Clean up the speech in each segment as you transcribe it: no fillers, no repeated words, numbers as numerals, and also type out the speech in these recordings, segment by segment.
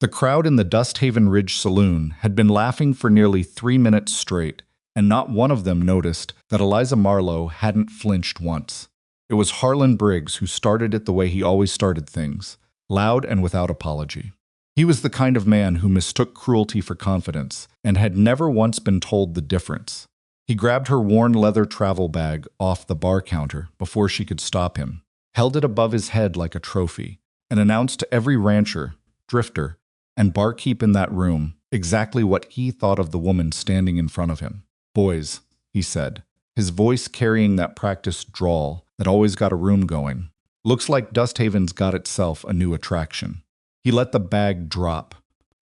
The crowd in the Dusthaven Ridge Saloon had been laughing for nearly 3 minutes straight, and not one of them noticed that Eliza Marlowe hadn't flinched once. It was Harlan Briggs who started it the way he always started things, loud and without apology. He was the kind of man who mistook cruelty for confidence and had never once been told the difference. He grabbed her worn leather travel bag off the bar counter before she could stop him, held it above his head like a trophy, and announced to every rancher, drifter, and barkeep in that room exactly what he thought of the woman standing in front of him. "Boys," he said, his voice carrying that practiced drawl that always got a room going. "Looks like Dusthaven's got itself a new attraction." He let the bag drop.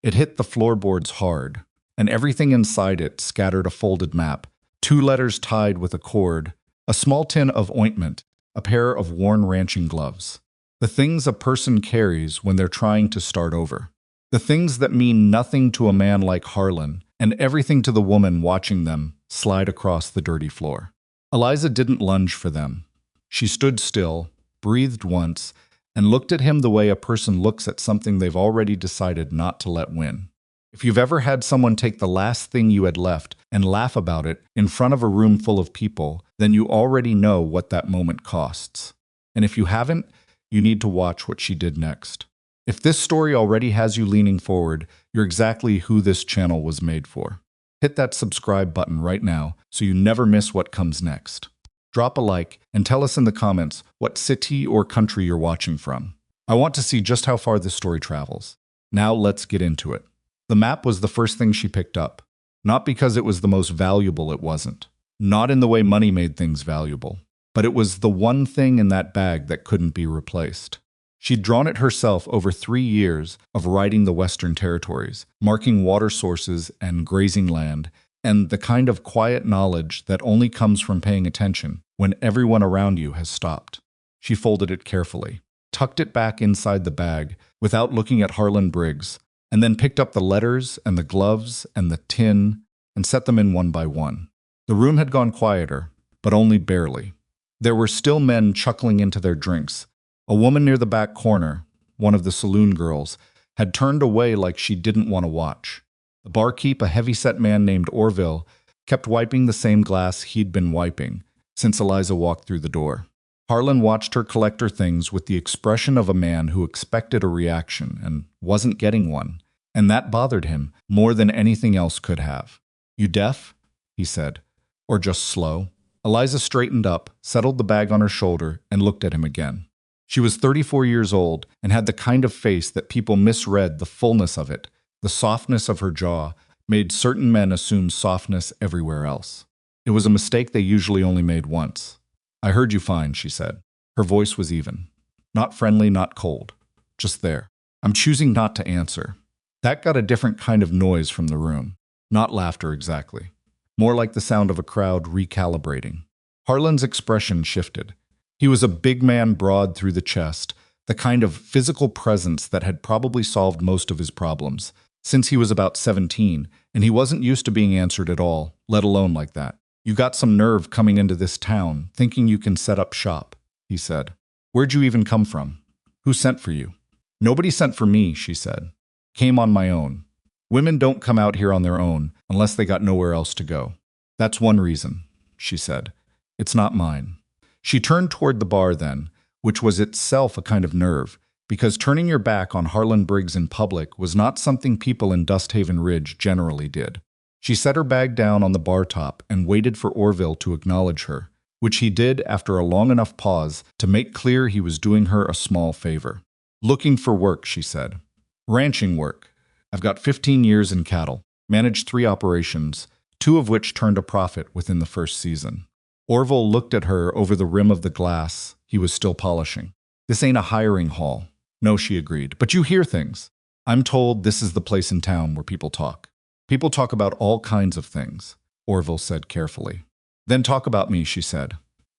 It hit the floorboards hard, and everything inside it scattered a folded map, 2 letters tied with a cord, a small tin of ointment, a pair of worn ranching gloves. The things a person carries when they're trying to start over. The things that mean nothing to a man like Harlan, and everything to the woman watching them slide across the dirty floor. Eliza didn't lunge for them. She stood still, breathed once, and looked at him the way a person looks at something they've already decided not to let win. If you've ever had someone take the last thing you had left and laugh about it in front of a room full of people, then you already know what that moment costs. And if you haven't, you need to watch what she did next. If this story already has you leaning forward, you're exactly who this channel was made for. Hit that subscribe button right now so you never miss what comes next. Drop a like and tell us in the comments what city or country you're watching from. I want to see just how far this story travels. Now let's get into it. The map was the first thing she picked up. Not because it was the most valuable, it wasn't. Not in the way money made things valuable. But it was the one thing in that bag that couldn't be replaced. She'd drawn it herself over 3 years of riding the Western Territories, marking water sources and grazing land, and the kind of quiet knowledge that only comes from paying attention when everyone around you has stopped. She folded it carefully, tucked it back inside the bag without looking at Harlan Briggs, and then picked up the letters and the gloves and the tin and set them in one by one. The room had gone quieter, but only barely. There were still men chuckling into their drinks. A woman near the back corner, one of the saloon girls, had turned away like she didn't want to watch. The barkeep, a heavy-set man named Orville, kept wiping the same glass he'd been wiping since Eliza walked through the door. Harlan watched her collect her things with the expression of a man who expected a reaction and wasn't getting one, and that bothered him more than anything else could have. "You deaf?" he said. "Or just slow?" Eliza straightened up, settled the bag on her shoulder, and looked at him again. She was 34 years old and had the kind of face that people misread the fullness of it. The softness of her jaw made certain men assume softness everywhere else. It was a mistake they usually only made once. "I heard you fine," she said. Her voice was even. Not friendly, not cold. Just there. "I'm choosing not to answer." That got a different kind of noise from the room. Not laughter exactly. More like the sound of a crowd recalibrating. Harlan's expression shifted. He was a big man, broad through the chest, the kind of physical presence that had probably solved most of his problems, since he was about 17, and he wasn't used to being answered at all, let alone like that. "You got some nerve coming into this town, thinking you can set up shop," he said. "Where'd you even come from? Who sent for you?" "Nobody sent for me," she said. "Came on my own. Women don't come out here on their own unless they got nowhere else to go. That's one reason," she said. "It's not mine." She turned toward the bar then, which was itself a kind of nerve, because turning your back on Harlan Briggs in public was not something people in Dusthaven Ridge generally did. She set her bag down on the bar top and waited for Orville to acknowledge her, which he did after a long enough pause to make clear he was doing her a small favor. "Looking for work," she said. "Ranching work. I've got 15 years in cattle, managed 3 operations, 2 of which turned a profit within the first season." Orville looked at her over the rim of the glass he was still polishing. "This ain't a hiring hall." "No," she agreed, "but you hear things. I'm told this is the place in town where people talk." "People talk about all kinds of things," Orville said carefully. "Then talk about me," she said.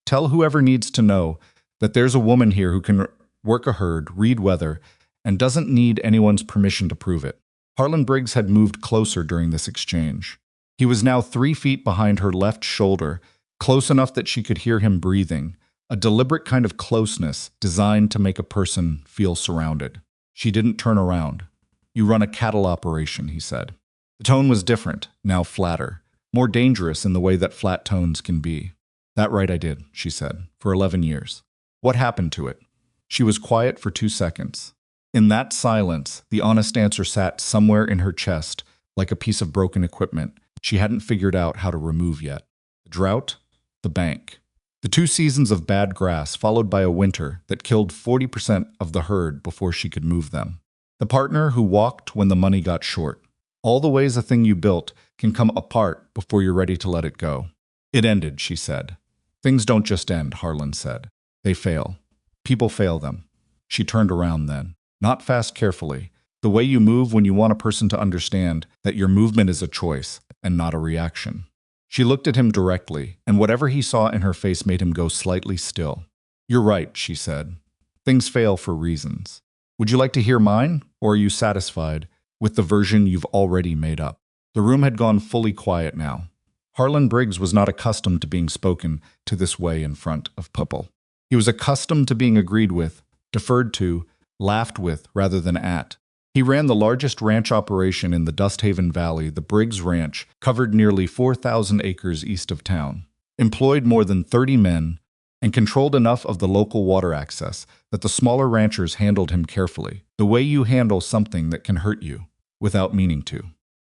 "Tell whoever needs to know that there's a woman here who can work a herd, read weather, and doesn't need anyone's permission to prove it." Harlan Briggs had moved closer during this exchange. He was now 3 feet behind her left shoulder, close enough that she could hear him breathing, a deliberate kind of closeness designed to make a person feel surrounded. She didn't turn around. You run a cattle operation, he said. The tone was different, now flatter, more dangerous in the way that flat tones can be. That right I did, she said, for 11 years. What happened to it? She was quiet for 2 seconds. In that silence, the honest answer sat somewhere in her chest, like a piece of broken equipment she hadn't figured out how to remove yet. The drought, the bank. The 2 seasons of bad grass followed by a winter that killed 40% of the herd before she could move them. The partner who walked when the money got short. All the ways a thing you built can come apart before you're ready to let it go. It ended, she said. Things don't just end, Harlan said. They fail. People fail them. She turned around then. Not fast, carefully. The way you move when you want a person to understand that your movement is a choice and not a reaction. She looked at him directly, and whatever he saw in her face made him go slightly still. You're right, she said. Things fail for reasons. Would you like to hear mine, or are you satisfied with the version you've already made up? The room had gone fully quiet now. Harlan Briggs was not accustomed to being spoken to this way in front of people. He was accustomed to being agreed with, deferred to, laughed with rather than at. He ran the largest ranch operation in the Dusthaven Valley. The Briggs Ranch covered nearly 4,000 acres east of town, employed more than 30 men, and controlled enough of the local water access that the smaller ranchers handled him carefully, the way you handle something that can hurt you, without meaning to.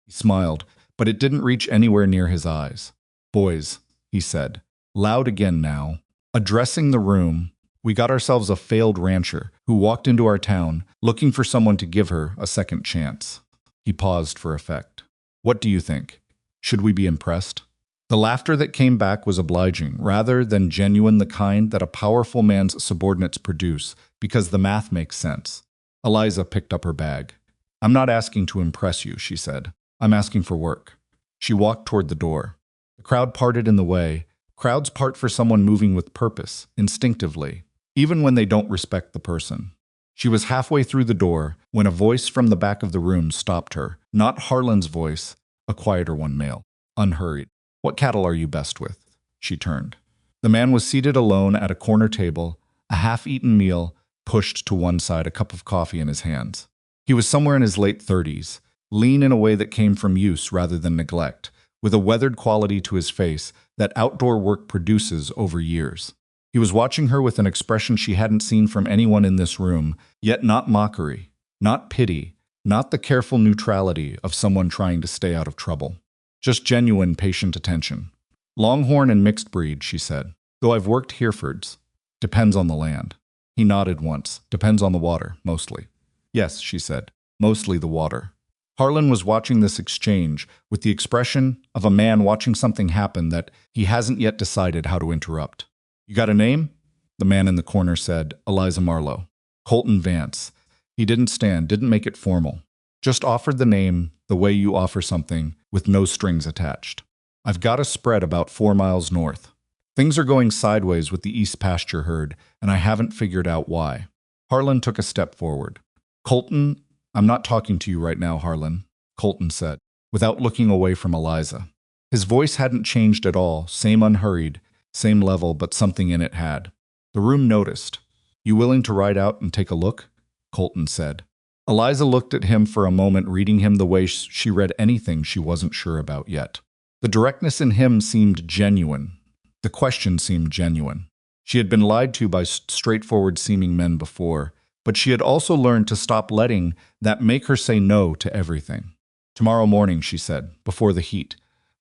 He smiled, but it didn't reach anywhere near his eyes. Boys, he said, loud again now, addressing the room, we got ourselves a failed rancher who walked into our town looking for someone to give her a second chance. He paused for effect. What do you think? Should we be impressed? The laughter that came back was obliging, rather than genuine, the kind that a powerful man's subordinates produce, because the math makes sense. Eliza picked up her bag. I'm not asking to impress you, she said. I'm asking for work. She walked toward the door. The crowd parted in the way. Crowds part for someone moving with purpose, instinctively, even when they don't respect the person. She was halfway through the door when a voice from the back of the room stopped her. Not Harlan's voice, a quieter one, male, unhurried. What cattle are you best with? She turned. The man was seated alone at a corner table, a half-eaten meal pushed to one side, a cup of coffee in his hands. He was somewhere in his late 30s, lean in a way that came from use rather than neglect, with a weathered quality to his face that outdoor work produces over years. He was watching her with an expression she hadn't seen from anyone in this room, yet not mockery, not pity, not the careful neutrality of someone trying to stay out of trouble. Just genuine, patient attention. Longhorn and mixed breed, she said, though I've worked Herefords. Depends on the land. He nodded once. Depends on the water, mostly. Yes, she said, mostly the water. Harlan was watching this exchange with the expression of a man watching something happen that he hasn't yet decided how to interrupt. You got a name? The man in the corner said, Eliza Marlowe. Colton Vance. He didn't stand, didn't make it formal. Just offered the name the way you offer something with no strings attached. I've got a spread about 4 miles north. Things are going sideways with the East pasture herd, and I haven't figured out why. Harlan took a step forward. Colton, I'm not talking to you right now, Harlan, Colton said, without looking away from Eliza. His voice hadn't changed at all, same unhurried, same level, but something in it had. The room noticed. You willing to ride out and take a look? Colton said. Eliza looked at him for a moment, reading him the way she read anything she wasn't sure about yet. The directness in him seemed genuine. The question seemed genuine. She had been lied to by straightforward-seeming men before, but she had also learned to stop letting that make her say no to everything. Tomorrow morning, she said, before the heat.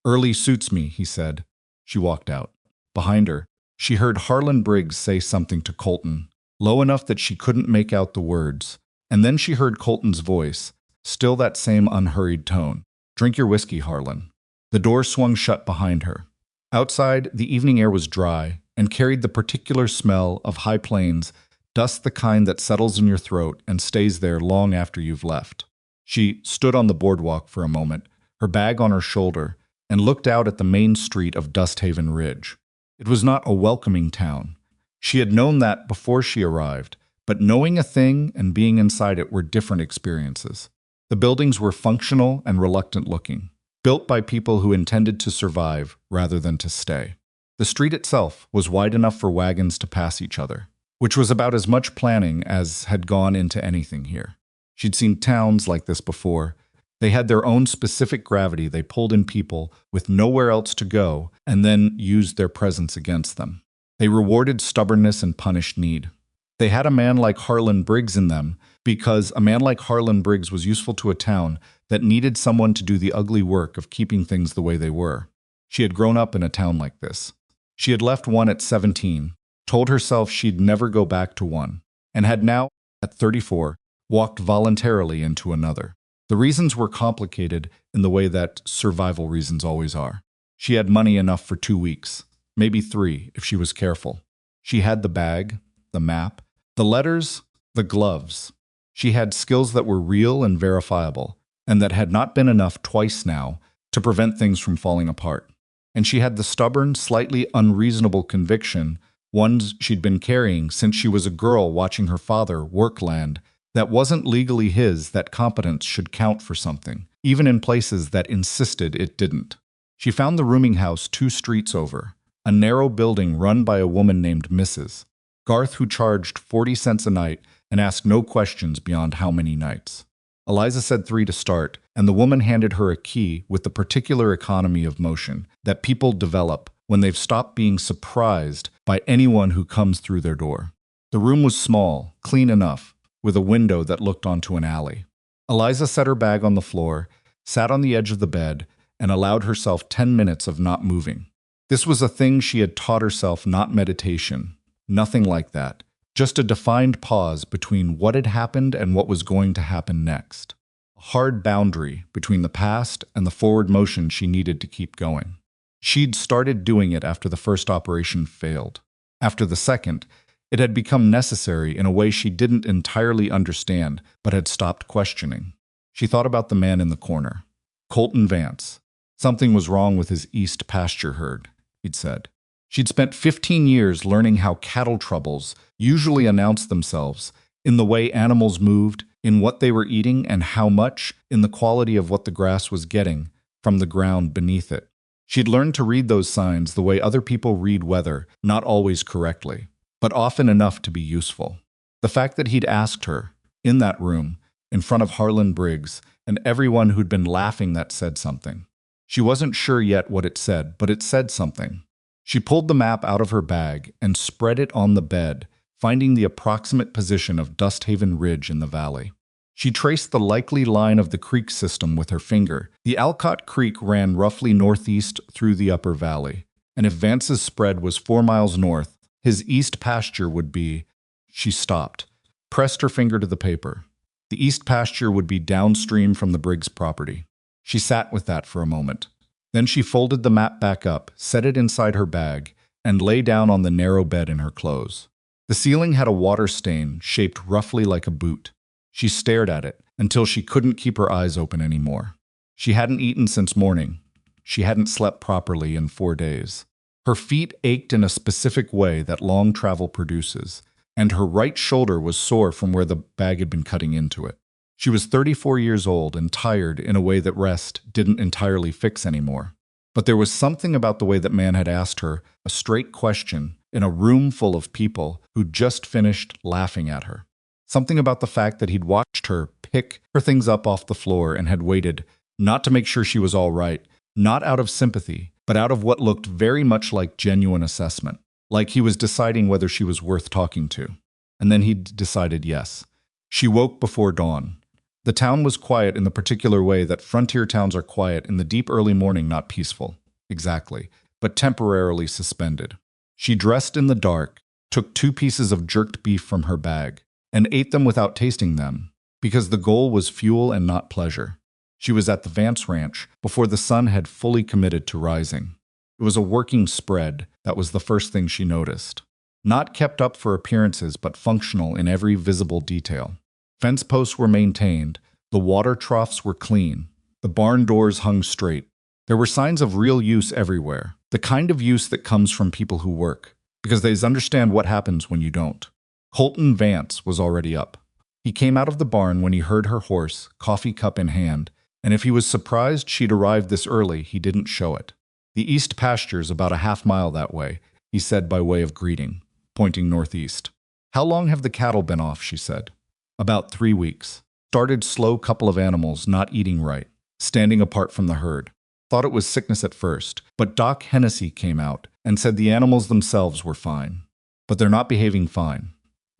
Early suits me, he said. She walked out. Behind her, she heard Harlan Briggs say something to Colton, low enough that she couldn't make out the words, and then she heard Colton's voice, still that same unhurried tone. Drink your whiskey, Harlan. The door swung shut behind her. Outside, the evening air was dry and carried the particular smell of high plains, dust the kind that settles in your throat and stays there long after you've left. She stood on the boardwalk for a moment, her bag on her shoulder, and looked out at the main street of Dusthaven Ridge. It was not a welcoming town. She had known that before she arrived, but knowing a thing and being inside it were different experiences. The buildings were functional and reluctant looking, built by people who intended to survive rather than to stay. The street itself was wide enough for wagons to pass each other, which was about as much planning as had gone into anything here. She'd seen towns like this before. They had their own specific gravity. They pulled in people with nowhere else to go and then used their presence against them. They rewarded stubbornness and punished need. They had a man like Harlan Briggs in them because a man like Harlan Briggs was useful to a town that needed someone to do the ugly work of keeping things the way they were. She had grown up in a town like this. She had left one at 17, told herself she'd never go back to one, and had now, at 34, walked voluntarily into another. The reasons were complicated in the way that survival reasons always are. She had money enough for 2 weeks, maybe 3 if she was careful. She had the bag, the map, the letters, the gloves. She had skills that were real and verifiable, and that had not been enough twice now to prevent things from falling apart. And she had the stubborn, slightly unreasonable conviction, ones she'd been carrying since she was a girl watching her father work land that wasn't legally his, that competence should count for something, even in places that insisted it didn't. She found the rooming house 2 streets over, a narrow building run by a woman named Mrs. Garth, who charged 40 cents a night and asked no questions beyond how many nights. Eliza said 3 to start, and the woman handed her a key with the particular economy of motion that people develop when they've stopped being surprised by anyone who comes through their door. The room was small, clean enough, with a window that looked onto an alley. Eliza set her bag on the floor, sat on the edge of the bed, and allowed herself 10 minutes of not moving. This was a thing she had taught herself, not meditation. Nothing like that. Just a defined pause between what had happened and what was going to happen next. A hard boundary between the past and the forward motion she needed to keep going. She'd started doing it after the first operation failed. After the second, it had become necessary in a way she didn't entirely understand, but had stopped questioning. She thought about the man in the corner. Colton Vance. Something was wrong with his east pasture herd, he'd said. She'd spent 15 years learning how cattle troubles usually announced themselves in the way animals moved, in what they were eating, and how much, in the quality of what the grass was getting from the ground beneath it. She'd learned to read those signs the way other people read weather, not always correctly, but often enough to be useful. The fact that he'd asked her, in that room, in front of Harlan Briggs, and everyone who'd been laughing, that said something. She wasn't sure yet what it said, but it said something. She pulled the map out of her bag and spread it on the bed, finding the approximate position of Dusthaven Ridge in the valley. She traced the likely line of the creek system with her finger. The Alcott Creek ran roughly northeast through the upper valley, and if Vance's spread was 4 miles north, his east pasture would be... She stopped, pressed her finger to the paper. The east pasture would be downstream from the Briggs property. She sat with that for a moment. Then she folded the map back up, set it inside her bag, and lay down on the narrow bed in her clothes. The ceiling had a water stain shaped roughly like a boot. She stared at it until she couldn't keep her eyes open anymore. She hadn't eaten since morning. She hadn't slept properly in 4 days. Her feet ached in a specific way that long travel produces, and her right shoulder was sore from where the bag had been cutting into it. She was 34 years old and tired in a way that rest didn't entirely fix anymore. But there was something about the way that man had asked her a straight question in a room full of people who'd just finished laughing at her. Something about the fact that he'd watched her pick her things up off the floor and had waited, not to make sure she was all right, not out of sympathy, but out of what looked very much like genuine assessment, like he was deciding whether she was worth talking to. And then he'd decided yes. She woke before dawn. The town was quiet in the particular way that frontier towns are quiet in the deep early morning, not peaceful, exactly, but temporarily suspended. She dressed in the dark, took 2 pieces of jerked beef from her bag, and ate them without tasting them, because the goal was fuel and not pleasure. She was at the Vance Ranch before the sun had fully committed to rising. It was a working spread. That was the first thing she noticed. Not kept up for appearances, but functional in every visible detail. Fence posts were maintained, the water troughs were clean, the barn doors hung straight. There were signs of real use everywhere, the kind of use that comes from people who work, because they understand what happens when you don't. Colton Vance was already up. He came out of the barn when he heard her horse, coffee cup in hand, and if he was surprised she'd arrived this early, he didn't show it. The east pasture's about a half mile that way, he said by way of greeting, pointing northeast. How long have the cattle been off, she said. About 3 weeks. Started slow couple of animals not eating right, standing apart from the herd. Thought it was sickness at first, but Doc Hennessy came out and said the animals themselves were fine. But they're not behaving fine.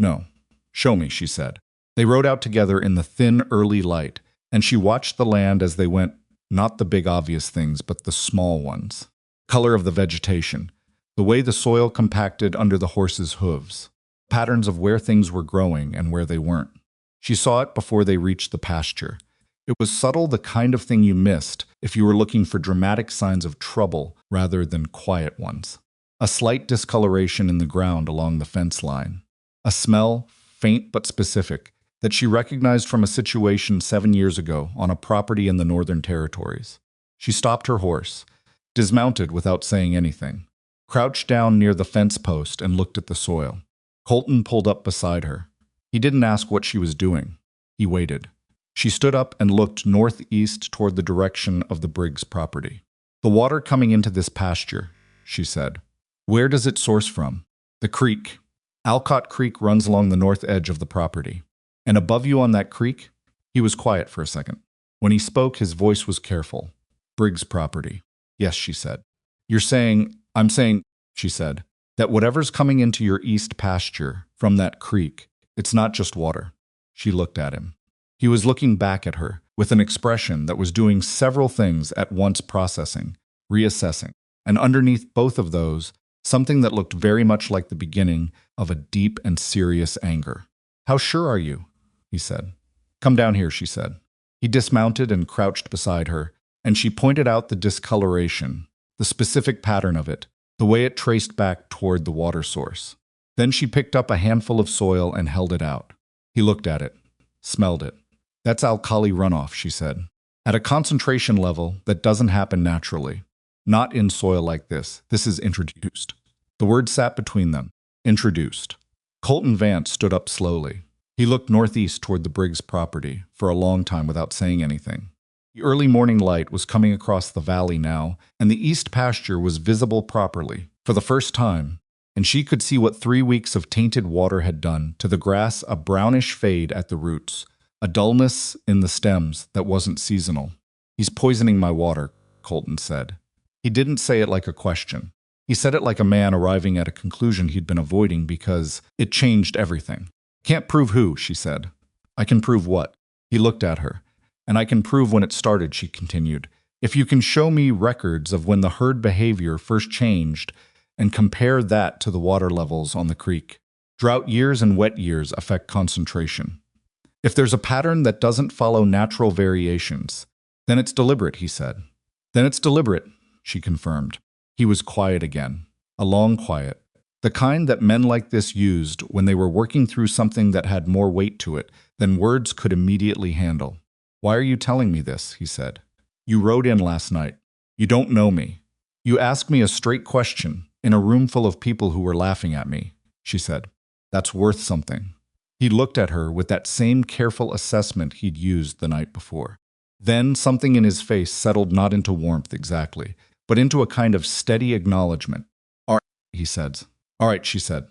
No. Show me, she said. They rode out together in the thin early light, and she watched the land as they went, not the big obvious things, but the small ones. Color of the vegetation, the way the soil compacted under the horses' hooves, patterns of where things were growing and where they weren't. She saw it before they reached the pasture. It was subtle, the kind of thing you missed if you were looking for dramatic signs of trouble rather than quiet ones. A slight discoloration in the ground along the fence line. A smell, faint but specific, that she recognized from a situation 7 years ago on a property in the Northern Territories. She stopped her horse, dismounted without saying anything, crouched down near the fence post and looked at the soil. Colton pulled up beside her. He didn't ask what she was doing. He waited. She stood up and looked northeast toward the direction of the Briggs property. The water coming into this pasture, she said. Where does it source from? The creek. Alcott Creek runs along the north edge of the property. And above you on that creek? He was quiet for a second. When he spoke, his voice was careful. Briggs property. Yes, she said. I'm saying, she said, that whatever's coming into your east pasture from that creek, it's not just water. She looked at him. He was looking back at her with an expression that was doing several things at once, processing, reassessing, and underneath both of those, something that looked very much like the beginning of a deep and serious anger. How sure are you? He said. Come down here, she said. He dismounted and crouched beside her, and she pointed out the discoloration, the specific pattern of it, the way it traced back toward the water source. Then she picked up a handful of soil and held it out. He looked at it, smelled it. That's alkali runoff, she said. At a concentration level that doesn't happen naturally. Not in soil like this. This is introduced. The word sat between them. Introduced. Colton Vance stood up slowly. He looked northeast toward the Briggs property for a long time without saying anything. The early morning light was coming across the valley now, and the east pasture was visible properly, for the first time, and she could see what 3 weeks of tainted water had done to the grass, a brownish fade at the roots, a dullness in the stems that wasn't seasonal. He's poisoning my water, Colton said. He didn't say it like a question. He said it like a man arriving at a conclusion he'd been avoiding because it changed everything. Can't prove who, she said. I can prove what? He looked at her. And I can prove when it started, she continued. If you can show me records of when the herd behavior first changed and compare that to the water levels on the creek. Drought years and wet years affect concentration. If there's a pattern that doesn't follow natural variations, then it's deliberate, he said. Then it's deliberate, she confirmed. He was quiet again, a long quiet, the kind that men like this used when they were working through something that had more weight to it than words could immediately handle. Why are you telling me this? He said. You rode in last night. You don't know me. You asked me a straight question in a room full of people who were laughing at me, she said. That's worth something. He looked at her with that same careful assessment he'd used the night before. Then something in his face settled not into warmth exactly, but into a kind of steady acknowledgement. All right, he said. All right, she said.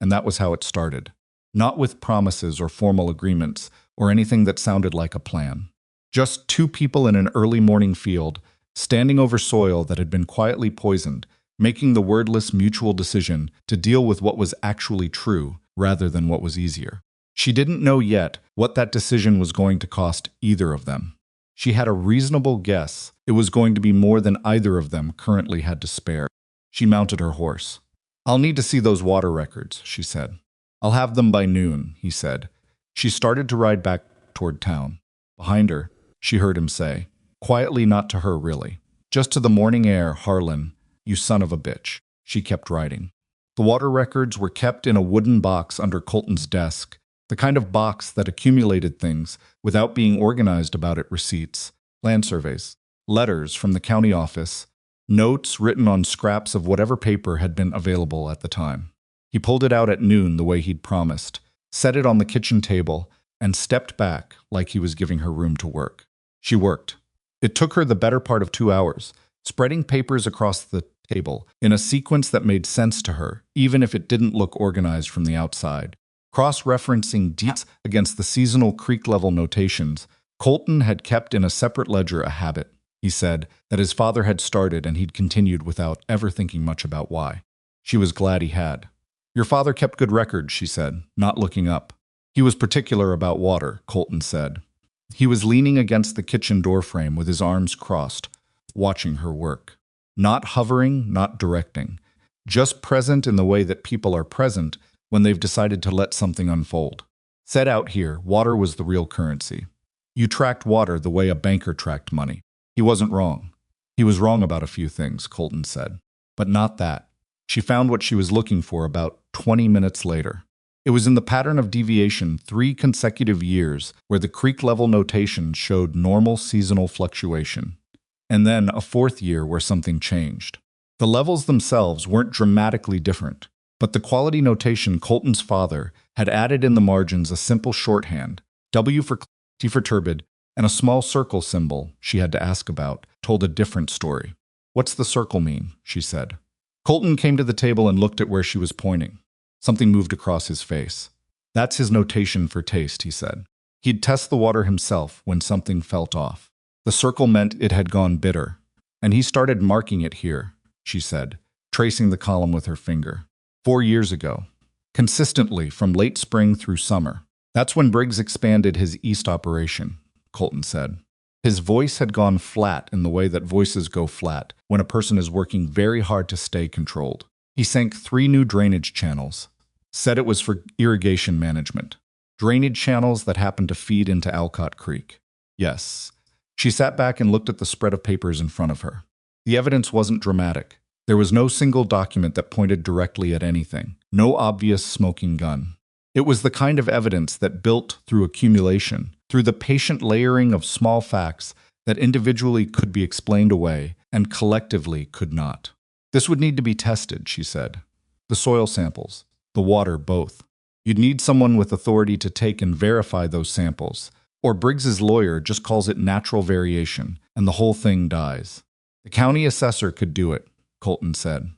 And that was how it started. Not with promises or formal agreements or anything that sounded like a plan. Just two people in an early morning field, standing over soil that had been quietly poisoned, making the wordless mutual decision to deal with what was actually true rather than what was easier. She didn't know yet what that decision was going to cost either of them. She had a reasonable guess it was going to be more than either of them currently had to spare. She mounted her horse. I'll need to see those water records, she said. I'll have them by noon, he said. She started to ride back toward town. Behind her, she heard him say, quietly, not to her really, just to the morning air, Harlan, you son of a bitch. She kept riding. The water records were kept in a wooden box under Colton's desk, the kind of box that accumulated things without being organized about it: receipts, land surveys, letters from the county office, notes written on scraps of whatever paper had been available at the time. He pulled it out at noon the way he'd promised, set it on the kitchen table, and stepped back like he was giving her room to work. She worked. It took her the better part of 2 hours, spreading papers across the table in a sequence that made sense to her, even if it didn't look organized from the outside. Cross-referencing details against the seasonal creek-level notations, Colton had kept in a separate ledger a habit, he said, that his father had started and he'd continued without ever thinking much about why. She was glad he had. Your father kept good records, she said, not looking up. He was particular about water, Colton said. He was leaning against the kitchen doorframe with his arms crossed, watching her work. Not hovering, not directing. Just present in the way that people are present when they've decided to let something unfold. Set out here, water was the real currency. You tracked water the way a banker tracked money. He wasn't wrong. He was wrong about a few things, Colton said. But not that. She found what she was looking for about 20 minutes later. It was in the pattern of deviation 3 consecutive years where the creek-level notation showed normal seasonal fluctuation. And then a 4th year where something changed. The levels themselves weren't dramatically different, but the quality notation Colton's father had added in the margins a simple shorthand, W for T for turbid, and a small circle symbol she had to ask about, told a different story. What's the circle mean? She said. Colton came to the table and looked at where she was pointing. Something moved across his face. That's his notation for taste, he said. He'd test the water himself when something felt off. The circle meant it had gone bitter, and he started marking it here, she said, tracing the column with her finger. 4 years ago. Consistently, from late spring through summer. That's when Briggs expanded his east operation, Colton said. His voice had gone flat in the way that voices go flat when a person is working very hard to stay controlled. He sank 3 new drainage channels. Said it was for irrigation management. Drainage channels that happened to feed into Alcott Creek. Yes. She sat back and looked at the spread of papers in front of her. The evidence wasn't dramatic. There was no single document that pointed directly at anything. No obvious smoking gun. It was the kind of evidence that built through accumulation, through the patient layering of small facts that individually could be explained away and collectively could not. This would need to be tested, she said. The soil samples, the water, both. You'd need someone with authority to take and verify those samples, or Briggs's lawyer just calls it natural variation, and the whole thing dies. The county assessor could do it, Colton said.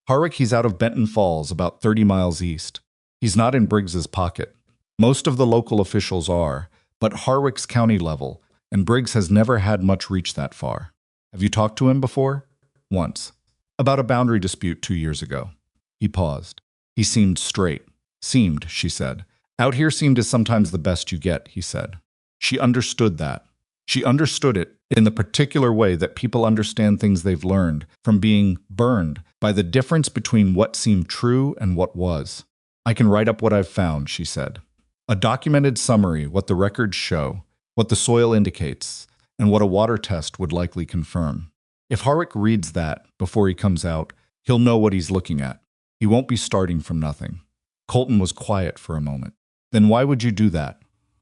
Harwick, he's out of Benton Falls, about 30 miles east. He's not in Briggs's pocket. Most of the local officials are, but Harwick's county level, and Briggs has never had much reach that far. Have you talked to him before? Once. About a boundary dispute 2 years ago. He paused. He seemed straight. Seemed, she said. Out here seemed is sometimes the best you get, he said. She understood that. She understood it in the particular way that people understand things they've learned from being burned by the difference between what seemed true and what was. I can write up what I've found, she said. A documented summary, what the records show, what the soil indicates, and what a water test would likely confirm. If Harwick reads that before he comes out, he'll know what he's looking at. He won't be starting from nothing. Colton was quiet for a moment. Then why would you do that?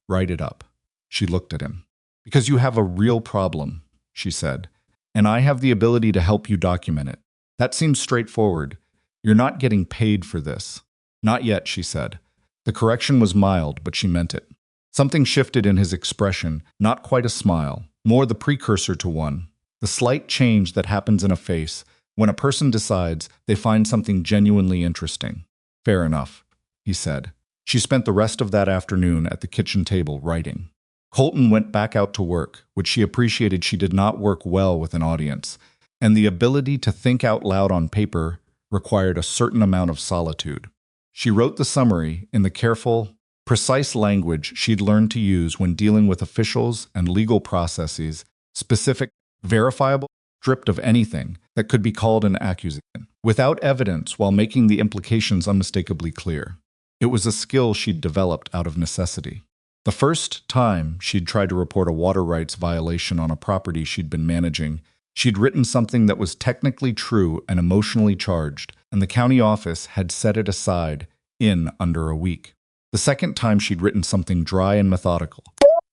Write it up. She looked at him. Because you have a real problem, she said, and I have the ability to help you document it. That seems straightforward. You're not getting paid for this. Not yet, she said. The correction was mild, but she meant it. Something shifted in his expression, not quite a smile, more the precursor to one. The slight change that happens in a face when a person decides they find something genuinely interesting. Fair enough, he said. She spent the rest of that afternoon at the kitchen table writing. Colton went back out to work, which she appreciated. She did not work well with an audience, and the ability to think out loud on paper required a certain amount of solitude. She wrote the summary in the careful, precise language she'd learned to use when dealing with officials and legal processes, specific, verifiable, stripped of anything that could be called an accusation, without evidence while making the implications unmistakably clear. It was a skill she'd developed out of necessity. The first time she'd tried to report a water rights violation on a property she'd been managing, she'd written something that was technically true and emotionally charged, and the county office had set it aside in under a week. The second time she'd written something dry and methodical,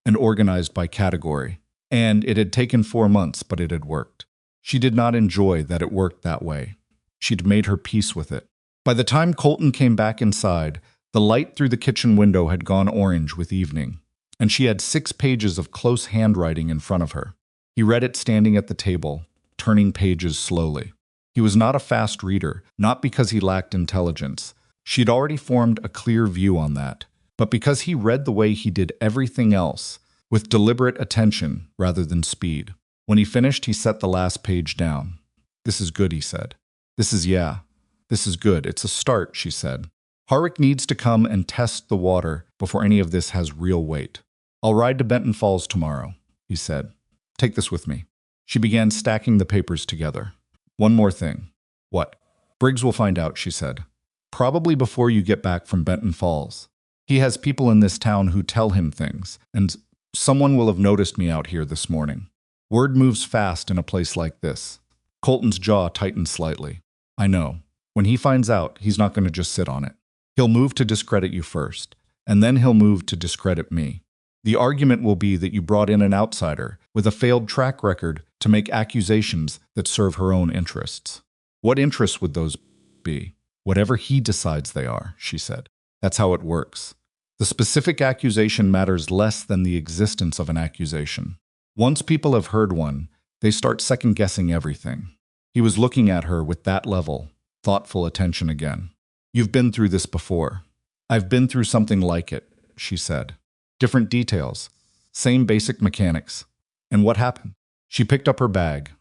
and organized by category, and it had taken 4 months, but it had worked. She did not enjoy that it worked that way. She'd made her peace with it. By the time Colton came back inside, the light through the kitchen window had gone orange with evening, and she had 6 pages of close handwriting in front of her. He read it standing at the table, turning pages slowly. He was not a fast reader, not because he lacked intelligence. She'd already formed a clear view on that. but because he read the way he did everything else, with deliberate attention rather than speed. When he finished, he set the last page down. "This is good," he said. This is good. It's a start," she said. "Harwick needs to come and test the water before any of this has real weight." "I'll ride to Benton Falls tomorrow," he said. "Take this with me." She began stacking the papers together. "One more thing." "What?" "Briggs will find out," she said. "Probably before you get back from Benton Falls. He has people in this town who tell him things, and someone will have noticed me out here this morning. Word moves fast in a place like this." Colton's jaw tightened slightly. "I know. When he finds out, he's not going to just sit on it. He'll move to discredit you first, and then he'll move to discredit me. The argument will be that you brought in an outsider with a failed track record to make accusations that serve her own interests." "What interests would those be?" "Whatever he decides they are," she said. "That's how it works. The specific accusation matters less than the existence of an accusation. Once people have heard one, they start second-guessing everything." He was looking at her with that level, thoughtful attention again. "You've been through this before." "I've been through something like it," she said. "Different details, same basic mechanics." "And what happened?" She picked up her bag.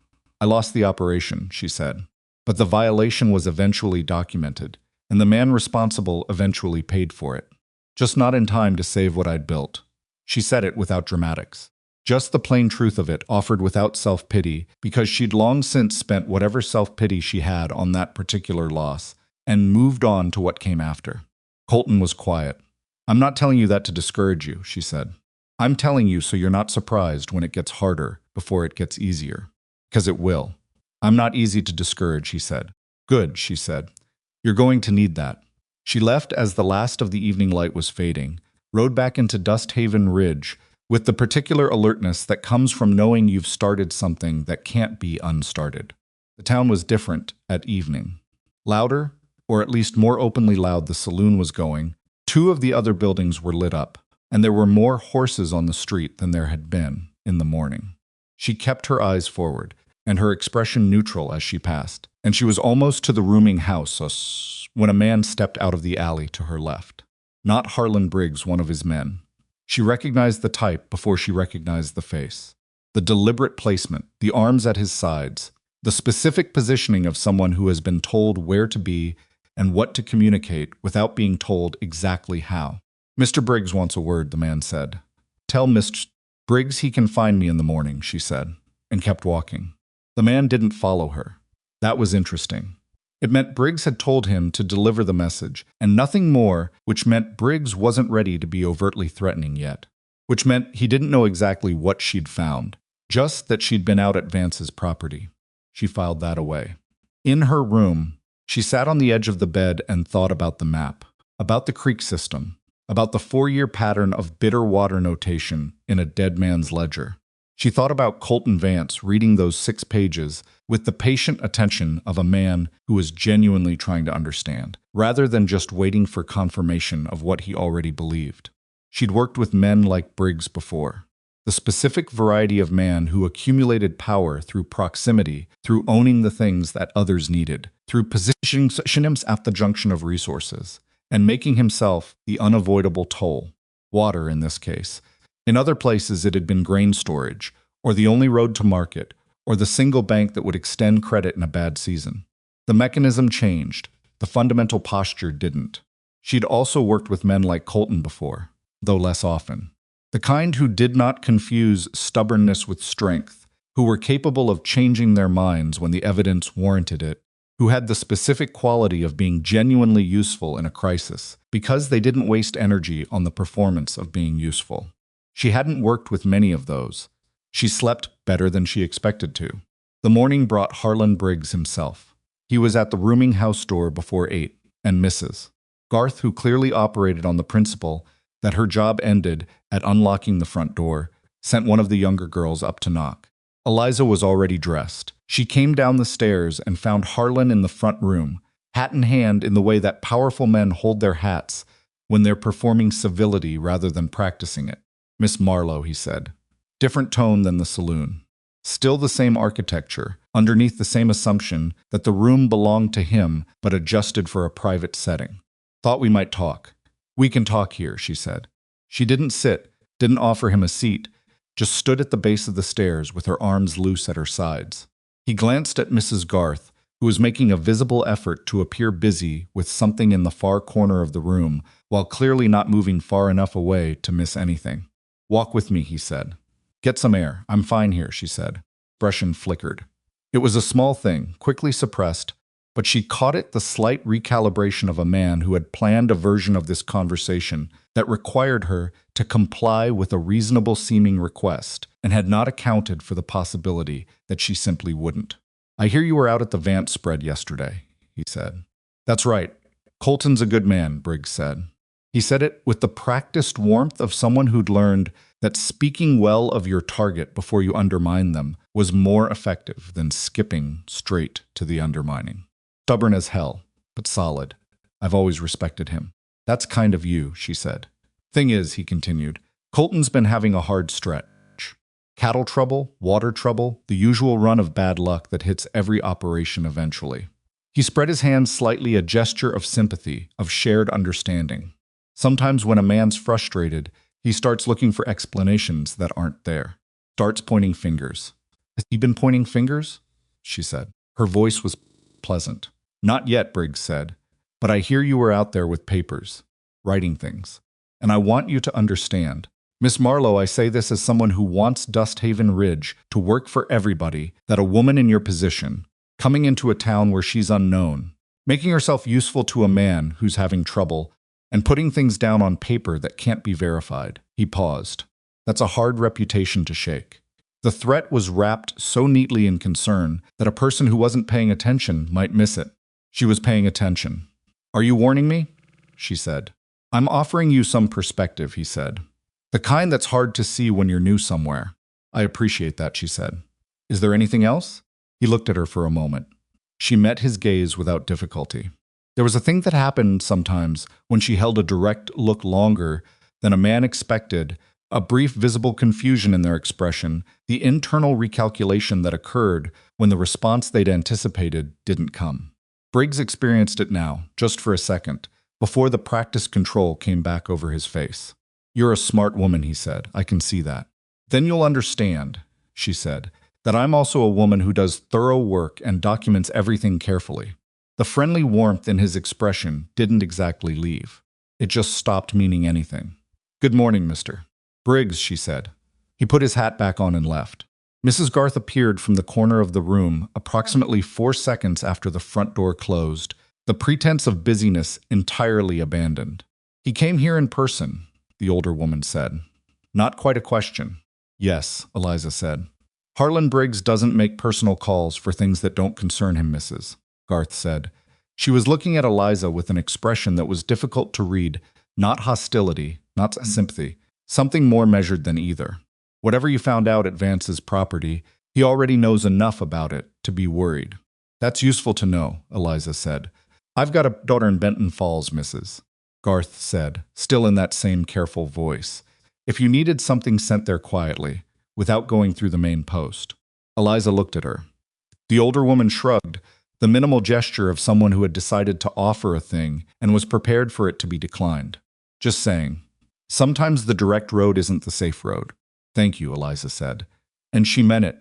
"I lost the operation," she said. "But the violation was eventually documented, and the man responsible eventually paid for it. Just not in time to save what I'd built." She said it without dramatics. Just the plain truth of it, offered without self-pity, because she'd long since spent whatever self-pity she had on that particular loss, and moved on to what came after. Colton was quiet. "I'm not telling you that to discourage you," she said. "I'm telling you so you're not surprised when it gets harder before it gets easier. Because it will." "I'm not easy to discourage," he said. "Good," she said. "You're going to need that." She left as the last of the evening light was fading, rode back into Dusthaven Ridge, with the particular alertness that comes from knowing you've started something that can't be unstarted. The town was different at evening. Louder, or at least more openly loud, the saloon was going. 2 of the other buildings were lit up, and there were more horses on the street than there had been in the morning. She kept her eyes forward, and her expression neutral as she passed, and she was almost to the rooming house when a man stepped out of the alley to her left. Not Harlan Briggs, one of his men. She recognized the type before she recognized the face. The deliberate placement, the arms at his sides, the specific positioning of someone who has been told where to be and what to communicate without being told exactly how. "Mr. Briggs wants a word," the man said. "Tell Mr. Briggs he can find me in the morning," she said, and kept walking. The man didn't follow her. That was interesting. It meant Briggs had told him to deliver the message, and nothing more, which meant Briggs wasn't ready to be overtly threatening yet. Which meant he didn't know exactly what she'd found, just that she'd been out at Vance's property. She filed that away. In her room, she sat on the edge of the bed and thought about the map, about the creek system, about the 4-year pattern of bitter water notation in a dead man's ledger. She thought about Colton Vance reading those 6 pages with the patient attention of a man who was genuinely trying to understand, rather than just waiting for confirmation of what he already believed. She'd worked with men like Briggs before. The specific variety of man who accumulated power through proximity, through owning the things that others needed, through positioning himself at the junction of resources, and making himself the unavoidable toll. Water, in this case. In other places, it had been grain storage, or the only road to market, or the single bank that would extend credit in a bad season. The mechanism changed. The fundamental posture didn't. She'd also worked with men like Colton before, though less often. The kind who did not confuse stubbornness with strength, who were capable of changing their minds when the evidence warranted it, who had the specific quality of being genuinely useful in a crisis, because they didn't waste energy on the performance of being useful. She hadn't worked with many of those. She slept better than she expected to. The morning brought Harlan Briggs himself. He was at the rooming house door before 8, and Mrs. Garth, who clearly operated on the principle that her job ended at unlocking the front door, sent one of the younger girls up to knock. Eliza was already dressed. She came down the stairs and found Harlan in the front room, hat in hand in the way that powerful men hold their hats when they're performing civility rather than practicing it. "Miss Marlowe," he said. Different tone than the saloon. Still the same architecture, underneath the same assumption that the room belonged to him but adjusted for a private setting. "Thought we might talk." We can talk here, she said. She didn't sit, didn't offer him a seat, just stood at the base of the stairs with her arms loose at her sides. He glanced at Mrs. Garth, who was making a visible effort to appear busy with something in the far corner of the room, while clearly not moving far enough away to miss anything. Walk with me, he said. Get some air. I'm fine here, she said. Expression flickered. It was a small thing, quickly suppressed, but she caught it the slight recalibration of a man who had planned a version of this conversation that required her to comply with a reasonable-seeming request and had not accounted for the possibility that she simply wouldn't. I hear you were out at the Vance spread yesterday, he said. That's right. Colton's a good man, Briggs said. He said it with the practiced warmth of someone who'd learned that speaking well of your target before you undermine them was more effective than skipping straight to the undermining. Stubborn as hell, but solid. I've always respected him. That's kind of you, she said. Thing is, he continued, Colton's been having a hard stretch. Cattle trouble, water trouble, the usual run of bad luck that hits every operation eventually. He spread his hands slightly, a gesture of sympathy, of shared understanding. Sometimes when a man's frustrated, he starts looking for explanations that aren't there. Starts pointing fingers. Has he been pointing fingers? She said. Her voice was pleasant. Not yet, Briggs said, but I hear you were out there with papers, writing things. And I want you to understand. Miss Marlowe, I say this as someone who wants Dusthaven Ridge to work for everybody, that a woman in your position, coming into a town where she's unknown, making herself useful to a man who's having trouble, and putting things down on paper that can't be verified. He paused. That's a hard reputation to shake. The threat was wrapped so neatly in concern that a person who wasn't paying attention might miss it. She was paying attention. Are you warning me? She said. I'm offering you some perspective, he said. The kind that's hard to see when you're new somewhere. I appreciate that, she said. Is there anything else? He looked at her for a moment. She met his gaze without difficulty. There was a thing that happened sometimes when she held a direct look longer than a man expected, a brief visible confusion in their expression, the internal recalculation that occurred when the response they'd anticipated didn't come. Briggs experienced it now, just for a second, before the practiced control came back over his face. You're a smart woman, he said. I can see that. Then you'll understand, she said, that I'm also a woman who does thorough work and documents everything carefully. The friendly warmth in his expression didn't exactly leave. It just stopped meaning anything. Good morning, Mr. Briggs, she said. He put his hat back on and left. Mrs. Garth appeared from the corner of the room approximately 4 seconds after the front door closed, the pretense of busyness entirely abandoned. He came here in person, the older woman said. Not quite a question. Yes, Eliza said. Harlan Briggs doesn't make personal calls for things that don't concern him, Mrs. Garth said. She was looking at Eliza with an expression that was difficult to read, not hostility, not sympathy, something more measured than either. Whatever you found out at Vance's property, he already knows enough about it to be worried. That's useful to know, Eliza said. I've got a daughter in Benton Falls, Mrs. Garth said, still in that same careful voice. If you needed something sent there quietly, without going through the main post. Eliza looked at her. The older woman shrugged, the minimal gesture of someone who had decided to offer a thing and was prepared for it to be declined. Just saying. Sometimes the direct road isn't the safe road. Thank you, Eliza said. And she meant it.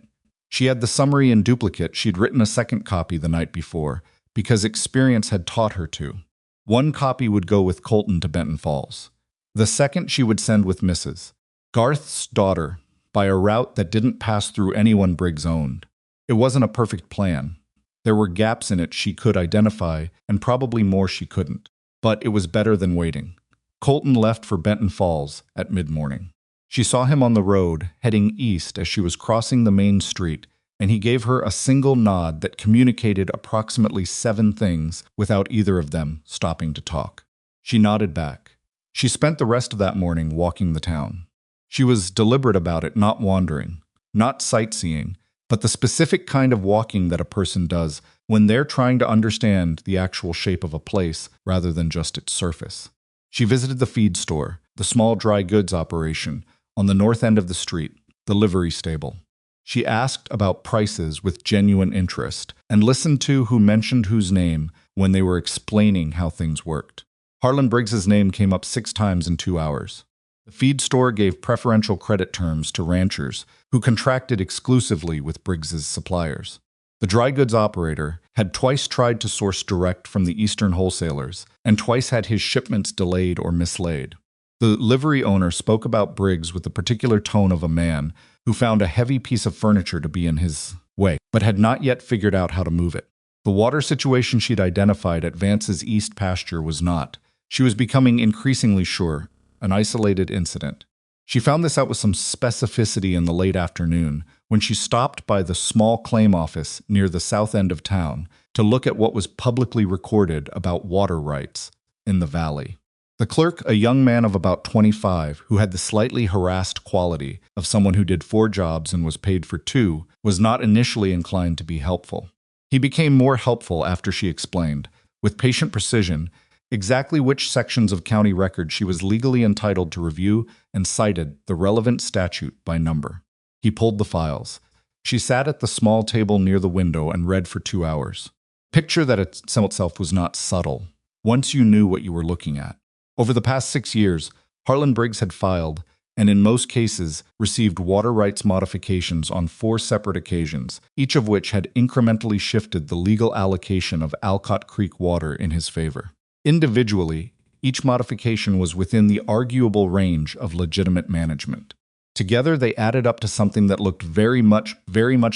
She had the summary in duplicate. She'd written a second copy the night before, because experience had taught her to. One copy would go with Colton to Benton Falls. The second she would send with Mrs. Garth's daughter, by a route that didn't pass through anyone Briggs owned. It wasn't a perfect plan. There were gaps in it she could identify, and probably more she couldn't. But it was better than waiting. Colton left for Benton Falls at mid-morning. She saw him on the road, heading east as she was crossing the main street, and he gave her a single nod that communicated approximately 7 things without either of them stopping to talk. She nodded back. She spent the rest of that morning walking the town. She was deliberate about it, not wandering, not sightseeing, but the specific kind of walking that a person does when they're trying to understand the actual shape of a place rather than just its surface. She visited the feed store, the small dry goods operation, on the north end of the street, the livery stable. She asked about prices with genuine interest and listened to who mentioned whose name when they were explaining how things worked. Harlan Briggs's name came up 6 times in 2 hours. The feed store gave preferential credit terms to ranchers who contracted exclusively with Briggs's suppliers. The dry goods operator had twice tried to source direct from the eastern wholesalers and twice had his shipments delayed or mislaid. The livery owner spoke about Briggs with the particular tone of a man who found a heavy piece of furniture to be in his way, but had not yet figured out how to move it. The water situation she'd identified at Vance's east pasture was not, she was becoming increasingly sure, an isolated incident. She found this out with some specificity in the late afternoon when she stopped by the small claim office near the south end of town to look at what was publicly recorded about water rights in the valley. The clerk, a young man of about 25 who had the slightly harassed quality of someone who did 4 jobs and was paid for 2, was not initially inclined to be helpful. He became more helpful after she explained, with patient precision, exactly which sections of county record she was legally entitled to review and cited the relevant statute by number. He pulled the files. She sat at the small table near the window and read for 2 hours. Picture that itself was not subtle, once you knew what you were looking at. Over the past 6 years, Harlan Briggs had filed, and in most cases, received water rights modifications on 4 separate occasions, each of which had incrementally shifted the legal allocation of Alcott Creek water in his favor. Individually, each modification was within the arguable range of legitimate management. Together, they added up to something that looked very much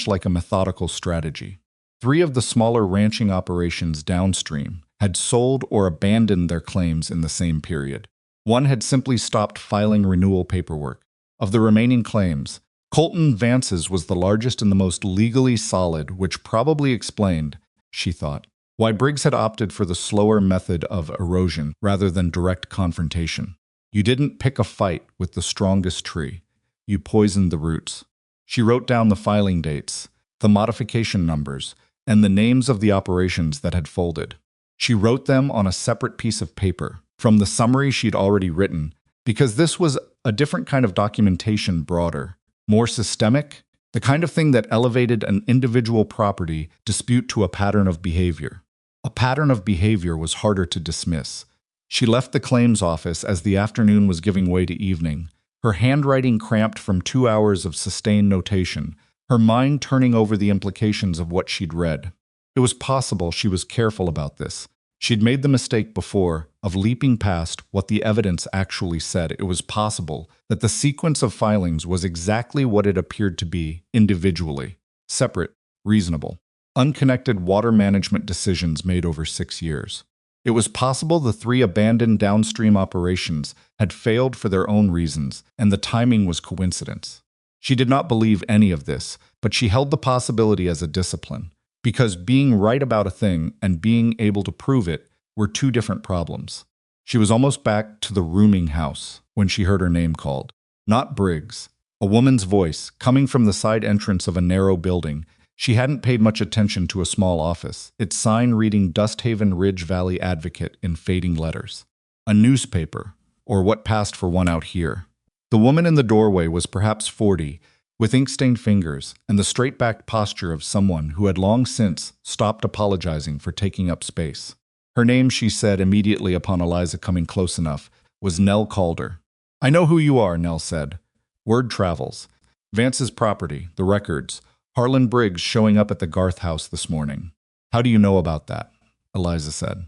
like a methodical strategy. 3 of the smaller ranching operations downstream had sold or abandoned their claims in the same period. 1 had simply stopped filing renewal paperwork. Of the remaining claims, Colton Vance's was the largest and the most legally solid, which probably explained, she thought, why Briggs had opted for the slower method of erosion rather than direct confrontation. You didn't pick a fight with the strongest tree. You poisoned the roots. She wrote down the filing dates, the modification numbers, and the names of the operations that had folded. She wrote them on a separate piece of paper from the summary she'd already written, because this was a different kind of documentation, broader, more systemic, the kind of thing that elevated an individual property dispute to a pattern of behavior. A pattern of behavior was harder to dismiss. She left the claims office as the afternoon was giving way to evening, her handwriting cramped from 2 hours of sustained notation, her mind turning over the implications of what she'd read. It was possible she was careful about this. She'd made the mistake before of leaping past what the evidence actually said. It was possible that the sequence of filings was exactly what it appeared to be individually, separate, reasonable, unconnected water management decisions made over 6 years. It was possible the 3 abandoned downstream operations had failed for their own reasons, and the timing was coincidence. She did not believe any of this, but she held the possibility as a discipline. Because being right about a thing and being able to prove it were 2 different problems. She was almost back to the rooming house when she heard her name called. Not Briggs. A woman's voice, coming from the side entrance of a narrow building. She hadn't paid much attention to a small office, its sign reading Dusthaven Ridge Valley Advocate in fading letters. A newspaper, or what passed for one out here. The woman in the doorway was perhaps 40, with ink-stained fingers and the straight-backed posture of someone who had long since stopped apologizing for taking up space. Her name, she said immediately upon Eliza coming close enough, was Nell Calder. "I know who you are," Nell said. "Word travels. Vance's property, the records, Harlan Briggs showing up at the Garth house this morning." "How do you know about that?" Eliza said.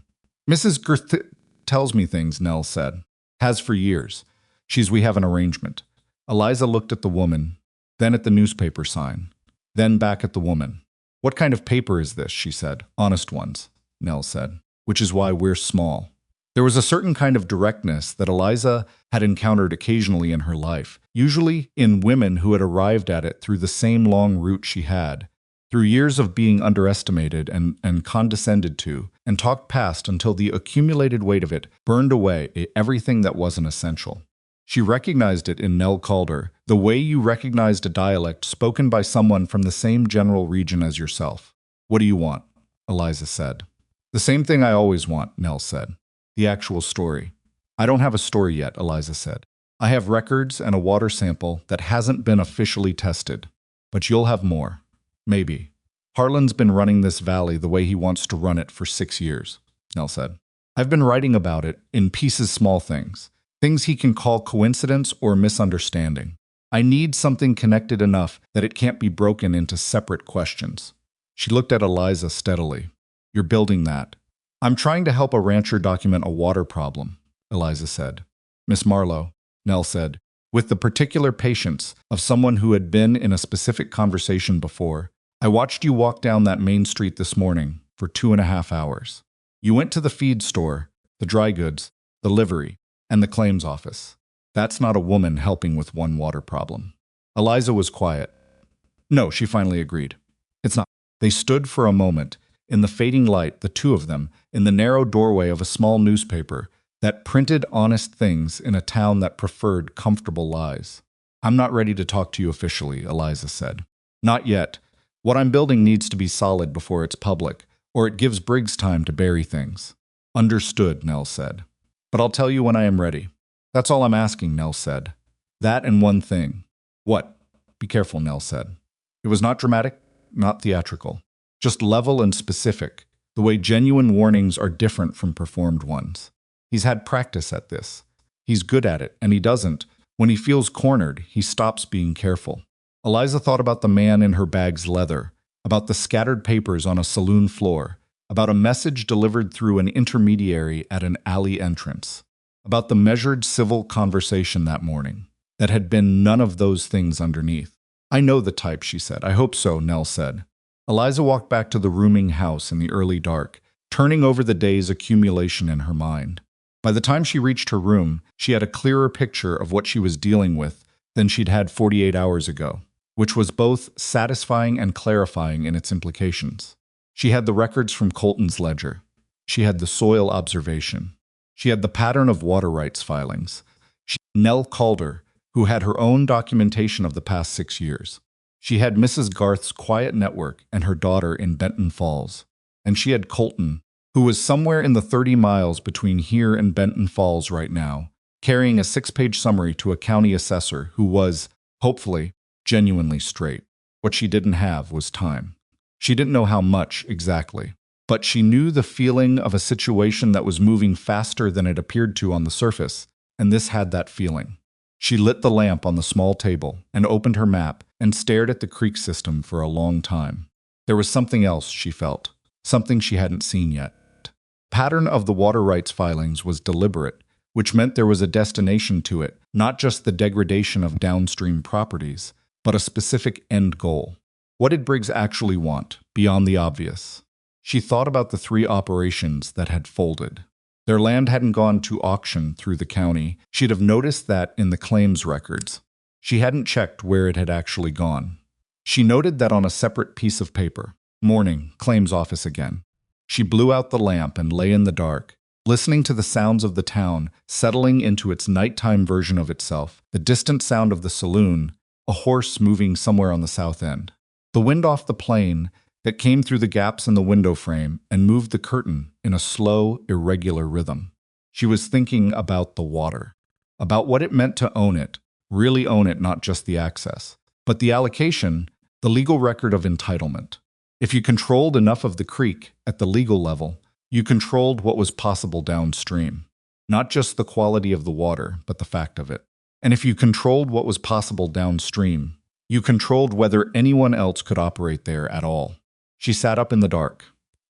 "Mrs. Garth tells me things," Nell said. "Has for years. We have an arrangement." Eliza looked at the woman, then at the newspaper sign, then back at the woman. "What kind of paper is this?" she said. "Honest ones," Nell said. "Which is why we're small." There was a certain kind of directness that Eliza had encountered occasionally in her life, usually in women who had arrived at it through the same long route she had, through years of being underestimated and condescended to, and talked past until the accumulated weight of it burned away everything that wasn't essential. She recognized it in Nell Calder, the way you recognized a dialect spoken by someone from the same general region as yourself. "What do you want?" Eliza said. "The same thing I always want," Nell said. "The actual story." "I don't have a story yet," Eliza said. "I have records and a water sample that hasn't been officially tested. But you'll have more. Maybe. Harlan's been running this valley the way he wants to run it for 6 years," Nell said. I've been writing about it in pieces, small things. Things he can call coincidence or misunderstanding. I need something connected enough that it can't be broken into separate questions. She looked at Eliza steadily. You're building that. I'm trying to help a rancher document a water problem, Eliza said. Miss Marlowe, Nell said, with the particular patience of someone who had been in a specific conversation before. I watched you walk down that main street this morning for 2.5 hours. You went to the feed store, the dry goods, the livery, and the claims office. That's not a woman helping with one water problem. Eliza was quiet. No, she finally agreed. It's not. They stood for a moment, in the fading light, the two of them, in the narrow doorway of a small newspaper that printed honest things in a town that preferred comfortable lies. I'm not ready to talk to you officially, Eliza said. Not yet. What I'm building needs to be solid before it's public, or it gives Briggs time to bury things. Understood, Nell said. But I'll tell you when I am ready. That's all I'm asking, Nell said. That and one thing. What? Be careful, Nell said. It was not dramatic, not theatrical. Just level and specific, the way genuine warnings are different from performed ones. He's had practice at this. He's good at it, and he doesn't. When he feels cornered, he stops being careful. Eliza thought about the man in her bag's leather, about the scattered papers on a saloon floor, about a message delivered through an intermediary at an alley entrance, about the measured civil conversation that morning, that had been none of those things underneath. I know the type, she said. I hope so, Nell said. Eliza walked back to the rooming house in the early dark, turning over the day's accumulation in her mind. By the time she reached her room, she had a clearer picture of what she was dealing with than she'd had 48 hours ago, which was both satisfying and clarifying in its implications. She had the records from Colton's ledger. She had the soil observation. She had the pattern of water rights filings. Nell Calder, who had her own documentation of the past 6 years. She had Mrs. Garth's quiet network and her daughter in Benton Falls. And she had Colton, who was somewhere in the 30 miles between here and Benton Falls right now, carrying a 6-page summary to a county assessor who was, hopefully, genuinely straight. What she didn't have was time. She didn't know how much exactly, but she knew the feeling of a situation that was moving faster than it appeared to on the surface, and this had that feeling. She lit the lamp on the small table and opened her map and stared at the creek system for a long time. There was something else she felt, something she hadn't seen yet. The pattern of the water rights filings was deliberate, which meant there was a destination to it, not just the degradation of downstream properties, but a specific end goal. What did Briggs actually want, beyond the obvious? She thought about the 3 operations that had folded. Their land hadn't gone to auction through the county. She'd have noticed that in the claims records. She hadn't checked where it had actually gone. She noted that on a separate piece of paper. Morning, claims office again. She blew out the lamp and lay in the dark, listening to the sounds of the town settling into its nighttime version of itself, the distant sound of the saloon, a horse moving somewhere on the south end. The wind off the plane that came through the gaps in the window frame and moved the curtain in a slow, irregular rhythm. She was thinking about the water, about what it meant to own it, really own it, not just the access, but the allocation, the legal record of entitlement. If you controlled enough of the creek at the legal level, you controlled what was possible downstream, not just the quality of the water, but the fact of it. And if you controlled what was possible downstream, you controlled whether anyone else could operate there at all. She sat up in the dark.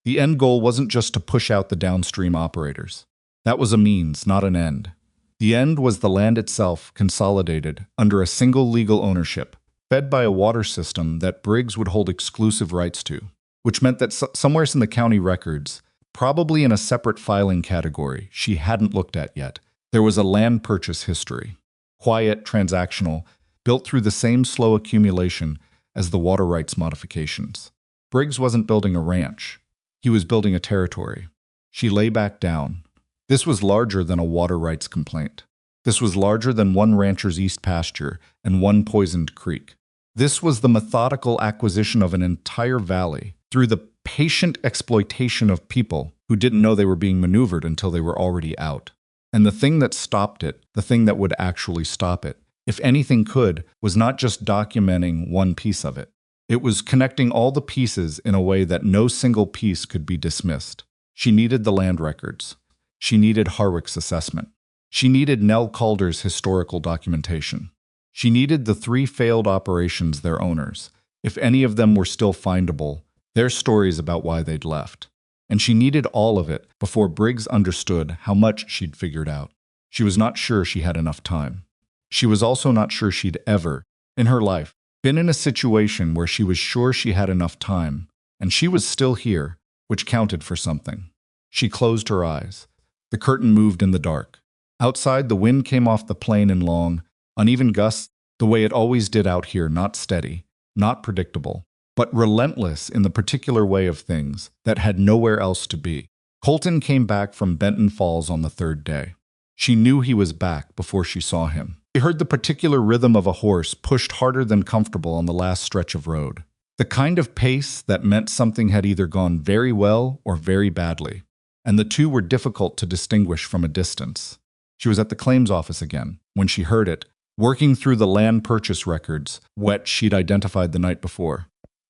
The end goal wasn't just to push out the downstream operators. That was a means, not an end. The end was the land itself consolidated under a single legal ownership, fed by a water system that Briggs would hold exclusive rights to, which meant that somewhere in the county records, probably in a separate filing category she hadn't looked at yet, there was a land purchase history. Quiet, transactional, built through the same slow accumulation as the water rights modifications. Briggs wasn't building a ranch. He was building a territory. She lay back down. This was larger than a water rights complaint. This was larger than one rancher's east pasture and one poisoned creek. This was the methodical acquisition of an entire valley through the patient exploitation of people who didn't know they were being maneuvered until they were already out. And the thing that stopped it, the thing that would actually stop it, if anything could, was not just documenting one piece of it. It was connecting all the pieces in a way that no single piece could be dismissed. She needed the land records. She needed Harwick's assessment. She needed Nell Calder's historical documentation. She needed the 3 failed operations, their owners, if any of them were still findable, their stories about why they'd left. And she needed all of it before Briggs understood how much she'd figured out. She was not sure she had enough time. She was also not sure she'd ever, in her life, been in a situation where she was sure she had enough time, and she was still here, which counted for something. She closed her eyes. The curtain moved in the dark. Outside, the wind came off the plain in long, uneven gusts, the way it always did out here, not steady, not predictable, but relentless in the particular way of things that had nowhere else to be. Colton came back from Benton Falls on the 3rd day. She knew he was back before she saw him. She heard the particular rhythm of a horse pushed harder than comfortable on the last stretch of road. The kind of pace that meant something had either gone very well or very badly, and the two were difficult to distinguish from a distance. She was at the claims office again when she heard it, working through the land purchase records, wet she'd identified the night before.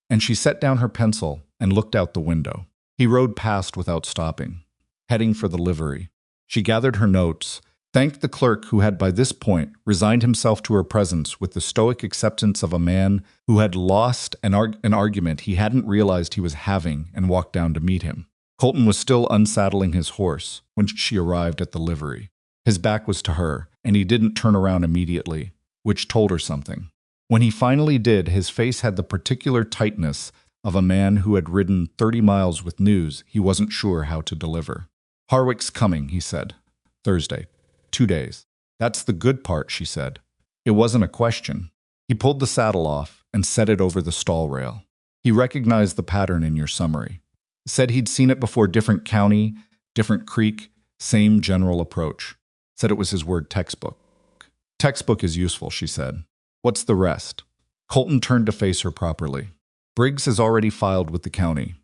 And she set down her pencil and looked out the window. He rode past without stopping, heading for the livery. She gathered her notes, thanked the clerk who had by this point resigned himself to her presence with the stoic acceptance of a man who had lost an argument he hadn't realized he was having, and walked down to meet him. Colton was still unsaddling his horse when she arrived at the livery. His back was to her, and he didn't turn around immediately, which told her something. When he finally did, his face had the particular tightness of a man who had ridden 30 miles with news he wasn't sure how to deliver. "Harwick's coming," he said. "Thursday. 2 days. That's the good part," she said. It wasn't a question. He pulled the saddle off and set it over the stall rail. He recognized the pattern in your summary. Said he'd seen it before, different county, different creek, same general approach. Said it was his word textbook. "Textbook is useful," she said. "What's the rest?" Colton turned to face her properly. "Briggs has already filed with the county.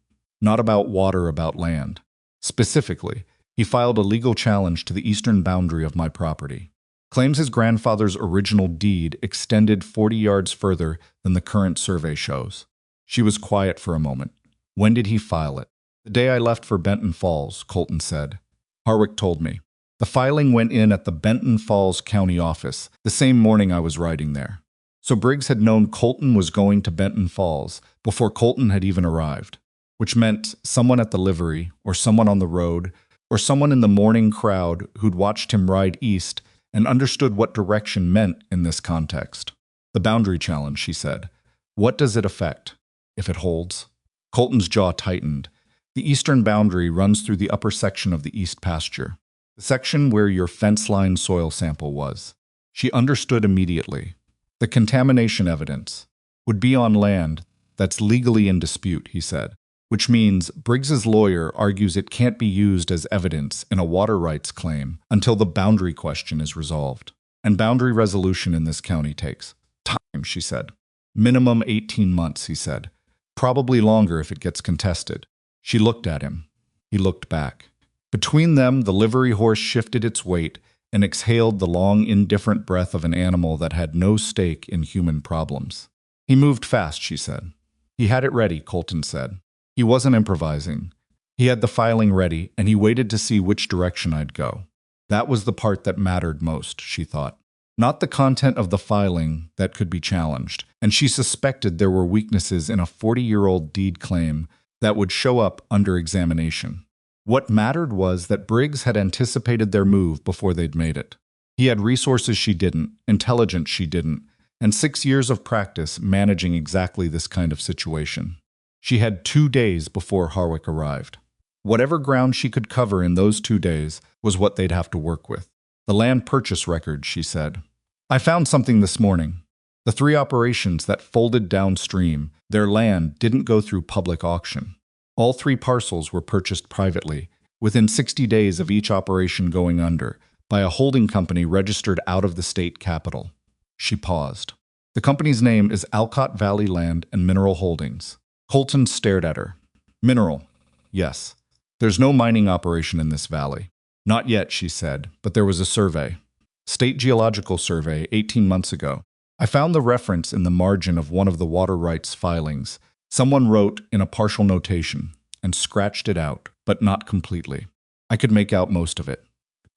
Not about water, about land. Specifically, he filed a legal challenge to the eastern boundary of my property. Claims his grandfather's original deed extended 40 yards further than the current survey shows." She was quiet for a moment. "When did he file it?" "The day I left for Benton Falls," Colton said. "Harwick told me. The filing went in at the Benton Falls County office the same morning I was riding there." So Briggs had known Colton was going to Benton Falls before Colton had even arrived, which meant someone at the livery, or someone on the road, or someone in the morning crowd who'd watched him ride east and understood what direction meant in this context. "The boundary challenge," she said. "What does it affect, if it holds?" Colton's jaw tightened. "The eastern boundary runs through the upper section of the east pasture. The section where your fence-line soil sample was." She understood immediately. "The contamination evidence would be on land that's legally in dispute," he said, "which means Briggs's lawyer argues it can't be used as evidence in a water rights claim until the boundary question is resolved. And boundary resolution in this county takes time," she said. "Minimum 18 months, he said. Probably longer if it gets contested." She looked at him. He looked back. Between them, the livery horse shifted its weight and exhaled the long, indifferent breath of an animal that had no stake in human problems. "He moved fast," she said. "He had it ready," Colton said. "He wasn't improvising. He had the filing ready, and he waited to see which direction I'd go." That was the part that mattered most, she thought. Not the content of the filing that could be challenged, and she suspected there were weaknesses in a 40-year-old deed claim that would show up under examination. What mattered was that Briggs had anticipated their move before they'd made it. He had resources she didn't, intelligence she didn't, and 6 years of practice managing exactly this kind of situation. She had 2 days before Harwick arrived. Whatever ground she could cover in those 2 days was what they'd have to work with. "The land purchase record," she said. "I found something this morning. The 3 operations that folded downstream, their land didn't go through public auction. All 3 parcels were purchased privately, within 60 days of each operation going under, by a holding company registered out of the state capital." She paused. "The company's name is Alcott Valley Land and Mineral Holdings." Colton stared at her. "Mineral? Yes. There's no mining operation in this valley." "Not yet," she said, "but there was a survey. State Geological Survey 18 months ago. I found the reference in the margin of one of the water rights filings. Someone wrote in a partial notation and scratched it out, but not completely. I could make out most of it.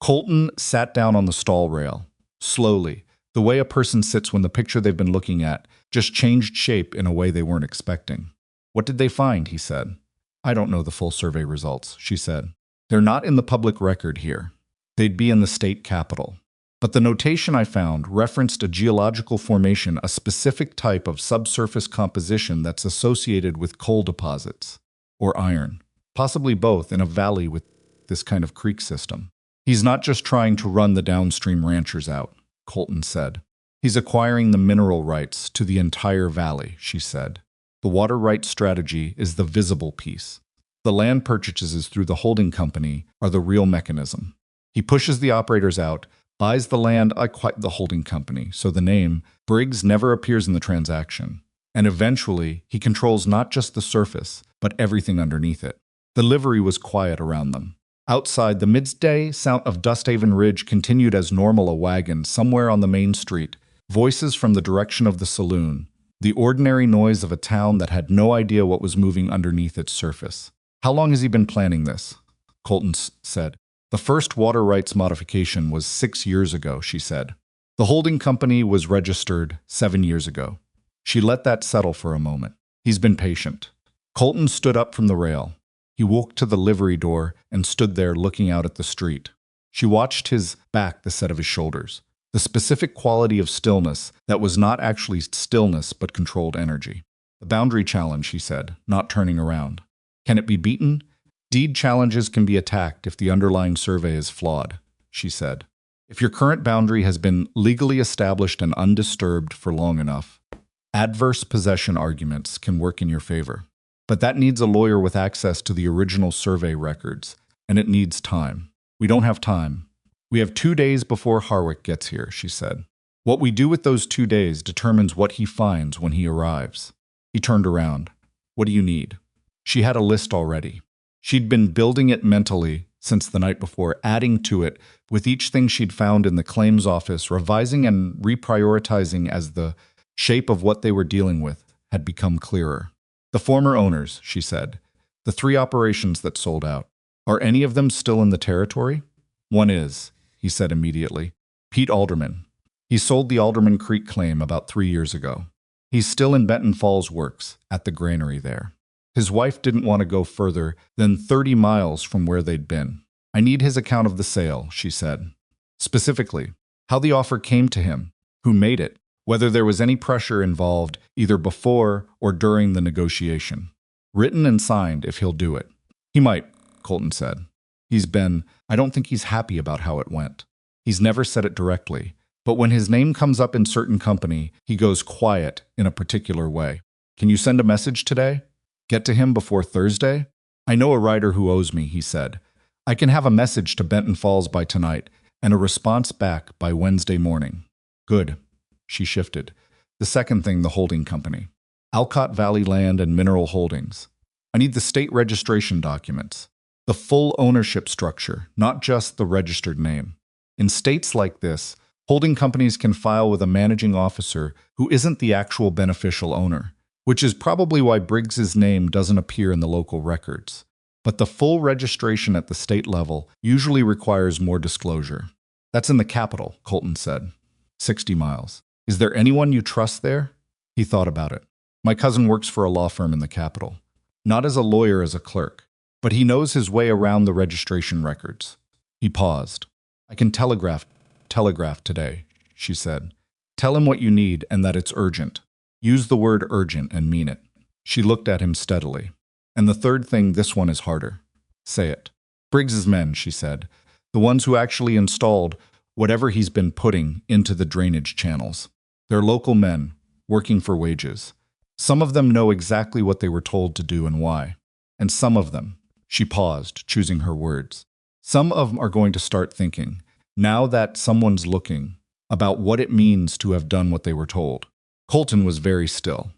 Colton sat down on the stall rail. Slowly, the way a person sits when the picture they've been looking at just changed shape in a way they weren't expecting. What did they find? He said. I don't know the full survey results, she said. They're not in the public record here. They'd be in the state capitol. But the notation I found referenced a geological formation, a specific type of subsurface composition that's associated with coal deposits, or iron, possibly both in a valley with this kind of creek system. He's not just trying to run the downstream ranchers out, Colton said. He's acquiring the mineral rights to the entire valley, she said. The water rights strategy is the visible piece. The land purchases through the holding company are the real mechanism. He pushes the operators out, buys the land, acquires the holding company, so the name Briggs never appears in the transaction. And eventually, he controls not just the surface, but everything underneath it. The livery was quiet around them. Outside, the midday sound of Dusthaven Ridge continued as normal. A wagon somewhere on the main street, voices from the direction of the saloon, the ordinary noise of a town that had no idea what was moving underneath its surface. How long has he been planning this? Colton said. The first water rights modification was 6 years ago, she said. The holding company was registered 7 years ago. She let that settle for a moment. He's been patient. Colton stood up from the rail. He walked to the livery door and stood there looking out at the street. She watched his back, the set of his shoulders, the specific quality of stillness that was not actually stillness but controlled energy. The boundary challenge, she said, not turning around. Can it be beaten? Deed challenges can be attacked if the underlying survey is flawed, she said. If your current boundary has been legally established and undisturbed for long enough, adverse possession arguments can work in your favor. But that needs a lawyer with access to the original survey records, and it needs time. We don't have time. We have 2 days before Harwick gets here, she said. What we do with those 2 days determines what he finds when he arrives. He turned around. What do you need? She had a list already. She'd been building it mentally since the night before, adding to it with each thing she'd found in the claims office, revising and reprioritizing as the shape of what they were dealing with had become clearer. The former owners, she said, the 3 operations that sold out. Are any of them still in the territory? One is, he said immediately. Pete Alderman. He sold the Alderman Creek claim about 3 years ago. He's still in Benton Falls Works, at the granary there. His wife didn't want to go further than 30 miles from where they'd been. I need his account of the sale, she said. Specifically, how the offer came to him, who made it, whether there was any pressure involved either before or during the negotiation. Written and signed if he'll do it. He might, Colton said. I don't think he's happy about how it went. He's never said it directly, but when his name comes up in certain company, he goes quiet in a particular way. Can you send a message today? Get to him before Thursday? I know a writer who owes me, he said. I can have a message to Benton Falls by tonight and a response back by Wednesday morning. Good. She shifted. The second thing, the holding company. Alcott Valley Land and Mineral Holdings. I need the state registration documents. The full ownership structure, not just the registered name. In states like this, holding companies can file with a managing officer who isn't the actual beneficial owner, which is probably why Briggs's name doesn't appear in the local records. But the full registration at the state level usually requires more disclosure. That's in the capital, Colton said. 60 miles. Is there anyone you trust there? He thought about it. My cousin works for a law firm in the capital. Not as a lawyer, as a clerk, but he knows his way around the registration records. He paused. I can telegraph today, she said. Tell him what you need and that it's urgent. Use the word urgent and mean it. She looked at him steadily. And the third thing, this one is harder. Say it. Briggs's men, she said. The ones who actually installed whatever he's been putting into the drainage channels. They're local men, working for wages. Some of them know exactly what they were told to do and why. And some of them, she paused, choosing her words. Some of them are going to start thinking, now that someone's looking, about what it means to have done what they were told. Colton was very still.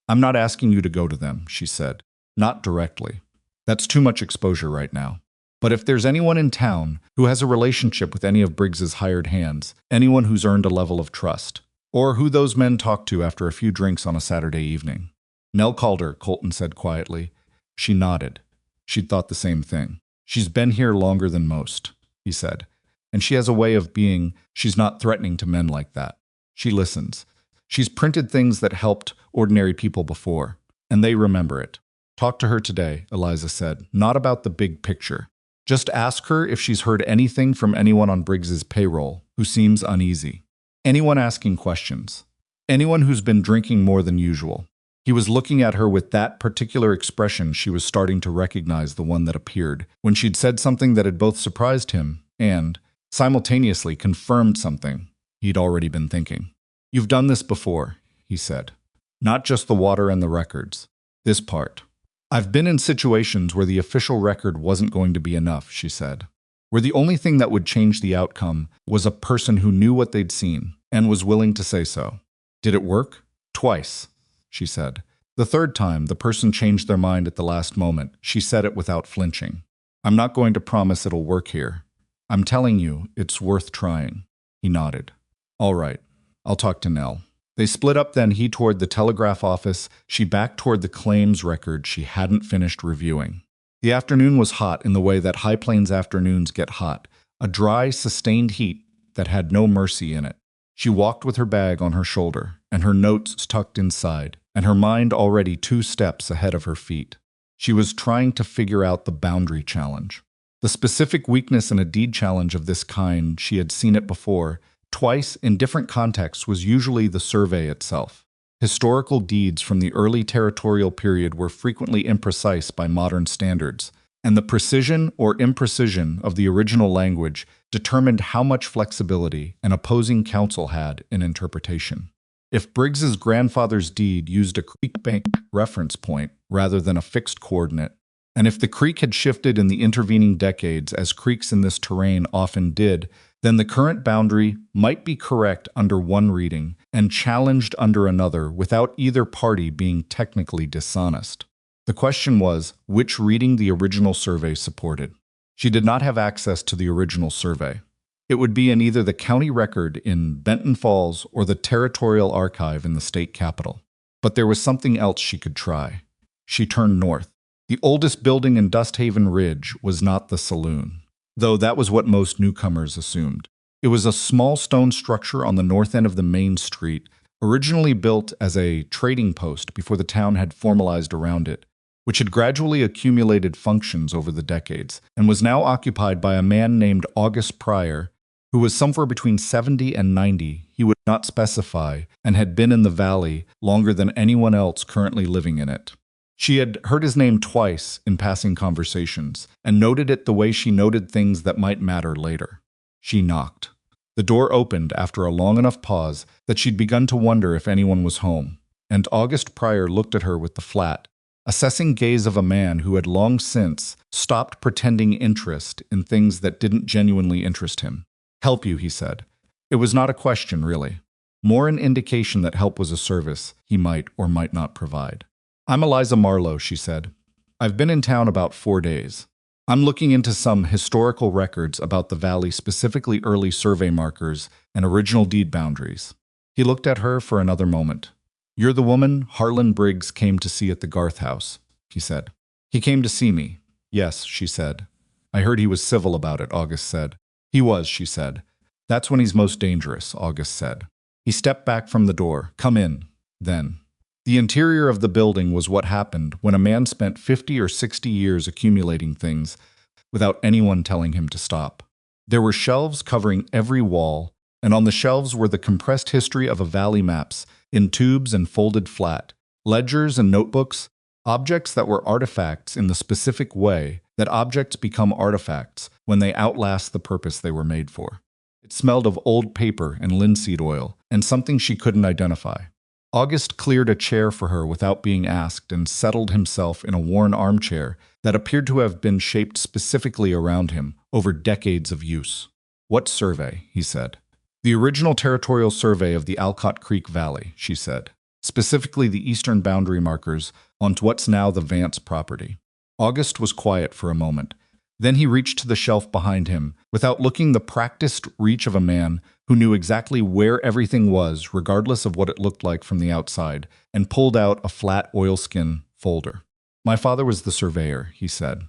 I'm not asking you to go to them, she said. Not directly. That's too much exposure right now. But if there's anyone in town who has a relationship with any of Briggs's hired hands, anyone who's earned a level of trust, or who those men talk to after a few drinks on a Saturday evening. Nell Calder, Colton said quietly. She nodded. She'd thought the same thing. She's been here longer than most, he said. And she has a way of being, she's not threatening to men like that. She listens. She's printed things that helped ordinary people before, and they remember it. Talk to her today, Eliza said, not about the big picture. Just ask her if she's heard anything from anyone on Briggs's payroll who seems uneasy. Anyone asking questions. Anyone who's been drinking more than usual. He was looking at her with that particular expression. She was starting to recognize the one that appeared when she'd said something that had both surprised him and, simultaneously, confirmed something he'd already been thinking. You've done this before, he said. Not just the water and the records. This part. I've been in situations where the official record wasn't going to be enough, she said. Where the only thing that would change the outcome was a person who knew what they'd seen and was willing to say so. Did it work? Twice, she said. The third time, the person changed their mind at the last moment. She said it without flinching. I'm not going to promise it'll work here. I'm telling you, it's worth trying. He nodded. All right, I'll talk to Nell. They split up then, he toward the telegraph office, she back toward the claims record she hadn't finished reviewing. The afternoon was hot in the way that High Plains afternoons get hot, a dry, sustained heat that had no mercy in it. She walked with her bag on her shoulder, and her notes tucked inside, and her mind already 2 steps ahead of her feet. She was trying to figure out the boundary challenge. The specific weakness in a deed challenge of this kind, she had seen it before, twice in different contexts, was usually the survey itself. Historical deeds from the early territorial period were frequently imprecise by modern standards, and the precision or imprecision of the original language determined how much flexibility an opposing counsel had in interpretation. If Briggs's grandfather's deed used a creek bank reference point rather than a fixed coordinate, and if the creek had shifted in the intervening decades as creeks in this terrain often did, then the current boundary might be correct under one reading and challenged under another without either party being technically dishonest. The question was which reading the original survey supported. She did not have access to the original survey. It would be in either the county record in Benton Falls or the territorial archive in the state capital. But there was something else she could try. She turned north. The oldest building in Dusthaven Ridge was not the Saloon, though that was what most newcomers assumed. It was a small stone structure on the north end of the main street, originally built as a trading post before the town had formalized around it, which had gradually accumulated functions over the decades, and was now occupied by a man named August Pryor, who was somewhere between 70 and 90, he would not specify, and had been in the valley longer than anyone else currently living in it. She had heard his name twice in passing conversations, and noted it the way she noted things that might matter later. She knocked. The door opened after a long enough pause that she'd begun to wonder if anyone was home, and August Pryor looked at her with the flat, assessing gaze of a man who had long since stopped pretending interest in things that didn't genuinely interest him. Help you, he said. It was not a question, really. More an indication that help was a service he might or might not provide. I'm Eliza Marlowe, she said. I've been in town about 4 days. I'm looking into some historical records about the valley, specifically early survey markers and original deed boundaries. He looked at her for another moment. You're the woman Harlan Briggs came to see at the Garth house, he said. He came to see me. Yes, she said. I heard he was civil about it, August said. He was, she said. That's when he's most dangerous, August said. He stepped back from the door. Come in, then. The interior of the building was what happened when a man spent 50 or 60 years accumulating things without anyone telling him to stop. There were shelves covering every wall, and on the shelves were the compressed history of a valley maps in tubes and folded flat, ledgers and notebooks, objects that were artifacts in the specific way that objects become artifacts when they outlast the purpose they were made for. It smelled of old paper and linseed oil, and something she couldn't identify. August cleared a chair for her without being asked and settled himself in a worn armchair that appeared to have been shaped specifically around him over decades of use. What survey? He said. The original territorial survey of the Alcott Creek Valley, she said, specifically the eastern boundary markers onto what's now the Vance property. August was quiet for a moment. Then he reached to the shelf behind him, without looking the practiced reach of a man who knew exactly where everything was, regardless of what it looked like from the outside, and pulled out a flat oilskin folder. My father was the surveyor, he said.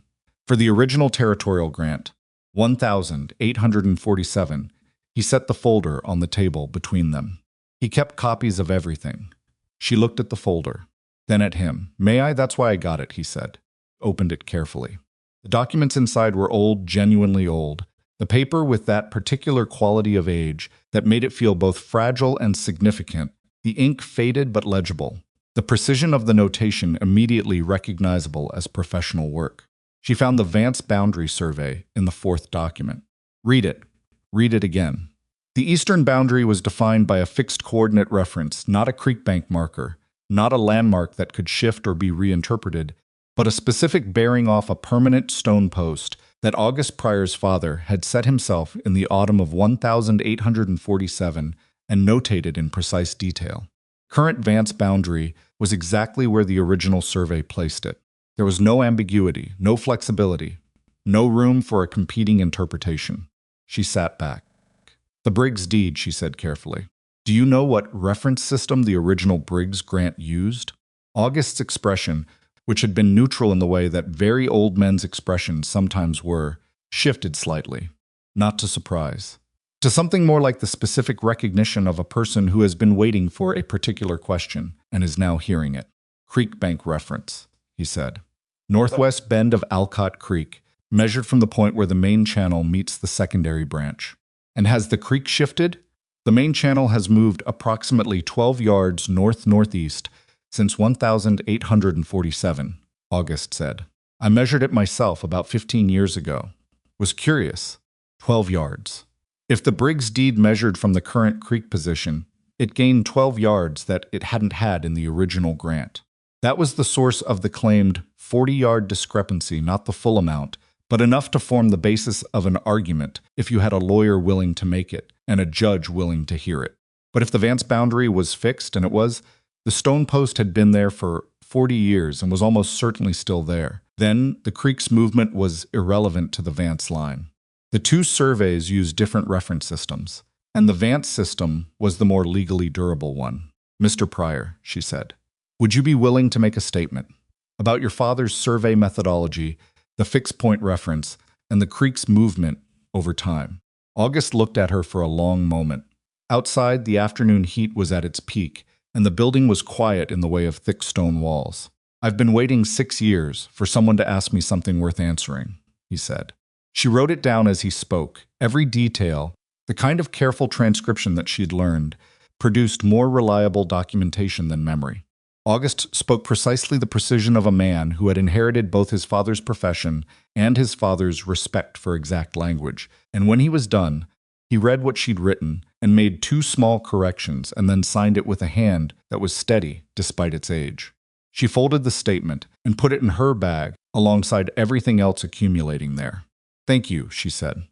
For the original territorial grant, 1,847, he set the folder on the table between them. He kept copies of everything. She looked at the folder, then at him. "May I? That's why I got it," he said. Opened it carefully. The documents inside were old, genuinely old. The paper with that particular quality of age that made it feel both fragile and significant. The ink faded but legible. The precision of the notation immediately recognizable as professional work. She found the Vance Boundary Survey in the fourth document. Read it. Read it again. The eastern boundary was defined by a fixed coordinate reference, not a creek bank marker, not a landmark that could shift or be reinterpreted, but a specific bearing off a permanent stone post that August Pryor's father had set himself in the autumn of 1847 and notated in precise detail. Current Vance boundary was exactly where the original survey placed it. There was no ambiguity, no flexibility, no room for a competing interpretation. She sat back. "The Briggs deed," she said carefully. "Do you know what reference system the original Briggs grant used?" August's expression, which had been neutral in the way that very old men's expressions sometimes were, shifted slightly, not to surprise, to something more like the specific recognition of a person who has been waiting for a particular question and is now hearing it. "Creek bank reference," he said. "Northwest bend of Alcott Creek, measured from the point where the main channel meets the secondary branch." "And has the creek shifted?" "The main channel has moved approximately 12 yards north-northeast since 1847, August said. "I measured it myself about 15 years ago. Was curious. 12 yards. If the Briggs deed measured from the current creek position, it gained 12 yards that it hadn't had in the original grant. That was the source of the claimed 40-yard discrepancy, not the full amount, but enough to form the basis of an argument if you had a lawyer willing to make it and a judge willing to hear it. But if the Vance boundary was fixed, and it was, the stone post had been there for 40 years and was almost certainly still there, then the creek's movement was irrelevant to the Vance line. The two surveys used different reference systems, and the Vance system was the more legally durable one. "Mr. Pryor," she said, "would you be willing to make a statement about your father's survey methodology, the fixed point reference, and the creek's movement over time?" August looked at her for a long moment. Outside, the afternoon heat was at its peak, and the building was quiet in the way of thick stone walls. "I've been waiting 6 years for someone to ask me something worth answering," he said. She wrote it down as he spoke. Every detail, the kind of careful transcription that she had learned, produced more reliable documentation than memory. August spoke precisely the precision of a man who had inherited both his father's profession and his father's respect for exact language, and when he was done, he read what she'd written and made 2 small corrections and then signed it with a hand that was steady despite its age. She folded the statement and put it in her bag alongside everything else accumulating there. "Thank you," she said.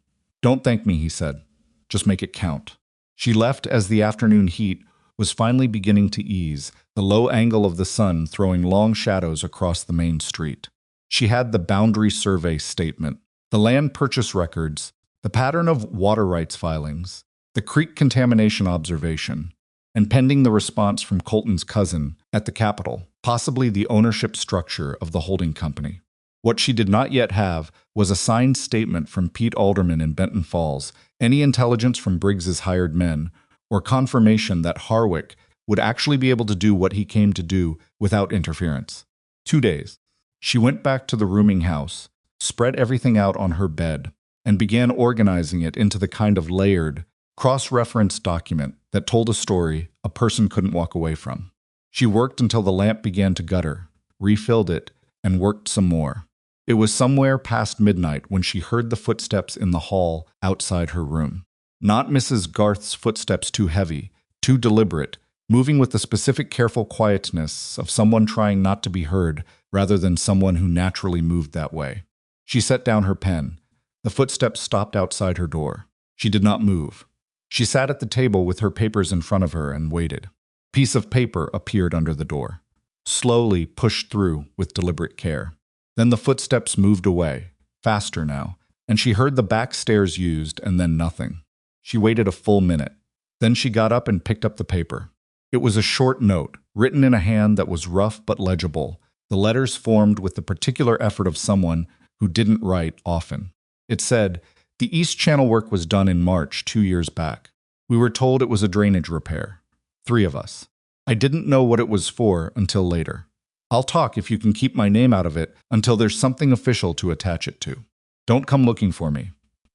"Don't thank me," he said. "Just make it count." She left as the afternoon heat was finally beginning to ease, the low angle of the sun throwing long shadows across the main street. She had the boundary survey statement, the land purchase records, the pattern of water rights filings, the creek contamination observation, and pending the response from Colton's cousin at the Capitol, possibly the ownership structure of the holding company. What she did not yet have was a signed statement from Pete Alderman in Benton Falls, any intelligence from Briggs's hired men, or confirmation that Harwick would actually be able to do what he came to do without interference. 2 days. She went back to the rooming house, spread everything out on her bed, and began organizing it into the kind of layered, cross-reference document that told a story a person couldn't walk away from. She worked until the lamp began to gutter, refilled it, and worked some more. It was somewhere past midnight when she heard the footsteps in the hall outside her room. Not Mrs. Garth's footsteps too heavy, too deliberate, moving with the specific careful quietness of someone trying not to be heard rather than someone who naturally moved that way. She set down her pen. The footsteps stopped outside her door. She did not move. She sat at the table with her papers in front of her and waited. A piece of paper appeared under the door, slowly pushed through with deliberate care. Then the footsteps moved away, faster now, and she heard the back stairs used and then nothing. She waited a full minute. Then she got up and picked up the paper. It was a short note, written in a hand that was rough but legible, the letters formed with the particular effort of someone who didn't write often. It said, "The East Channel work was done in March 2 years back. We were told it was a drainage repair. 3 of us. I didn't know what it was for until later. I'll talk if you can keep my name out of it until there's something official to attach it to. Don't come looking for me.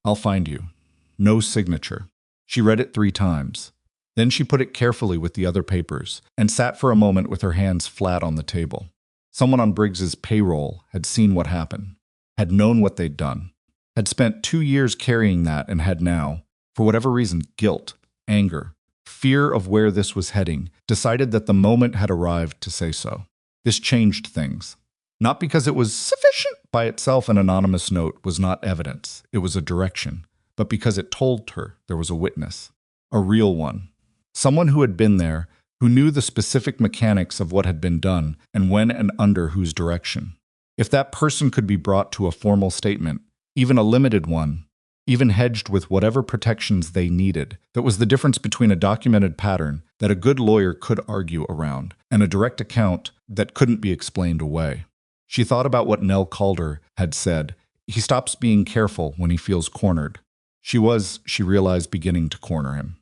I'll find you. No signature." She read it 3 times. Then she put it carefully with the other papers and sat for a moment with her hands flat on the table. Someone on Briggs's payroll had seen what happened, had known what they'd done, had spent 2 years carrying that and had now, for whatever reason, guilt, anger, fear of where this was heading, decided that the moment had arrived to say so. This changed things. Not because it was sufficient by itself. An anonymous note was not evidence, it was a direction, but because it told her there was a witness, a real one. Someone who had been there, who knew the specific mechanics of what had been done and when and under whose direction. If that person could be brought to a formal statement, even a limited one, even hedged with whatever protections they needed, that was the difference between a documented pattern that a good lawyer could argue around and a direct account that couldn't be explained away. She thought about what Nell Calder had said. He stops being careful when he feels cornered. She realized, beginning to corner him.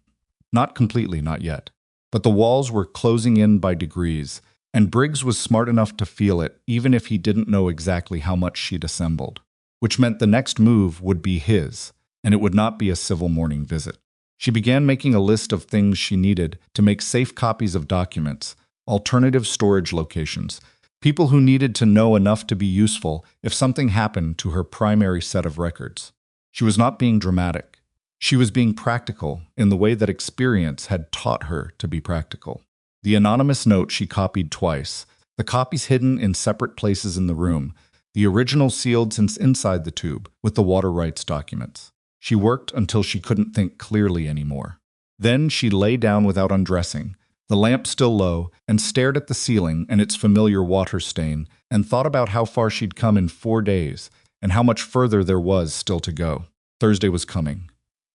Not completely, not yet. But the walls were closing in by degrees, and Briggs was smart enough to feel it, even if he didn't know exactly how much she'd assembled. Which meant the next move would be his, and it would not be a civil morning visit. She began making a list of things she needed to make safe copies of documents, alternative storage locations, people who needed to know enough to be useful if something happened to her primary set of records. She was not being dramatic. She was being practical in the way that experience had taught her to be practical. The anonymous note she copied twice, the copies hidden in separate places in the room, the original sealed since inside the tube with the water rights documents. She worked until she couldn't think clearly anymore. Then she lay down without undressing, the lamp still low, and stared at the ceiling and its familiar water stain, and thought about how far she'd come in 4 days and how much further there was still to go. Thursday was coming.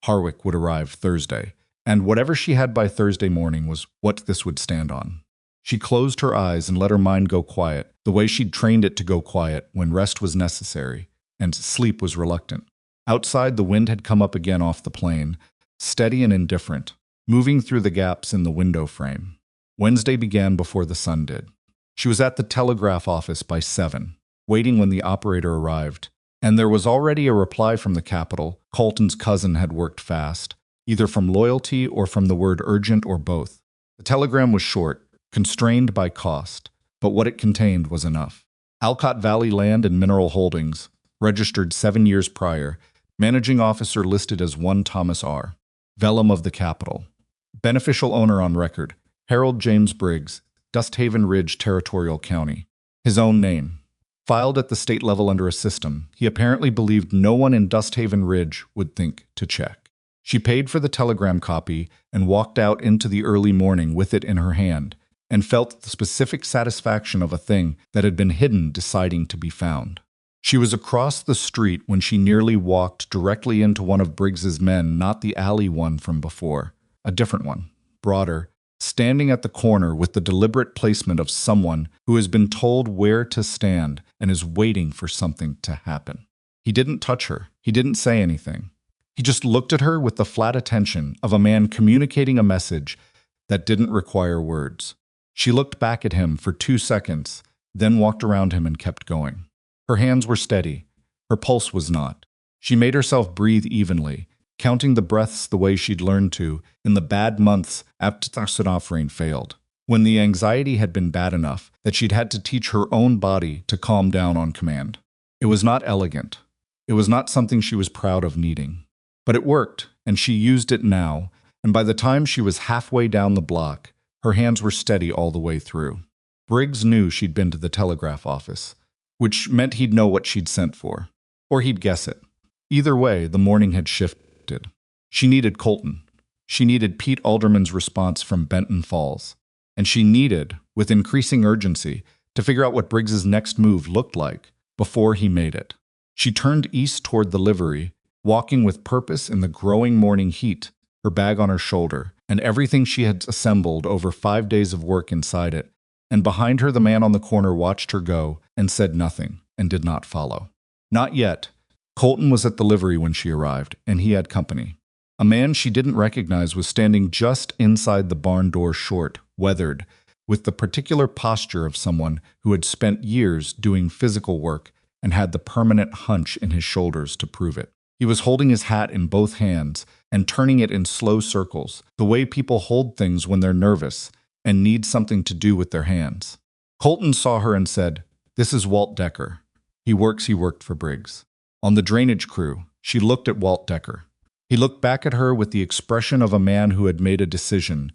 Harwick would arrive Thursday, and whatever she had by Thursday morning was what this would stand on. She closed her eyes and let her mind go quiet, the way she'd trained it to go quiet when rest was necessary and sleep was reluctant. Outside, the wind had come up again off the plain, steady and indifferent, moving through the gaps in the window frame. Wednesday began before the sun did. She was at the telegraph office by 7, waiting when the operator arrived. And there was already a reply from the capital. Colton's cousin had worked fast, either from loyalty or from the word urgent or both. The telegram was short, constrained by cost, but what it contained was enough. Alcott Valley Land and Mineral Holdings, registered 7 years prior, managing officer listed as one Thomas R. Vellum of the capital. Beneficial owner on record, Harold James Briggs, Dusthaven Ridge, Territorial County. His own name. Filed at the state level under a system he apparently believed no one in Dusthaven Ridge would think to check. She paid for the telegram copy and walked out into the early morning with it in her hand, and felt the specific satisfaction of a thing that had been hidden deciding to be found. She was across the street when she nearly walked directly into one of Briggs's men, not the alley one from before, a different one, broader, standing at the corner with the deliberate placement of someone who has been told where to stand and is waiting for something to happen. He didn't touch her. He didn't say anything. He just looked at her with the flat attention of a man communicating a message that didn't require words. She looked back at him for 2 seconds, then walked around him and kept going. Her hands were steady. Her pulse was not. She made herself breathe evenly, counting the breaths the way she'd learned to in the bad months after Tassadofrain failed, when the anxiety had been bad enough that she'd had to teach her own body to calm down on command. It was not elegant. It was not something she was proud of needing. But it worked, and she used it now, and by the time she was halfway down the block, her hands were steady all the way through. Briggs knew she'd been to the telegraph office, which meant he'd know what she'd sent for. Or he'd guess it. Either way, the morning had shifted. She needed Colton. She needed Pete Alderman's response from Benton Falls. And she needed, with increasing urgency, to figure out what Briggs's next move looked like before he made it. She turned east toward the livery, walking with purpose in the growing morning heat, her bag on her shoulder, and everything she had assembled over 5 days of work inside it. And behind her the man on the corner watched her go and said nothing and did not follow. Not yet. Colton was at the livery when she arrived, and he had company. A man she didn't recognize was standing just inside the barn door, short, weathered, with the particular posture of someone who had spent years doing physical work and had the permanent hunch in his shoulders to prove it. He was holding his hat in both hands and turning it in slow circles, the way people hold things when they're nervous and need something to do with their hands. Colton saw her and said, "This is Walt Decker. He worked for Briggs." On the drainage crew, she looked at Walt Decker. He looked back at her with the expression of a man who had made a decision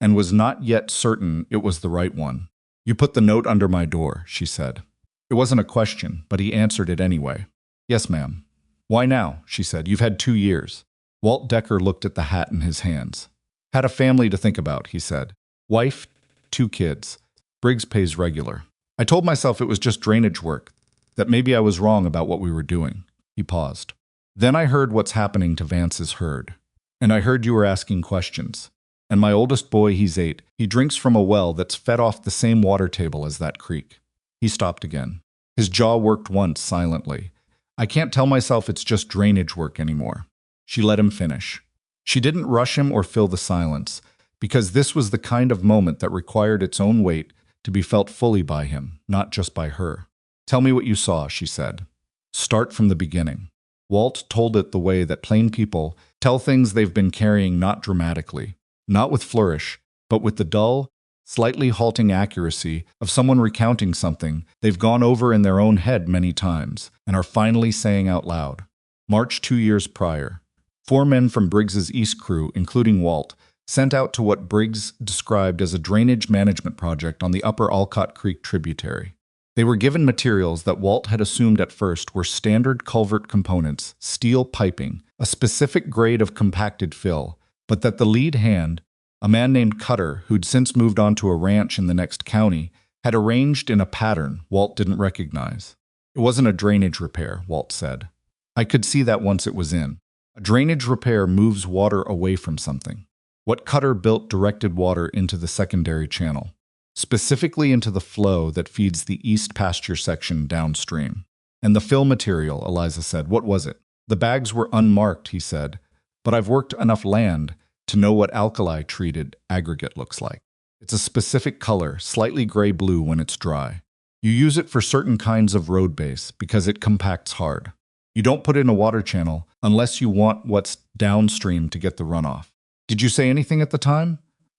and was not yet certain it was the right one. "You put the note under my door," she said. It wasn't a question, but he answered it anyway. "Yes, ma'am." "Why now?" she said. "You've had 2 years." Walt Decker looked at the hat in his hands. "Had a family to think about," he said. "Wife, 2 kids. Briggs pays regular. I told myself it was just drainage work, that maybe I was wrong about what we were doing." He paused. "Then I heard what's happening to Vance's herd. And I heard you were asking questions. And my oldest boy, he's 8. He drinks from a well that's fed off the same water table as that creek." He stopped again. His jaw worked once silently. "I can't tell myself it's just drainage work anymore." She let him finish. She didn't rush him or fill the silence, because this was the kind of moment that required its own weight to be felt fully by him, not just by her. "Tell me what you saw," she said. "Start from the beginning." Walt told it the way that plain people tell things they've been carrying, not dramatically, not with flourish, but with the dull, slightly halting accuracy of someone recounting something they've gone over in their own head many times and are finally saying out loud. March 2 years prior. 4 men from Briggs's East crew, including Walt, sent out to what Briggs described as a drainage management project on the upper Alcott Creek tributary. They were given materials that Walt had assumed at first were standard culvert components, steel piping, a specific grade of compacted fill, but that the lead hand, a man named Cutter, who'd since moved on to a ranch in the next county, had arranged in a pattern Walt didn't recognize. It wasn't a drainage repair, Walt said. I could see that once it was in. A drainage repair moves water away from something. What Cutter built directed water into the secondary channel, specifically into the flow that feeds the east pasture section downstream. And the fill material, Eliza said, what was it? The bags were unmarked, he said, but I've worked enough land to know what alkali-treated aggregate looks like. It's a specific color, slightly gray-blue when it's dry. You use it for certain kinds of road base because it compacts hard. You don't put it in a water channel unless you want what's downstream to get the runoff. Did you say anything at the time?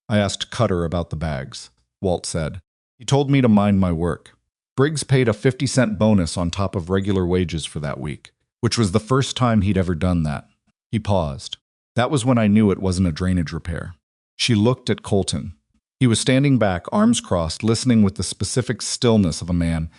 I asked Cutter about the bags. Walt said. He told me to mind my work. Briggs paid a 50-cent bonus on top of regular wages for that week, which was the first time he'd ever done that. He paused. That was when I knew it wasn't a drainage repair. She looked at Colton. He was standing back, arms crossed, listening with the specific stillness of a man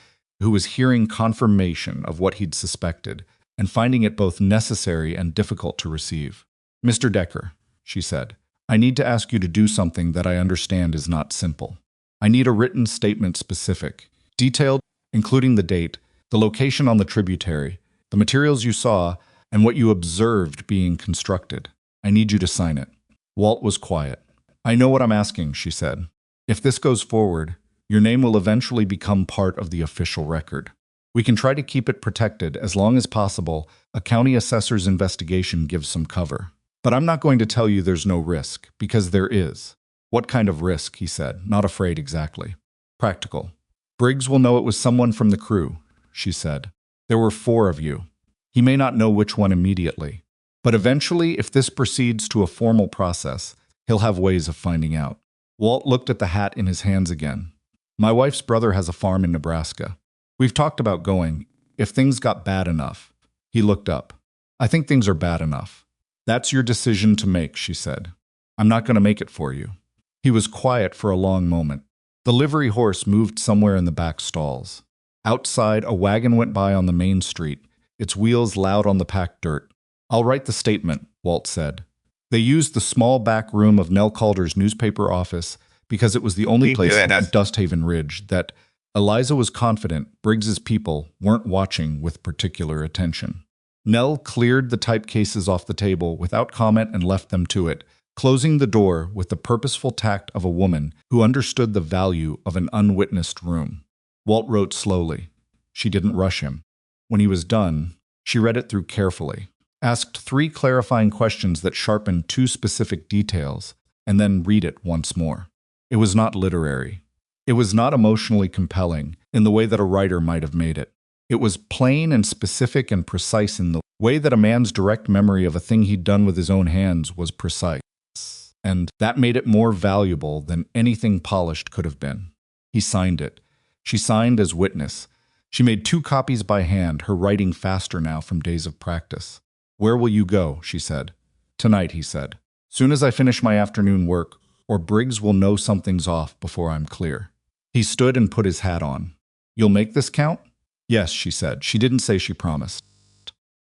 who was hearing confirmation of what he'd suspected and finding it both necessary and difficult to receive. Mr. Decker, she said, I need to ask you to do something that I understand is not simple. I need a written statement specific, detailed, including the date, the location on the tributary, the materials you saw, and what you observed being constructed. I need you to sign it. Walt was quiet. I know what I'm asking, she said. If this goes forward, your name will eventually become part of the official record. We can try to keep it protected as long as possible. A county assessor's investigation gives some cover. But I'm not going to tell you there's no risk, because there is. What kind of risk, he said, not afraid exactly. Practical. Briggs will know it was someone from the crew, she said. There were 4 of you. He may not know which one immediately. But eventually, if this proceeds to a formal process, he'll have ways of finding out. Walt looked at the hat in his hands again. My wife's brother has a farm in Nebraska. We've talked about going, if things got bad enough. He looked up. I think things are bad enough. That's your decision to make, she said. I'm not going to make it for you. He was quiet for a long moment. The livery horse moved somewhere in the back stalls. Outside, a wagon went by on the main street, its wheels loud on the packed dirt. I'll write the statement, Walt said. They used the small back room of Nell Calder's newspaper office because it was the only place at Dusthaven Ridge that Eliza was confident Briggs's people weren't watching with particular attention. Nell cleared the type cases off the table without comment and left them to it, closing the door with the purposeful tact of a woman who understood the value of an unwitnessed room. Walt wrote slowly. She didn't rush him. When he was done, she read it through carefully, asked 3 clarifying questions that sharpened 2 specific details, and then read it once more. It was not literary. It was not emotionally compelling in the way that a writer might have made it. It was plain and specific and precise in the way that a man's direct memory of a thing he'd done with his own hands was precise. And that made it more valuable than anything polished could have been. He signed it. She signed as witness. She made 2 copies by hand, her writing faster now from days of practice. "Where will you go?" she said. "Tonight," he said. "Soon as I finish my afternoon work, or Briggs will know something's off before I'm clear." He stood and put his hat on. "You'll make this count?" "Yes," she said. She didn't say she promised.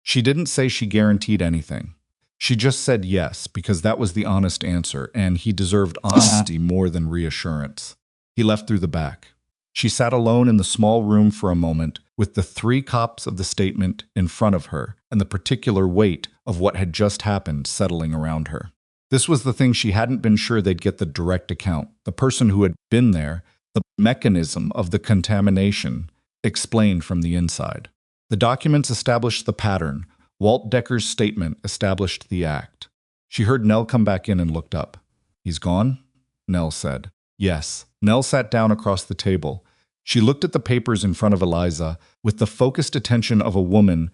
She didn't say she guaranteed anything. She just said yes, because that was the honest answer, and he deserved honesty more than reassurance. He left through the back. She sat alone in the small room for a moment, with the 3 copies of the statement in front of her, and the particular weight of what had just happened settling around her. This was the thing she hadn't been sure they'd get the direct account, the person who had been there, the mechanism of the contamination, explained from the inside. The documents established the pattern. Walt Decker's statement established the act. She heard Nell come back in and looked up. "He's gone?" Nell said. "Yes." Nell sat down across the table. She looked at the papers in front of Eliza with the focused attention of a woman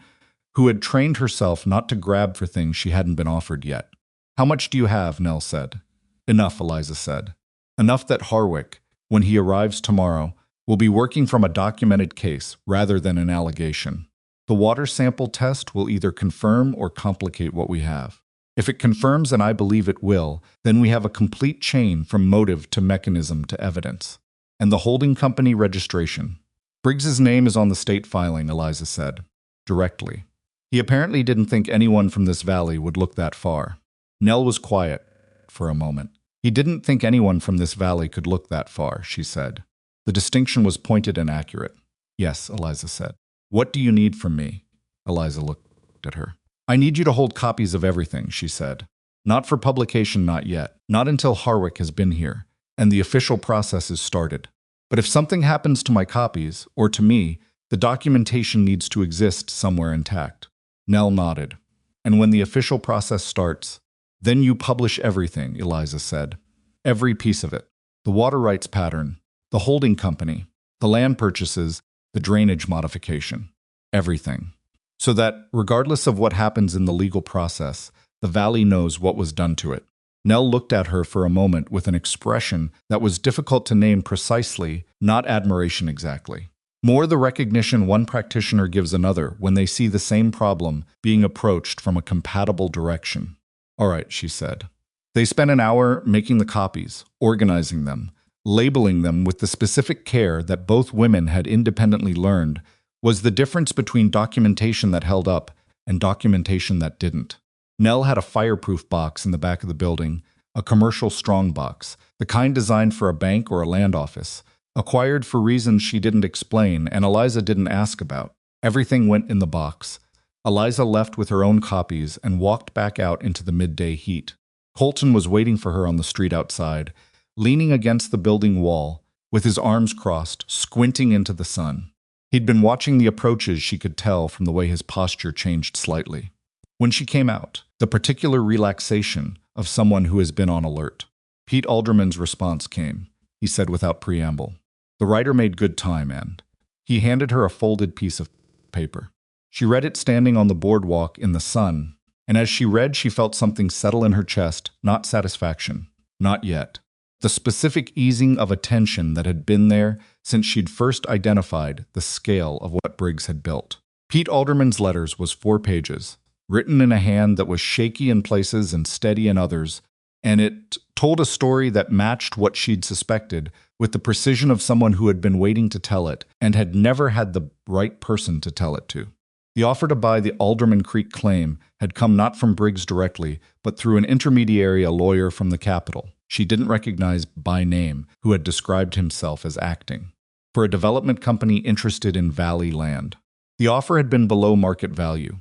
who had trained herself not to grab for things she hadn't been offered yet. "How much do you have?" Nell said. "Enough," Eliza said. "Enough that Harwick, when he arrives tomorrow, will be working from a documented case rather than an allegation. The water sample test will either confirm or complicate what we have. If it confirms, and I believe it will, then we have a complete chain from motive to mechanism to evidence. And the holding company registration. Briggs's name is on the state filing," Eliza said. Directly. He apparently didn't think anyone from this valley would look that far. Nell was quiet for a moment. "He didn't think anyone from this valley could look that far," she said. The distinction was pointed and accurate. "Yes," Eliza said. "What do you need from me?" Eliza looked at her. "I need you to hold copies of everything," she said. "Not for publication, not yet. Not until Harwick has been here, and the official process is started. But if something happens to my copies, or to me, the documentation needs to exist somewhere intact." Nell nodded. "And when the official process starts, then you publish everything," Eliza said. "Every piece of it. The water rights pattern, the holding company, the land purchases, the drainage modification. Everything. So that, regardless of what happens in the legal process, the valley knows what was done to it." Nell looked at her for a moment with an expression that was difficult to name precisely, not admiration exactly. More the recognition one practitioner gives another when they see the same problem being approached from a compatible direction. "All right," she said. They spent an hour making the copies, organizing them, labeling them with the specific care that both women had independently learned was the difference between documentation that held up and documentation that didn't. Nell had a fireproof box in the back of the building, a commercial strong box, the kind designed for a bank or a land office, acquired for reasons she didn't explain and Eliza didn't ask about. Everything went in the box. Eliza left with her own copies and walked back out into the midday heat. Colton was waiting for her on the street outside, leaning against the building wall, with his arms crossed, squinting into the sun. He'd been watching the approaches, she could tell from the way his posture changed slightly. When she came out, the particular relaxation of someone who has been on alert. Pete Alderman's response came. He said without preamble, "The writer made good time," and he handed her a folded piece of paper. She read it standing on the boardwalk in the sun, and as she read, she felt something settle in her chest, not satisfaction, not yet. The specific easing of a tension that had been there since she'd first identified the scale of what Briggs had built. Pete Alderman's letters was 4 pages, written in a hand that was shaky in places and steady in others, and it told a story that matched what she'd suspected with the precision of someone who had been waiting to tell it and had never had the right person to tell it to. The offer to buy the Alderman Creek claim had come not from Briggs directly, but through an intermediary, a lawyer from the capital she didn't recognize by name, who had described himself as acting for a development company interested in valley land. The offer had been below market value.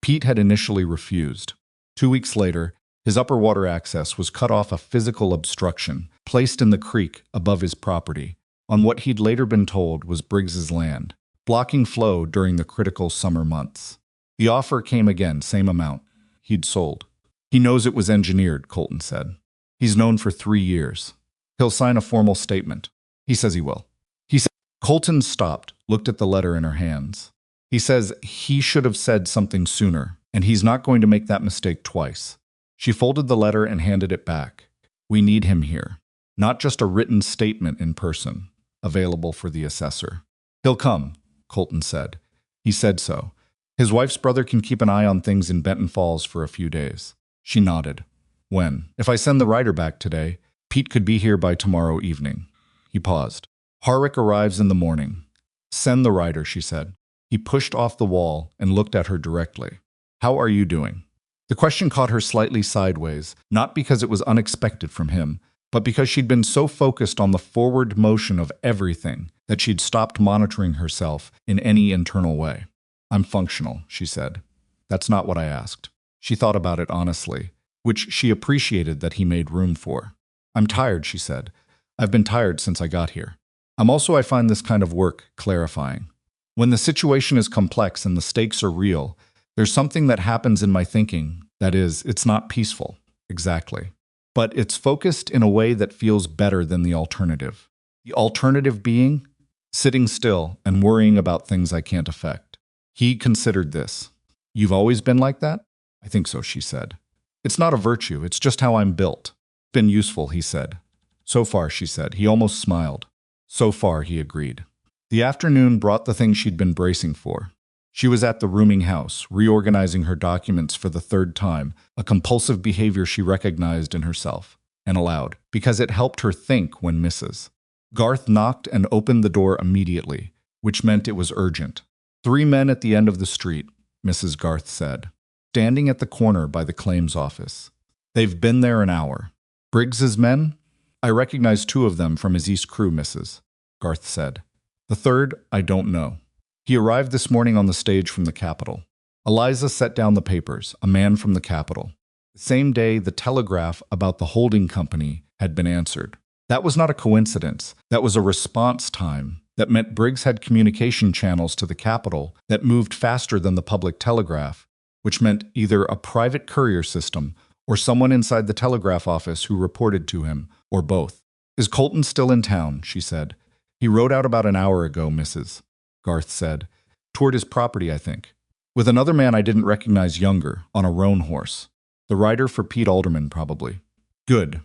Pete had initially refused. 2 weeks later, his upper water access was cut off a physical obstruction placed in the creek above his property, on what he'd later been told was Briggs's land. blocking flow during the critical summer months. The offer came again, same amount. He'd sold. He knows it was engineered, Colton said. He's known for 3 years. He'll sign a formal statement. He says he will. He said. Colton stopped, looked at the letter in her hands. He says he should have said something sooner, and he's not going to make that mistake twice. She folded the letter and handed it back. We need him here. Not just a written statement in person, available for the assessor. He'll come, Colton said. He said so. His wife's brother can keep an eye on things in Benton Falls for a few days. She nodded. When? If I send the writer back today, Pete could be here by tomorrow evening. He paused. Harwick arrives in the morning. Send the writer, she said. He pushed off the wall and looked at her directly. How are you doing? The question caught her slightly sideways, not because it was unexpected from him, but because she'd been so focused on the forward motion of everything that she'd stopped monitoring herself in any internal way. I'm functional, she said. That's not what I asked. She thought about it honestly, which she appreciated that he made room for. I'm tired, she said. I've been tired since I got here. I find this kind of work clarifying. When the situation is complex and the stakes are real, there's something that happens in my thinking that is, it's not peaceful, exactly. But it's focused in a way that feels better than the alternative. The alternative being sitting still and worrying about things I can't affect. He considered this. You've always been like that? I think so, she said. It's not a virtue, it's just how I'm built. It's been useful, he said. So far, she said. He almost smiled. So far, he agreed. The afternoon brought the thing she'd been bracing for. She was at the rooming house, reorganizing her documents for the 3rd time, a compulsive behavior she recognized in herself, and aloud, because it helped her think when Mrs. Garth knocked and opened the door immediately, which meant it was urgent. 3 men at the end of the street, Mrs. Garth said, standing at the corner by the claims office. They've been there an hour. Briggs's men? I recognize 2 of them from his East crew, Mrs. Garth said. The 3rd, I don't know. He arrived this morning on the stage from the Capitol. Eliza set down the papers, a man from the Capitol. The same day, the telegraph about the holding company had been answered. That was not a coincidence. That was a response time that meant Briggs had communication channels to the Capitol that moved faster than the public telegraph, which meant either a private courier system or someone inside the telegraph office who reported to him, or both. Is Colton still in town? She said. He rode out about an hour ago, Mrs. Garth said. Toward his property, I think. With another man I didn't recognize younger, on a roan horse. The rider for Pete Alderman, probably. Good.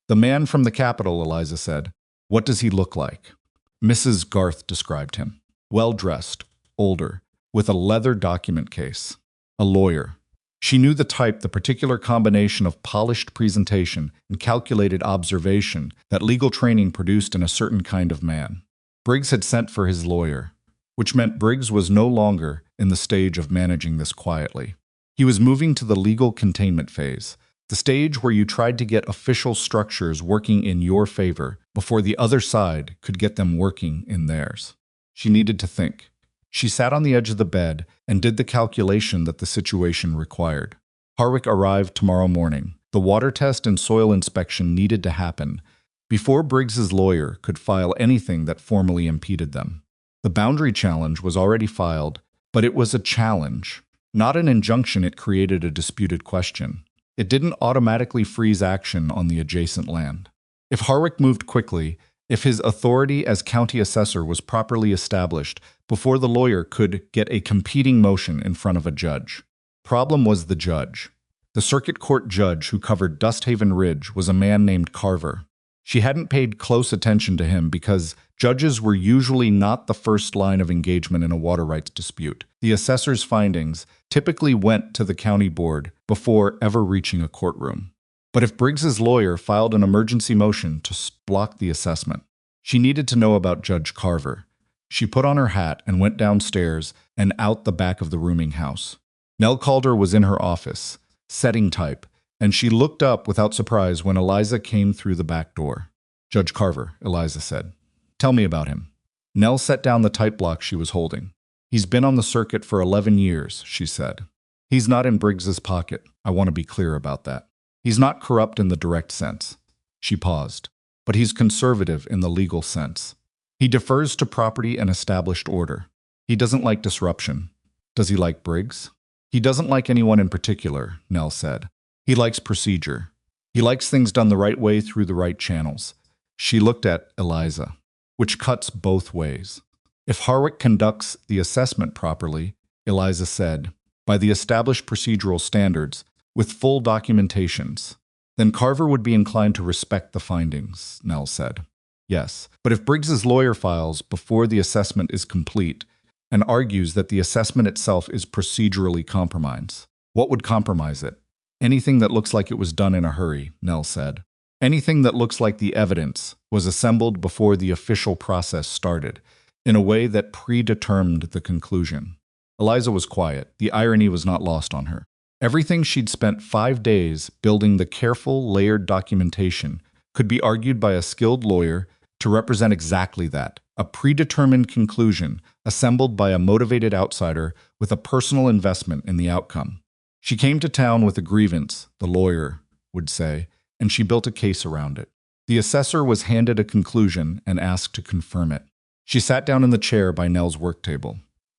The man from the Capitol, Eliza said. What does he look like? Mrs. Garth described him. Well-dressed, older, with a leather document case. A lawyer. She knew the type, the particular combination of polished presentation and calculated observation that legal training produced in a certain kind of man. Briggs had sent for his lawyer, which meant Briggs was no longer in the stage of managing this quietly. He was moving to the legal containment phase, the stage where you tried to get official structures working in your favor before the other side could get them working in theirs. She needed to think. She sat on the edge of the bed and did the calculation that the situation required. Harwick arrived tomorrow morning. The water test and soil inspection needed to happen before Briggs's lawyer could file anything that formally impeded them. The boundary challenge was already filed, but it was a challenge, not an injunction. It created a disputed question. It didn't automatically freeze action on the adjacent land. If Harwick moved quickly, if his authority as county assessor was properly established before the lawyer could get a competing motion in front of a judge. Problem was the judge. The circuit court judge who covered Dusthaven Ridge was a man named Carver. She hadn't paid close attention to him because judges were usually not the first line of engagement in a water rights dispute. The assessor's findings typically went to the county board before ever reaching a courtroom. But if Briggs's lawyer filed an emergency motion to block the assessment, she needed to know about Judge Carver. She put on her hat and went downstairs and out the back of the rooming house. Nell Calder was in her office, setting type, and she looked up without surprise when Eliza came through the back door. Judge Carver, Eliza said. Tell me about him. Nell set down the type block she was holding. He's been on the circuit for 11 years, she said. He's not in Briggs's pocket. I want to be clear about that. He's not corrupt in the direct sense. She paused. But he's conservative in the legal sense. He defers to property and established order. He doesn't like disruption. Does he like Briggs? He doesn't like anyone in particular, Nell said. He likes procedure. He likes things done the right way through the right channels. She looked at Eliza, which cuts both ways. If Harwick conducts the assessment properly, Eliza said, by the established procedural standards, with full documentations, then Carver would be inclined to respect the findings, Nell said. Yes, but if Briggs's lawyer files before the assessment is complete and argues that the assessment itself is procedurally compromised, what would compromise it? Anything that looks like it was done in a hurry, Nell said. Anything that looks like the evidence was assembled before the official process started, in a way that predetermined the conclusion. Eliza was quiet. The irony was not lost on her. Everything she'd spent 5 days building the careful, layered documentation could be argued by a skilled lawyer to represent exactly that, a predetermined conclusion assembled by a motivated outsider with a personal investment in the outcome. She came to town with a grievance, the lawyer would say, and she built a case around it. The assessor was handed a conclusion and asked to confirm it. She sat down in the chair by Nell's work table.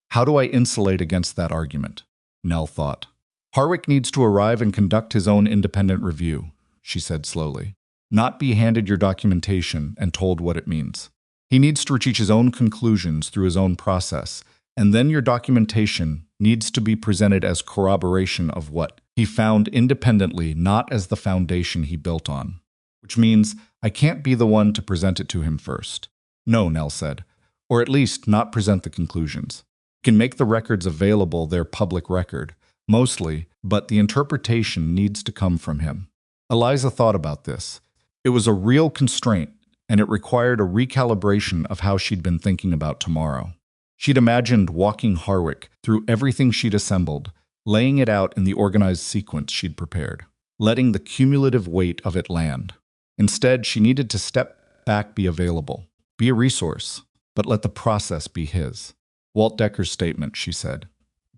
How do I insulate against that argument? Nell thought. Harwick needs to arrive and conduct his own independent review, she said slowly. Not be handed your documentation and told what it means. He needs to reach his own conclusions through his own process, and then your documentation needs to be presented as corroboration of what he found independently, not as the foundation he built on. Which means I can't be the one to present it to him first. No, Nell said, or at least not present the conclusions. You can make the records available, their public record, mostly, but the interpretation needs to come from him. Eliza thought about this. It was a real constraint, and it required a recalibration of how she'd been thinking about tomorrow. She'd imagined walking Harwick through everything she'd assembled, laying it out in the organized sequence she'd prepared, letting the cumulative weight of it land. Instead, she needed to step back, be available, be a resource, but let the process be his. Walt Decker's statement, she said.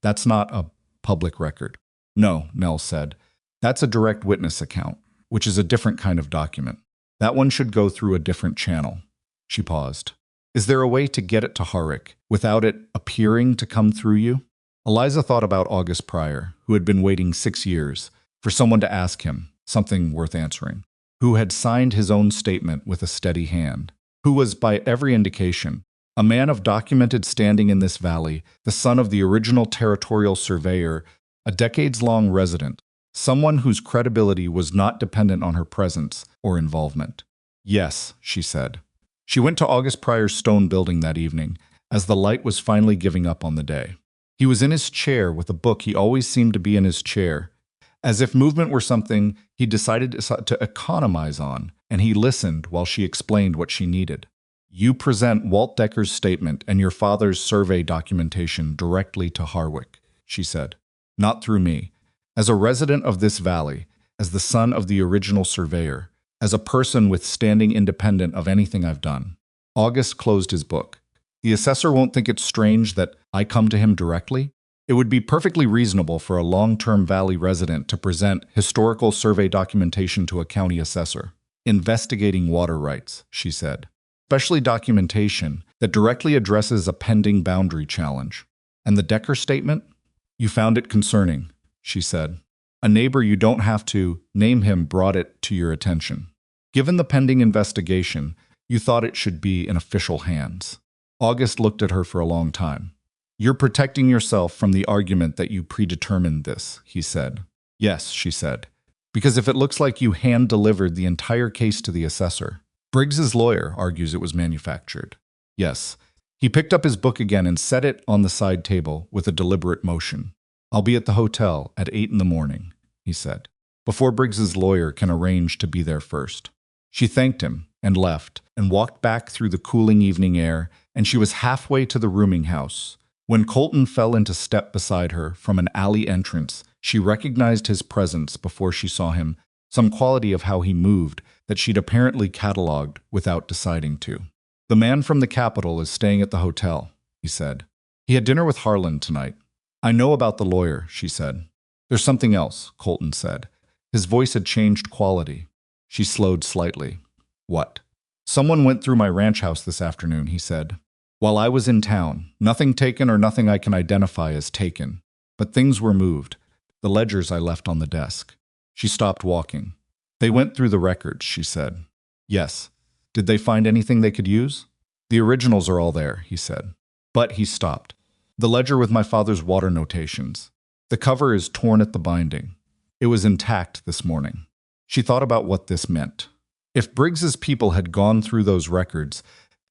That's not a public record. No, Nell said. That's a direct witness account, which is a different kind of document. That one should go through a different channel. She paused. Is there a way to get it to Harwick without it appearing to come through you? Eliza thought about August Pryor, who had been waiting 6 years for someone to ask him something worth answering, who had signed his own statement with a steady hand, who was, by every indication, a man of documented standing in this valley, the son of the original territorial surveyor, a decades-long resident, someone whose credibility was not dependent on her presence or involvement. Yes, she said. She went to August Pryor's stone building that evening, as the light was finally giving up on the day. He was in his chair with a book. He always seemed to be in his chair, as if movement were something he decided to economize on, and he listened while she explained what she needed. You present Walt Decker's statement and your father's survey documentation directly to Harwick, she said. Not through me. As a resident of this valley, as the son of the original surveyor, as a person with standing independent of anything I've done. August closed his book. The assessor won't think it's strange that I come to him directly? It would be perfectly reasonable for a long-term valley resident to present historical survey documentation to a county assessor. Investigating water rights, she said. Especially documentation that directly addresses a pending boundary challenge. And the Decker statement? You found it concerning, she said. A neighbor you don't have to name him brought it to your attention. Given the pending investigation, you thought it should be in official hands. August looked at her for a long time. You're protecting yourself from the argument that you predetermined this, he said. Yes, she said. Because if it looks like you hand-delivered the entire case to the assessor, Briggs's lawyer argues it was manufactured. Yes. He picked up his book again and set it on the side table with a deliberate motion. I'll be at the hotel at 8 in the morning, he said, before Briggs's lawyer can arrange to be there first. She thanked him and left and walked back through the cooling evening air, and she was halfway to the rooming house. When Colton fell into step beside her from an alley entrance, she recognized his presence before she saw him, some quality of how he moved that she'd apparently cataloged without deciding to. The man from the Capitol is staying at the hotel, he said. He had dinner with Harlan tonight. I know about the lawyer, she said. There's something else, Colton said. His voice had changed quality. She slowed slightly. What? Someone went through my ranch house this afternoon, he said. While I was in town, nothing taken or nothing I can identify as taken. But things were moved. The ledgers I left on the desk. She stopped walking. They went through the records, she said. Yes. Did they find anything they could use? The originals are all there, he said. But he stopped. The ledger with my father's water notations. The cover is torn at the binding. It was intact this morning. She thought about what this meant. If Briggs's people had gone through those records,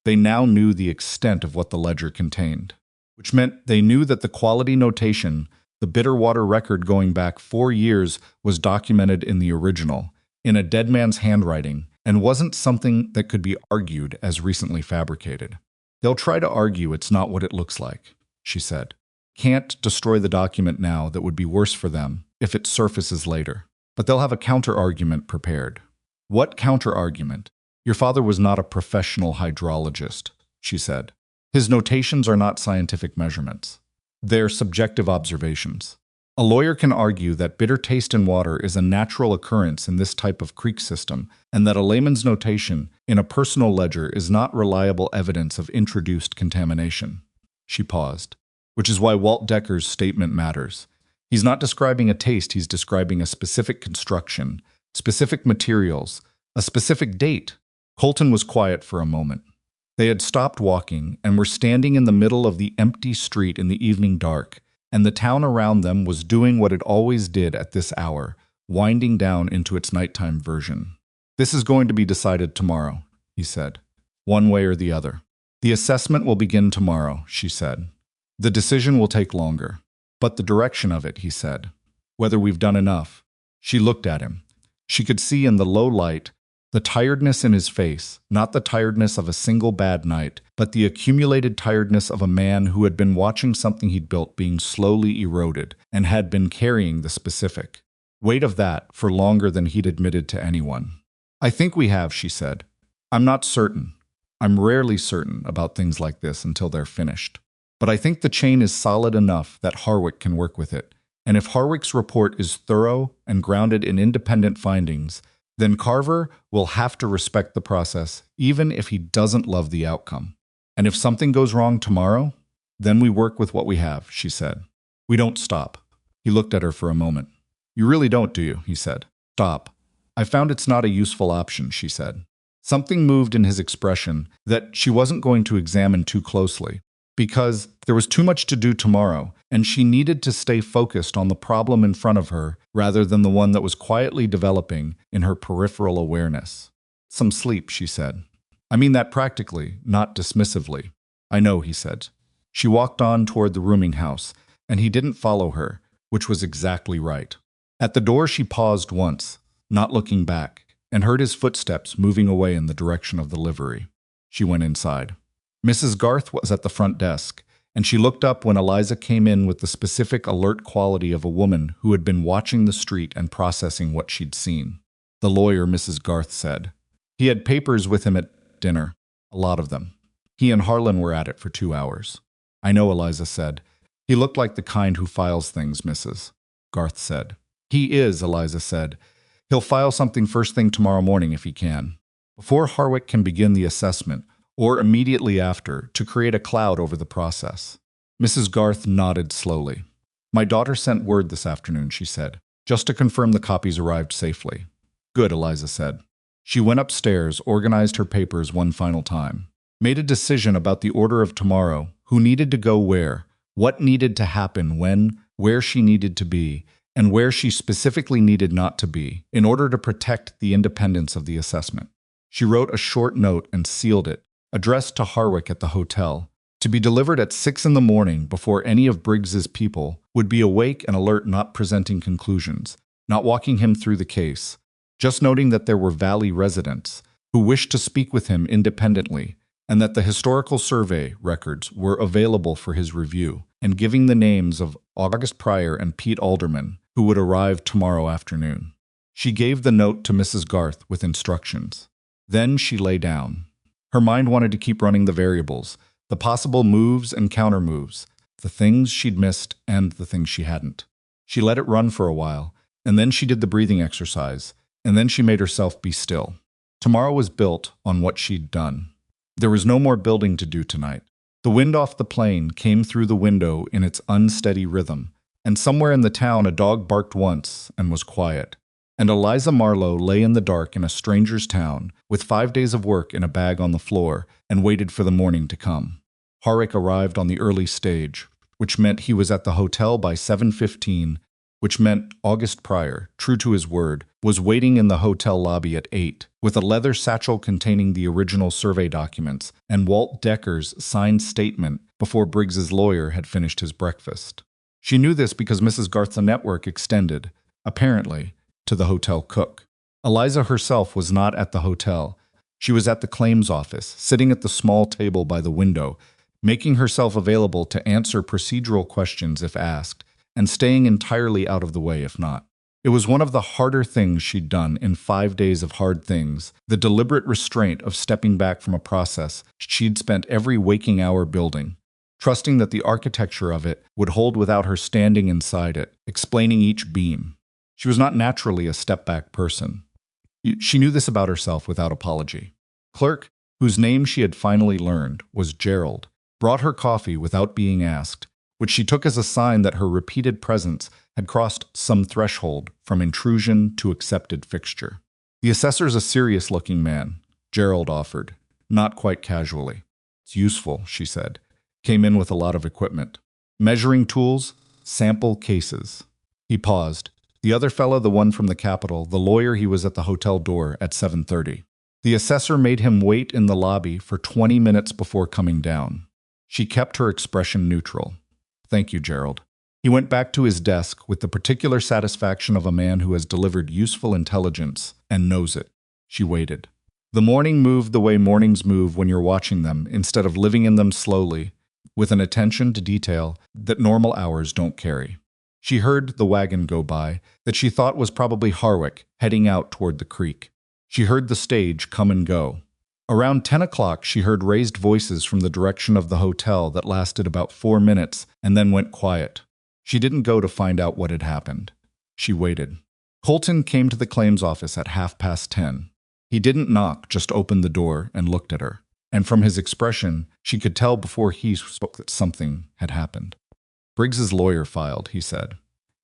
they now knew the extent of what the ledger contained, which meant they knew that the quality notation, the Bitterwater record going back 4 years, was documented in the original, in a dead man's handwriting, and wasn't something that could be argued as recently fabricated. They'll try to argue it's not what it looks like, she said. Can't destroy the document now. That would be worse for them if it surfaces later. But they'll have a counter-argument prepared. What counter-argument? Your father was not a professional hydrologist, she said. His notations are not scientific measurements. They're subjective observations. A lawyer can argue that bitter taste in water is a natural occurrence in this type of creek system, and that a layman's notation in a personal ledger is not reliable evidence of introduced contamination. She paused. Which is why Walt Decker's statement matters. He's not describing a taste, he's describing a specific construction, specific materials, a specific date. Colton was quiet for a moment. They had stopped walking and were standing in the middle of the empty street in the evening dark, and the town around them was doing what it always did at this hour, winding down into its nighttime version. This is going to be decided tomorrow, he said. One way or the other. The assessment will begin tomorrow, she said. The decision will take longer. But the direction of it, he said. Whether we've done enough. She looked at him. She could see in the low light the tiredness in his face, not the tiredness of a single bad night, but the accumulated tiredness of a man who had been watching something he'd built being slowly eroded and had been carrying the specific weight of that for longer than he'd admitted to anyone. I think we have, she said. I'm not certain. I'm rarely certain about things like this until they're finished. But I think the chain is solid enough that Harwick can work with it. And if Harwick's report is thorough and grounded in independent findings, then Carver will have to respect the process, even if he doesn't love the outcome. And if something goes wrong tomorrow, then we work with what we have, she said. We don't stop. He looked at her for a moment. You really don't, do you? He said. Stop. I found it's not a useful option, she said. Something moved in his expression that she wasn't going to examine too closely, because there was too much to do tomorrow, and she needed to stay focused on the problem in front of her rather than the one that was quietly developing in her peripheral awareness. Some sleep, she said. I mean that practically, not dismissively. I know, he said. She walked on toward the rooming house, and he didn't follow her, which was exactly right. At the door she paused once, not looking back, and heard his footsteps moving away in the direction of the livery. She went inside. Mrs. Garth was at the front desk, and she looked up when Eliza came in with the specific alert quality of a woman who had been watching the street and processing what she'd seen. The lawyer, Mrs. Garth said. He had papers with him at dinner, a lot of them. He and Harlan were at it for 2 hours. I know, Eliza said. He looked like the kind who files things, Mrs. Garth said. He is, Eliza said. He'll file something first thing tomorrow morning if he can. Before Harwick can begin the assessment, or immediately after, to create a cloud over the process. Mrs. Garth nodded slowly. My daughter sent word this afternoon, she said, just to confirm the copies arrived safely. Good, Eliza said. She went upstairs, organized her papers one final time, made a decision about the order of tomorrow, who needed to go where, what needed to happen when, where she needed to be, and where she specifically needed not to be, in order to protect the independence of the assessment. She wrote a short note and sealed it, addressed to Harwick at the hotel, to be delivered at 6 a.m. before any of Briggs's people would be awake and alert, not presenting conclusions, not walking him through the case, just noting that there were Valley residents who wished to speak with him independently, and that the historical survey records were available for his review, and giving the names of August Pryor and Pete Alderman, who would arrive tomorrow afternoon. She gave the note to Mrs. Garth with instructions. Then she lay down. Her mind wanted to keep running the variables, the possible moves and countermoves, the things she'd missed and the things she hadn't. She let it run for a while, and then she did the breathing exercise, and then she made herself be still. Tomorrow was built on what she'd done. There was no more building to do tonight. The wind off the plane came through the window in its unsteady rhythm, and somewhere in the town a dog barked once and was quiet. And Eliza Marlowe lay in the dark in a stranger's town, with 5 days of work in a bag on the floor, and waited for the morning to come. Harwick arrived on the early stage, which meant he was at the hotel by 7:15, which meant August Pryor, true to his word, was waiting in the hotel lobby at 8, with a leather satchel containing the original survey documents and Walt Decker's signed statement before Briggs's lawyer had finished his breakfast. She knew this because Mrs. Garth's network extended, apparently, to the hotel cook. Eliza herself was not at the hotel. She was at the claims office, sitting at the small table by the window, making herself available to answer procedural questions if asked, and staying entirely out of the way if not. It was one of the harder things she'd done in 5 days of hard things, the deliberate restraint of stepping back from a process she'd spent every waking hour building, trusting that the architecture of it would hold without her standing inside it, explaining each beam. She was not naturally a step-back person. She knew this about herself without apology. Clerk, whose name she had finally learned, was Gerald, brought her coffee without being asked, which she took as a sign that her repeated presence had crossed some threshold from intrusion to accepted fixture. The assessor's a serious-looking man, Gerald offered, not quite casually. It's useful, she said. Came in with a lot of equipment. Measuring tools, sample cases. He paused. The other fellow, the one from the Capitol, the lawyer, he was at the hotel door at 7:30. The assessor made him wait in the lobby for 20 minutes before coming down. She kept her expression neutral. Thank you, Gerald. He went back to his desk with the particular satisfaction of a man who has delivered useful intelligence and knows it. She waited. The morning moved the way mornings move when you're watching them, instead of living in them slowly, with an attention to detail that normal hours don't carry. She heard the wagon go by that she thought was probably Harwick heading out toward the creek. She heard the stage come and go. Around 10 o'clock, she heard raised voices from the direction of the hotel that lasted about 4 minutes and then went quiet. She didn't go to find out what had happened. She waited. Colton came to the claims office at 10:30. He didn't knock, just opened the door and looked at her. And from his expression, she could tell before he spoke that something had happened. Briggs's lawyer filed, he said.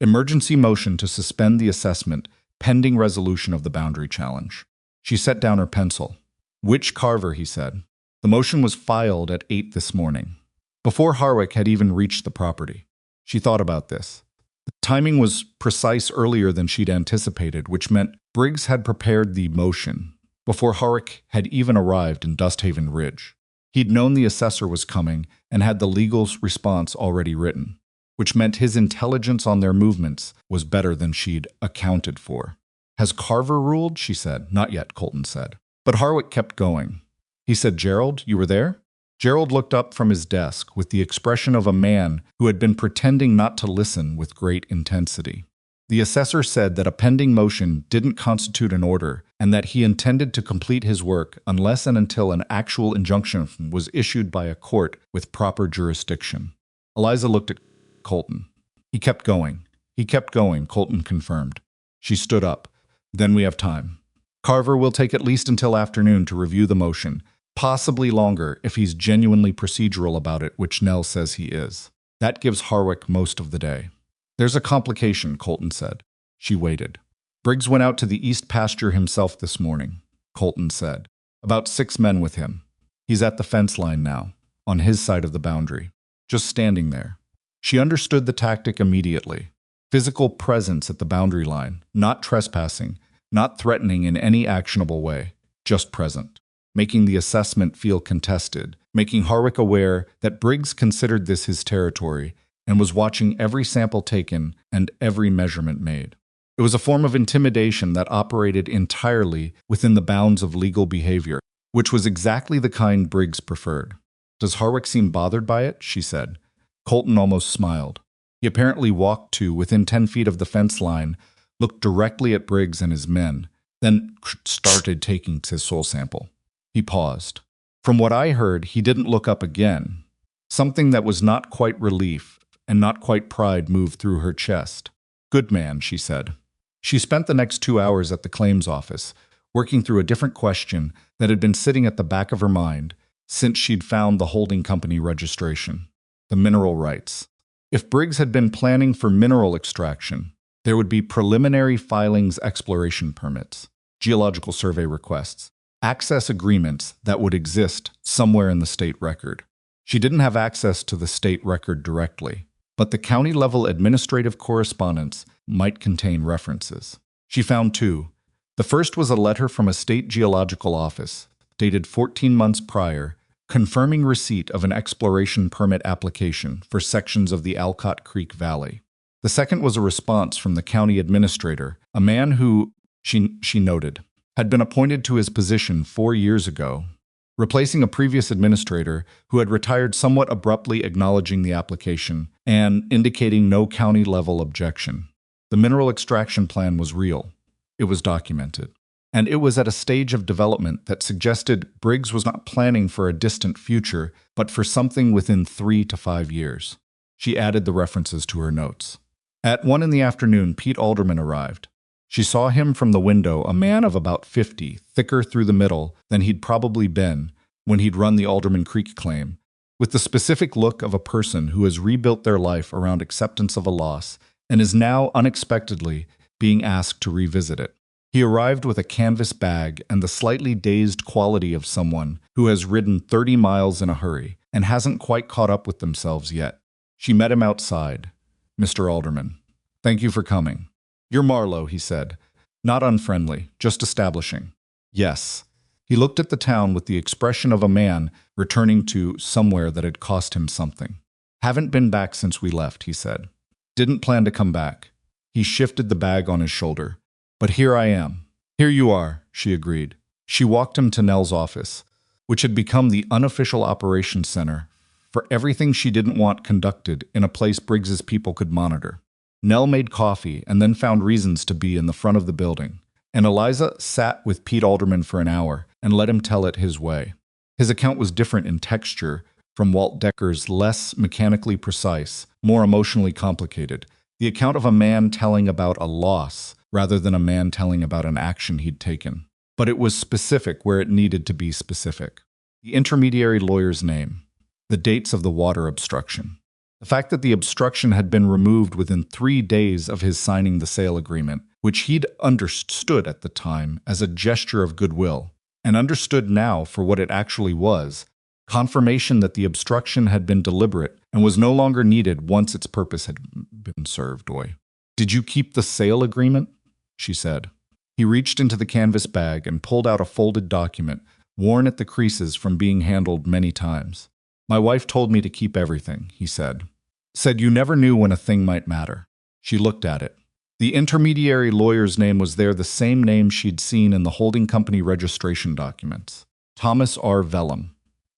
Emergency motion to suspend the assessment pending resolution of the boundary challenge. She set down her pencil. Which Carver, he said. The motion was filed at 8 this morning, before Harwick had even reached the property. She thought about this. The timing was precise earlier than she'd anticipated, which meant Briggs had prepared the motion before Harwick had even arrived in Dusthaven Ridge. He'd known the assessor was coming and had the legal response already written, which meant his intelligence on their movements was better than she'd accounted for. Has Carver ruled? She said. Not yet, Colton said. But Harwick kept going. He said, Gerald, you were there? Gerald looked up from his desk with the expression of a man who had been pretending not to listen with great intensity. The assessor said that a pending motion didn't constitute an order and that he intended to complete his work unless and until an actual injunction was issued by a court with proper jurisdiction. Eliza looked at Colton. He kept going. He kept going, Colton confirmed. She stood up. Then we have time. Carver will take at least until afternoon to review the motion, possibly longer if he's genuinely procedural about it, which Nell says he is. That gives Harwick most of the day. There's a complication, Colton said. She waited. Briggs went out to the east pasture himself this morning, Colton said. About 6 men with him. He's at the fence line now, on his side of the boundary, just standing there. She understood the tactic immediately. Physical presence at the boundary line, not trespassing, not threatening in any actionable way, just present, making the assessment feel contested, making Harwick aware that Briggs considered this his territory and was watching every sample taken and every measurement made. It was a form of intimidation that operated entirely within the bounds of legal behavior, which was exactly the kind Briggs preferred. Does Harwick seem bothered by it? She said. Colton almost smiled. He apparently walked to within 10 feet of the fence line, looked directly at Briggs and his men, then started taking his soul sample. He paused. From what I heard, he didn't look up again. Something that was not quite relief and not quite pride moved through her chest. Good man, she said. She spent the next 2 hours at the claims office, working through a different question that had been sitting at the back of her mind since she'd found the holding company registration, the mineral rights. If Briggs had been planning for mineral extraction, there would be preliminary filings, exploration permits, geological survey requests, access agreements that would exist somewhere in the state record. She didn't have access to the state record directly, but the county-level administrative correspondence might contain references. She found two. The first was a letter from a state geological office, dated 14 months prior, confirming receipt of an exploration permit application for sections of the Alcott Creek Valley. The second was a response from the county administrator, a man who, she noted, had been appointed to his position 4 years ago, replacing a previous administrator who had retired, somewhat abruptly acknowledging the application and indicating no county-level objection. The mineral extraction plan was real. It was documented. And it was at a stage of development that suggested Briggs was not planning for a distant future, but for something within 3 to 5 years. She added the references to her notes. At 1 in the afternoon, Pete Alderman arrived. She saw him from the window, a man of about 50, thicker through the middle than he'd probably been when he'd run the Alderman Creek claim, with the specific look of a person who has rebuilt their life around acceptance of a loss and is now unexpectedly being asked to revisit it. He arrived with a canvas bag and the slightly dazed quality of someone who has ridden 30 miles in a hurry and hasn't quite caught up with themselves yet. She met him outside. "Mr. Alderman, thank you for coming." "You're Marlowe," he said. Not unfriendly, just establishing. "Yes." He looked at the town with the expression of a man returning to somewhere that had cost him something. "Haven't been back since we left," he said. "Didn't plan to come back." He shifted the bag on his shoulder. "But here I am." "Here you are," she agreed. She walked him to Nell's office, which had become the unofficial operations center for everything she didn't want conducted in a place Briggs's people could monitor. Nell made coffee and then found reasons to be in the front of the building, and Eliza sat with Pete Alderman for an hour and let him tell it his way. His account was different in texture from Walt Decker's, less mechanically precise, more emotionally complicated. The account of a man telling about a loss rather than a man telling about an action he'd taken. But it was specific where it needed to be specific. The intermediary lawyer's name, the dates of the water obstruction, the fact that the obstruction had been removed within 3 days of his signing the sale agreement, which he'd understood at the time as a gesture of goodwill, and understood now for what it actually was, confirmation that the obstruction had been deliberate and was no longer needed once its purpose had been served. "Did you keep the sale agreement?" she said. He reached into the canvas bag and pulled out a folded document, worn at the creases from being handled many times. "My wife told me to keep everything," he said. "Said you never knew when a thing might matter." She looked at it. The intermediary lawyer's name was there, the same name she'd seen in the holding company registration documents. Thomas R. Vellum.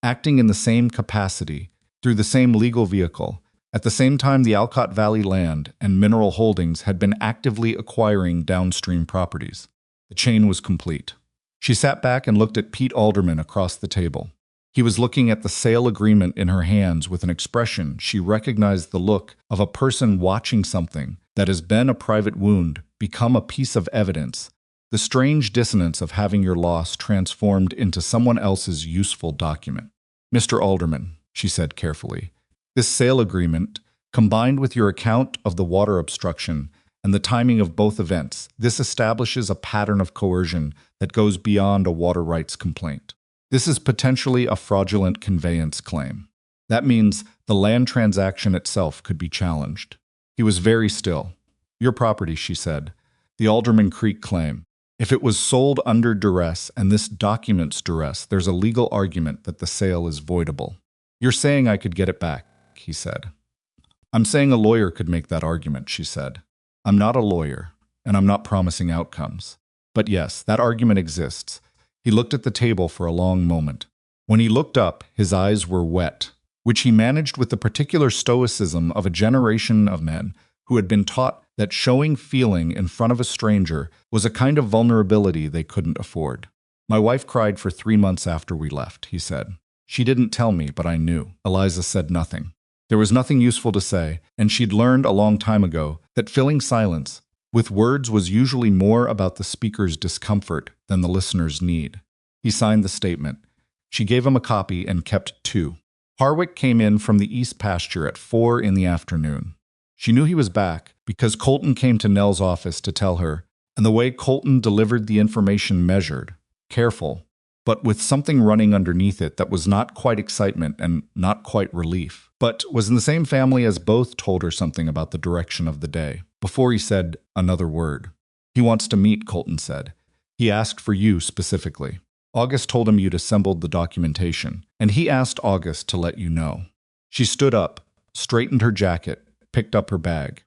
Acting in the same capacity, through the same legal vehicle, at the same time the Alcott Valley Land and Mineral Holdings had been actively acquiring downstream properties. The chain was complete. She sat back and looked at Pete Alderman across the table. He was looking at the sale agreement in her hands with an expression she recognized, the look of a person watching something that has been a private wound become a piece of evidence, the strange dissonance of having your loss transformed into someone else's useful document. "Mr. Alderman," she said carefully, "this sale agreement, combined with your account of the water obstruction and the timing of both events, this establishes a pattern of coercion that goes beyond a water rights complaint. This is potentially a fraudulent conveyance claim. That means the land transaction itself could be challenged." He was very still. "Your property," she said, "the Alderman Creek claim. If it was sold under duress and this documents duress, there's a legal argument that the sale is voidable." "You're saying I could get it back," he said. "I'm saying a lawyer could make that argument," she said. "I'm not a lawyer, and I'm not promising outcomes. But yes, that argument exists." He looked at the table for a long moment. When he looked up, his eyes were wet, which he managed with the particular stoicism of a generation of men who had been taught that showing feeling in front of a stranger was a kind of vulnerability they couldn't afford. "My wife cried for 3 months after we left," he said. "She didn't tell me, but I knew." Eliza said nothing. There was nothing useful to say, and she'd learned a long time ago that filling silence with words was usually more about the speaker's discomfort than the listener's need. He signed the statement. She gave him a copy and kept 2. Harwick came in from the east pasture at 4 in the afternoon. She knew he was back because Colton came to Nell's office to tell her, and the way Colton delivered the information measured, careful, but with something running underneath it that was not quite excitement and not quite relief, but was in the same family as both told her something about the direction of the day, before he said another word. He wants to meet, Colton said. He asked for you specifically. August told him you'd assembled the documentation, and he asked August to let you know. She stood up, straightened her jacket, picked up her bag.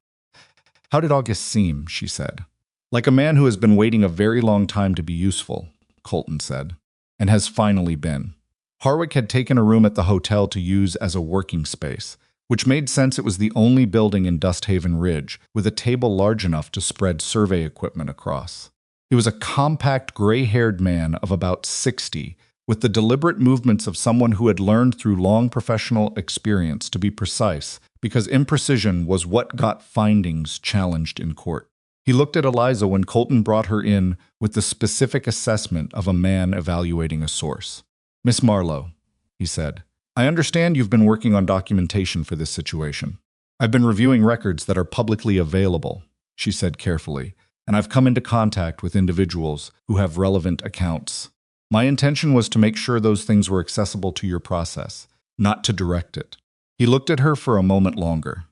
How did August seem, she said. Like a man who has been waiting a very long time to be useful, Colton said, and has finally been. Harwick had taken a room at the hotel to use as a working space, which made sense. It was the only building in Dusthaven Ridge with a table large enough to spread survey equipment across. He was a compact, gray-haired man of about 60, with the deliberate movements of someone who had learned through long professional experience to be precise, because imprecision was what got findings challenged in court. He looked at Eliza when Colton brought her in with the specific assessment of a man evaluating a source. Miss Marlowe, he said, I understand you've been working on documentation for this situation. I've been reviewing records that are publicly available, she said carefully, and I've come into contact with individuals who have relevant accounts. My intention was to make sure those things were accessible to your process, not to direct it. He looked at her for a moment longer.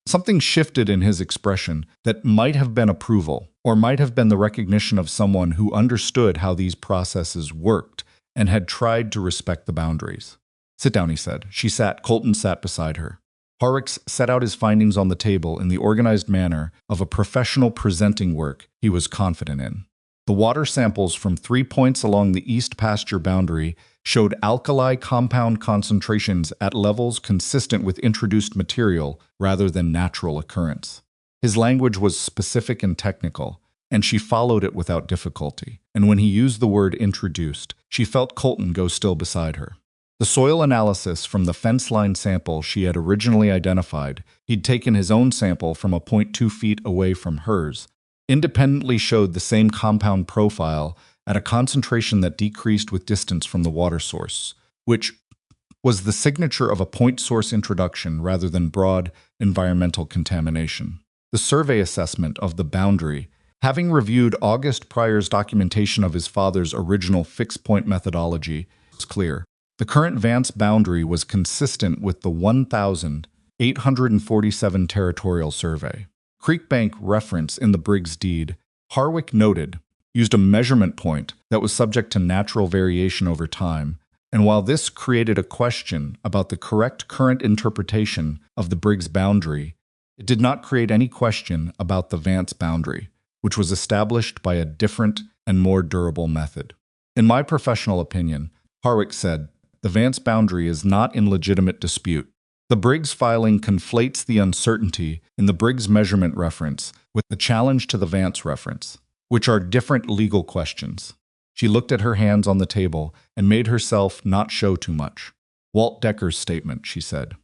Something shifted in his expression that might have been approval, or might have been the recognition of someone who understood how these processes worked and had tried to respect the boundaries. Sit down, he said. She sat. Colton sat beside her. Harwick set out his findings on the table in the organized manner of a professional presenting work he was confident in. The water samples from 3 points along the east pasture boundary showed alkali compound concentrations at levels consistent with introduced material rather than natural occurrence. His language was specific and technical, and she followed it without difficulty. And when he used the word introduced, she felt Colton go still beside her. The soil analysis from the fence line sample she had originally identified, he'd taken his own sample from a point 2 feet away from hers, independently showed the same compound profile at a concentration that decreased with distance from the water source, which was the signature of a point source introduction rather than broad environmental contamination. The survey assessment of the boundary, having reviewed August Pryor's documentation of his father's original fixed-point methodology, was clear. The current Vance boundary was consistent with the 1,847 territorial survey. Creekbank reference in the Briggs deed, Harwick noted, used a measurement point that was subject to natural variation over time, and while this created a question about the correct current interpretation of the Briggs boundary, it did not create any question about the Vance boundary, which was established by a different and more durable method. In my professional opinion, Harwick said, the Vance boundary is not in legitimate dispute. The Briggs filing conflates the uncertainty in the Briggs measurement reference with the challenge to the Vance reference, which are different legal questions. She looked at her hands on the table and made herself not show too much. Walt Decker's statement, she said.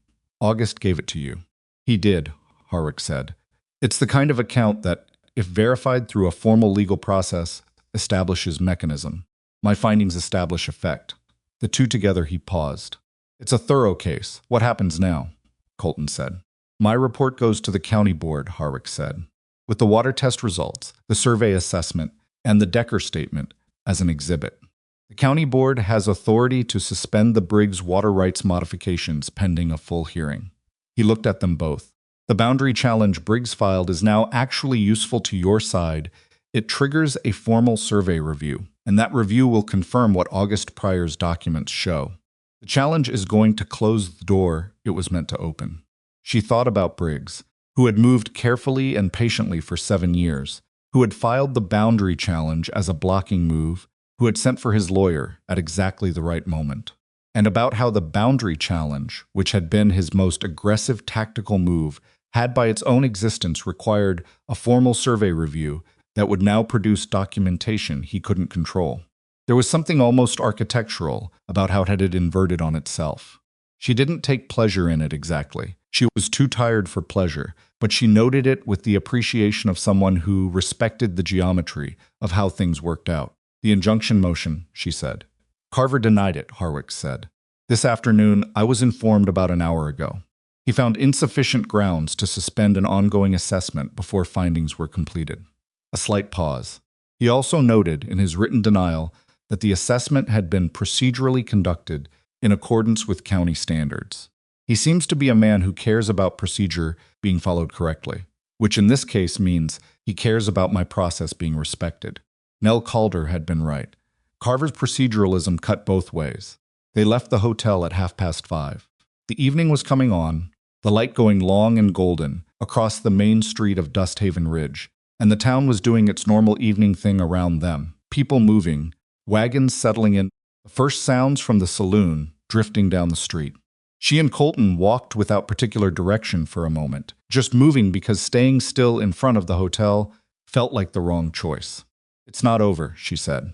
August gave it to you. He did, Harwick said. It's the kind of account that, if verified through a formal legal process, establishes mechanism. My findings establish effect. The two together, he paused. It's a thorough case. What happens now? Colton said. My report goes to the county board, Harwick said, with the water test results, the survey assessment, and the Decker statement as an exhibit. The county board has authority to suspend the Briggs water rights modifications pending a full hearing. He looked at them both. The boundary challenge Briggs filed is now actually useful to your side. It triggers a formal survey review, and that review will confirm what August Pryor's documents show. The challenge is going to close the door it was meant to open. She thought about Briggs, who had moved carefully and patiently for 7 years, who had filed the boundary challenge as a blocking move, who had sent for his lawyer at exactly the right moment, and about how the boundary challenge, which had been his most aggressive tactical move, had by its own existence required a formal survey review that would now produce documentation he couldn't control. There was something almost architectural about how it had inverted on itself. She didn't take pleasure in it exactly. She was too tired for pleasure, but she noted it with the appreciation of someone who respected the geometry of how things worked out. The injunction motion, she said. Carver denied it, Harwick said. This afternoon, I was informed about an hour ago. He found insufficient grounds to suspend an ongoing assessment before findings were completed. A slight pause. He also noted in his written denial that the assessment had been procedurally conducted in accordance with county standards. He seems to be a man who cares about procedure being followed correctly, which in this case means he cares about my process being respected. Nell Calder had been right. Carver's proceduralism cut both ways. They left the hotel at 5:30. The evening was coming on, the light going long and golden across the main street of Dusthaven Ridge, and the town was doing its normal evening thing around them, people moving, wagons settling in, the first sounds from the saloon drifting down the street. She and Colton walked without particular direction for a moment, just moving because staying still in front of the hotel felt like the wrong choice. It's not over, she said.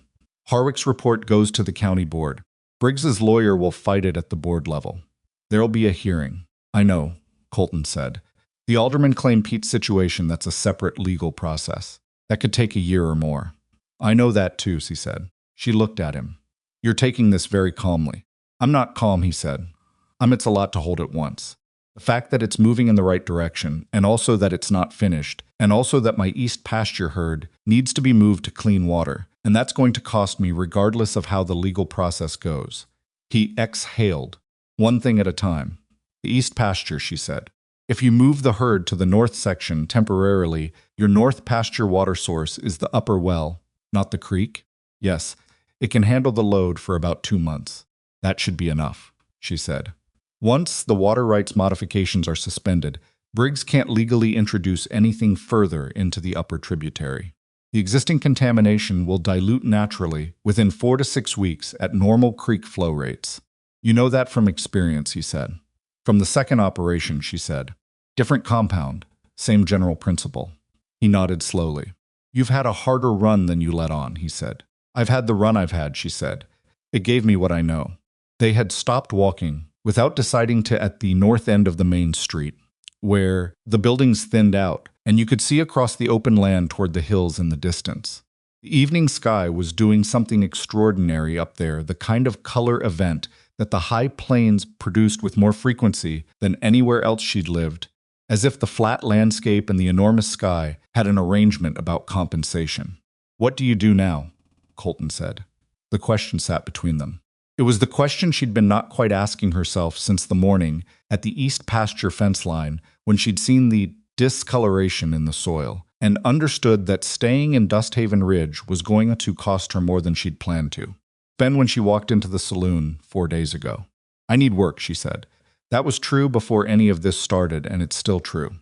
Harwick's report goes to the county board. Briggs's lawyer will fight it at the board level. There'll be a hearing. I know, Colton said. The alderman claimed Pete's situation that's a separate legal process. That could take a year or more. I know that too, she said. She looked at him. You're taking this very calmly. I'm not calm, he said. It's a lot to hold at once. The fact that it's moving in the right direction, and also that it's not finished, and also that my east pasture herd needs to be moved to clean water, and that's going to cost me regardless of how the legal process goes. He exhaled, one thing at a time. The east pasture, she said. If you move the herd to the north section temporarily, your north pasture water source is the upper well, not the creek? Yes, it can handle the load for about 2 months. That should be enough, she said. Once the water rights modifications are suspended, Briggs can't legally introduce anything further into the upper tributary. The existing contamination will dilute naturally within 4 to 6 weeks at normal creek flow rates. You know that from experience, he said. From the second operation, she said. Different compound, same general principle. He nodded slowly. You've had a harder run than you let on, he said. I've had the run I've had, she said. It gave me what I know. They had stopped walking, without deciding to at the north end of the main street, where the buildings thinned out, and you could see across the open land toward the hills in the distance. The evening sky was doing something extraordinary up there, the kind of color event that the high plains produced with more frequency than anywhere else she'd lived, as if the flat landscape and the enormous sky had an arrangement about compensation. What do you do now? Colton said. The question sat between them. It was the question she'd been not quite asking herself since the morning at the east pasture fence line when she'd seen the discoloration in the soil and understood that staying in Dusthaven Ridge was going to cost her more than she'd planned to. Then when she walked into the saloon 4 days ago. I need work, she said. That was true before any of this started, and it's still true.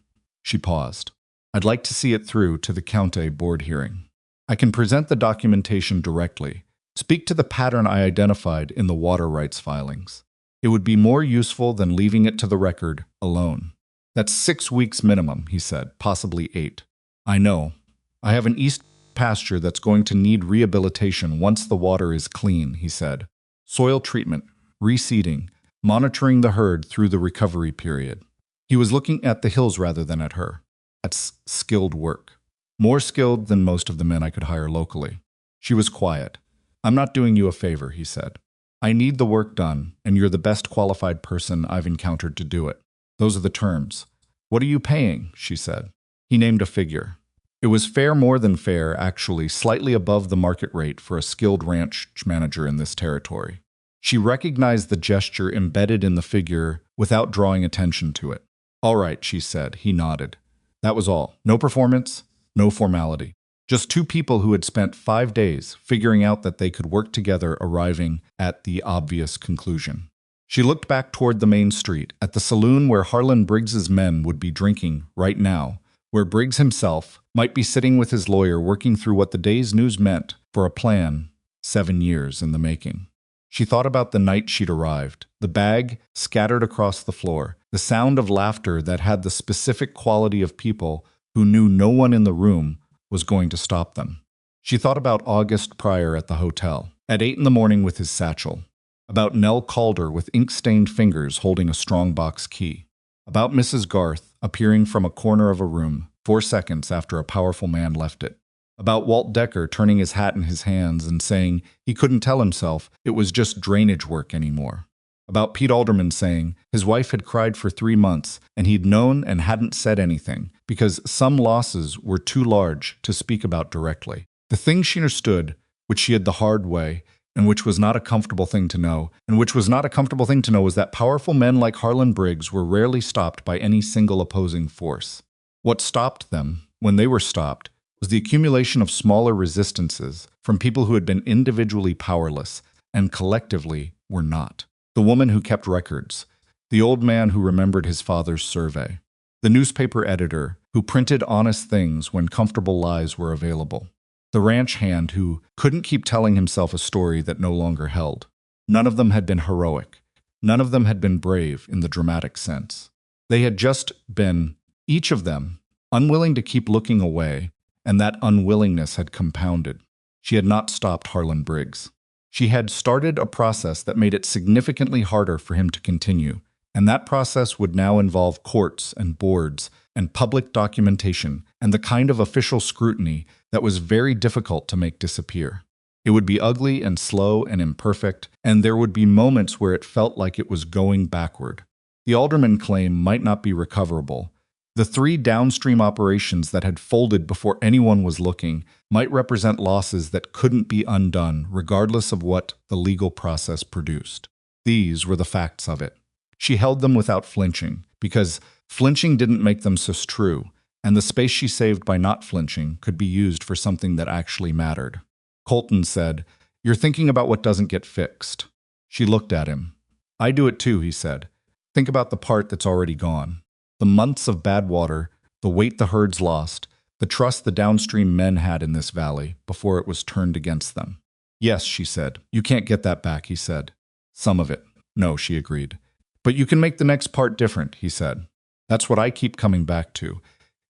She paused. I'd like to see it through to the county board hearing. I can present the documentation directly. Speak to the pattern I identified in the water rights filings. It would be more useful than leaving it to the record alone. That's 6 weeks minimum, he said, possibly 8. I know. I have an east pasture that's going to need rehabilitation once the water is clean, he said. Soil treatment, reseeding, monitoring the herd through the recovery period. He was looking at the hills rather than at her. That's skilled work. More skilled than most of the men I could hire locally. She was quiet. I'm not doing you a favor, he said. I need the work done, and you're the best qualified person I've encountered to do it. Those are the terms. What are you paying? She said. He named a figure. It was fair, more than fair, actually, slightly above the market rate for a skilled ranch manager in this territory. She recognized the gesture embedded in the figure without drawing attention to it. All right, she said. He nodded. That was all. No performance, no formality. Just 2 people who had spent 5 days figuring out that they could work together, arriving at the obvious conclusion. She looked back toward the main street, at the saloon where Harlan Briggs's men would be drinking right now, where Briggs himself might be sitting with his lawyer working through what the day's news meant for a plan 7 years in the making. She thought about the night she'd arrived, the bag scattered across the floor, the sound of laughter that had the specific quality of people who knew no one in the room was going to stop them. She thought about August Pryor at the hotel, at 8 in the morning with his satchel, about Nell Calder with ink-stained fingers holding a strong-box key, about Mrs. Garth appearing from a corner of a room 4 seconds after a powerful man left it. About Walt Decker turning his hat in his hands and saying he couldn't tell himself it was just drainage work anymore. About Pete Alderman saying his wife had cried for 3 months and he'd known and hadn't said anything because some losses were too large to speak about directly. The thing she understood, which she had the hard way, and which was not a comfortable thing to know, was that powerful men like Harlan Briggs were rarely stopped by any single opposing force. What stopped them, when they were stopped, was the accumulation of smaller resistances from people who had been individually powerless and collectively were not. The woman who kept records, the old man who remembered his father's survey, the newspaper editor who printed honest things when comfortable lies were available, the ranch hand who couldn't keep telling himself a story that no longer held. None of them had been heroic. None of them had been brave in the dramatic sense. They had just been, each of them, unwilling to keep looking away, and that unwillingness had compounded. She had not stopped Harlan Briggs. She had started a process that made it significantly harder for him to continue, and that process would now involve courts and boards and public documentation and the kind of official scrutiny that was very difficult to make disappear. It would be ugly and slow and imperfect, and there would be moments where it felt like it was going backward. The Alderman claim might not be recoverable. The 3 downstream operations that had folded before anyone was looking might represent losses that couldn't be undone regardless of what the legal process produced. These were the facts of it. She held them without flinching, because flinching didn't make them so true, and the space she saved by not flinching could be used for something that actually mattered. Colton said, "You're thinking about what doesn't get fixed." She looked at him. "I do it too," he said. "Think about the part that's already gone. The months of bad water, the weight the herds lost, the trust the downstream men had in this valley before it was turned against them." "Yes," she said. "You can't get that back," he said. "Some of it." "No," she agreed. "But you can make the next part different," he said. "That's what I keep coming back to."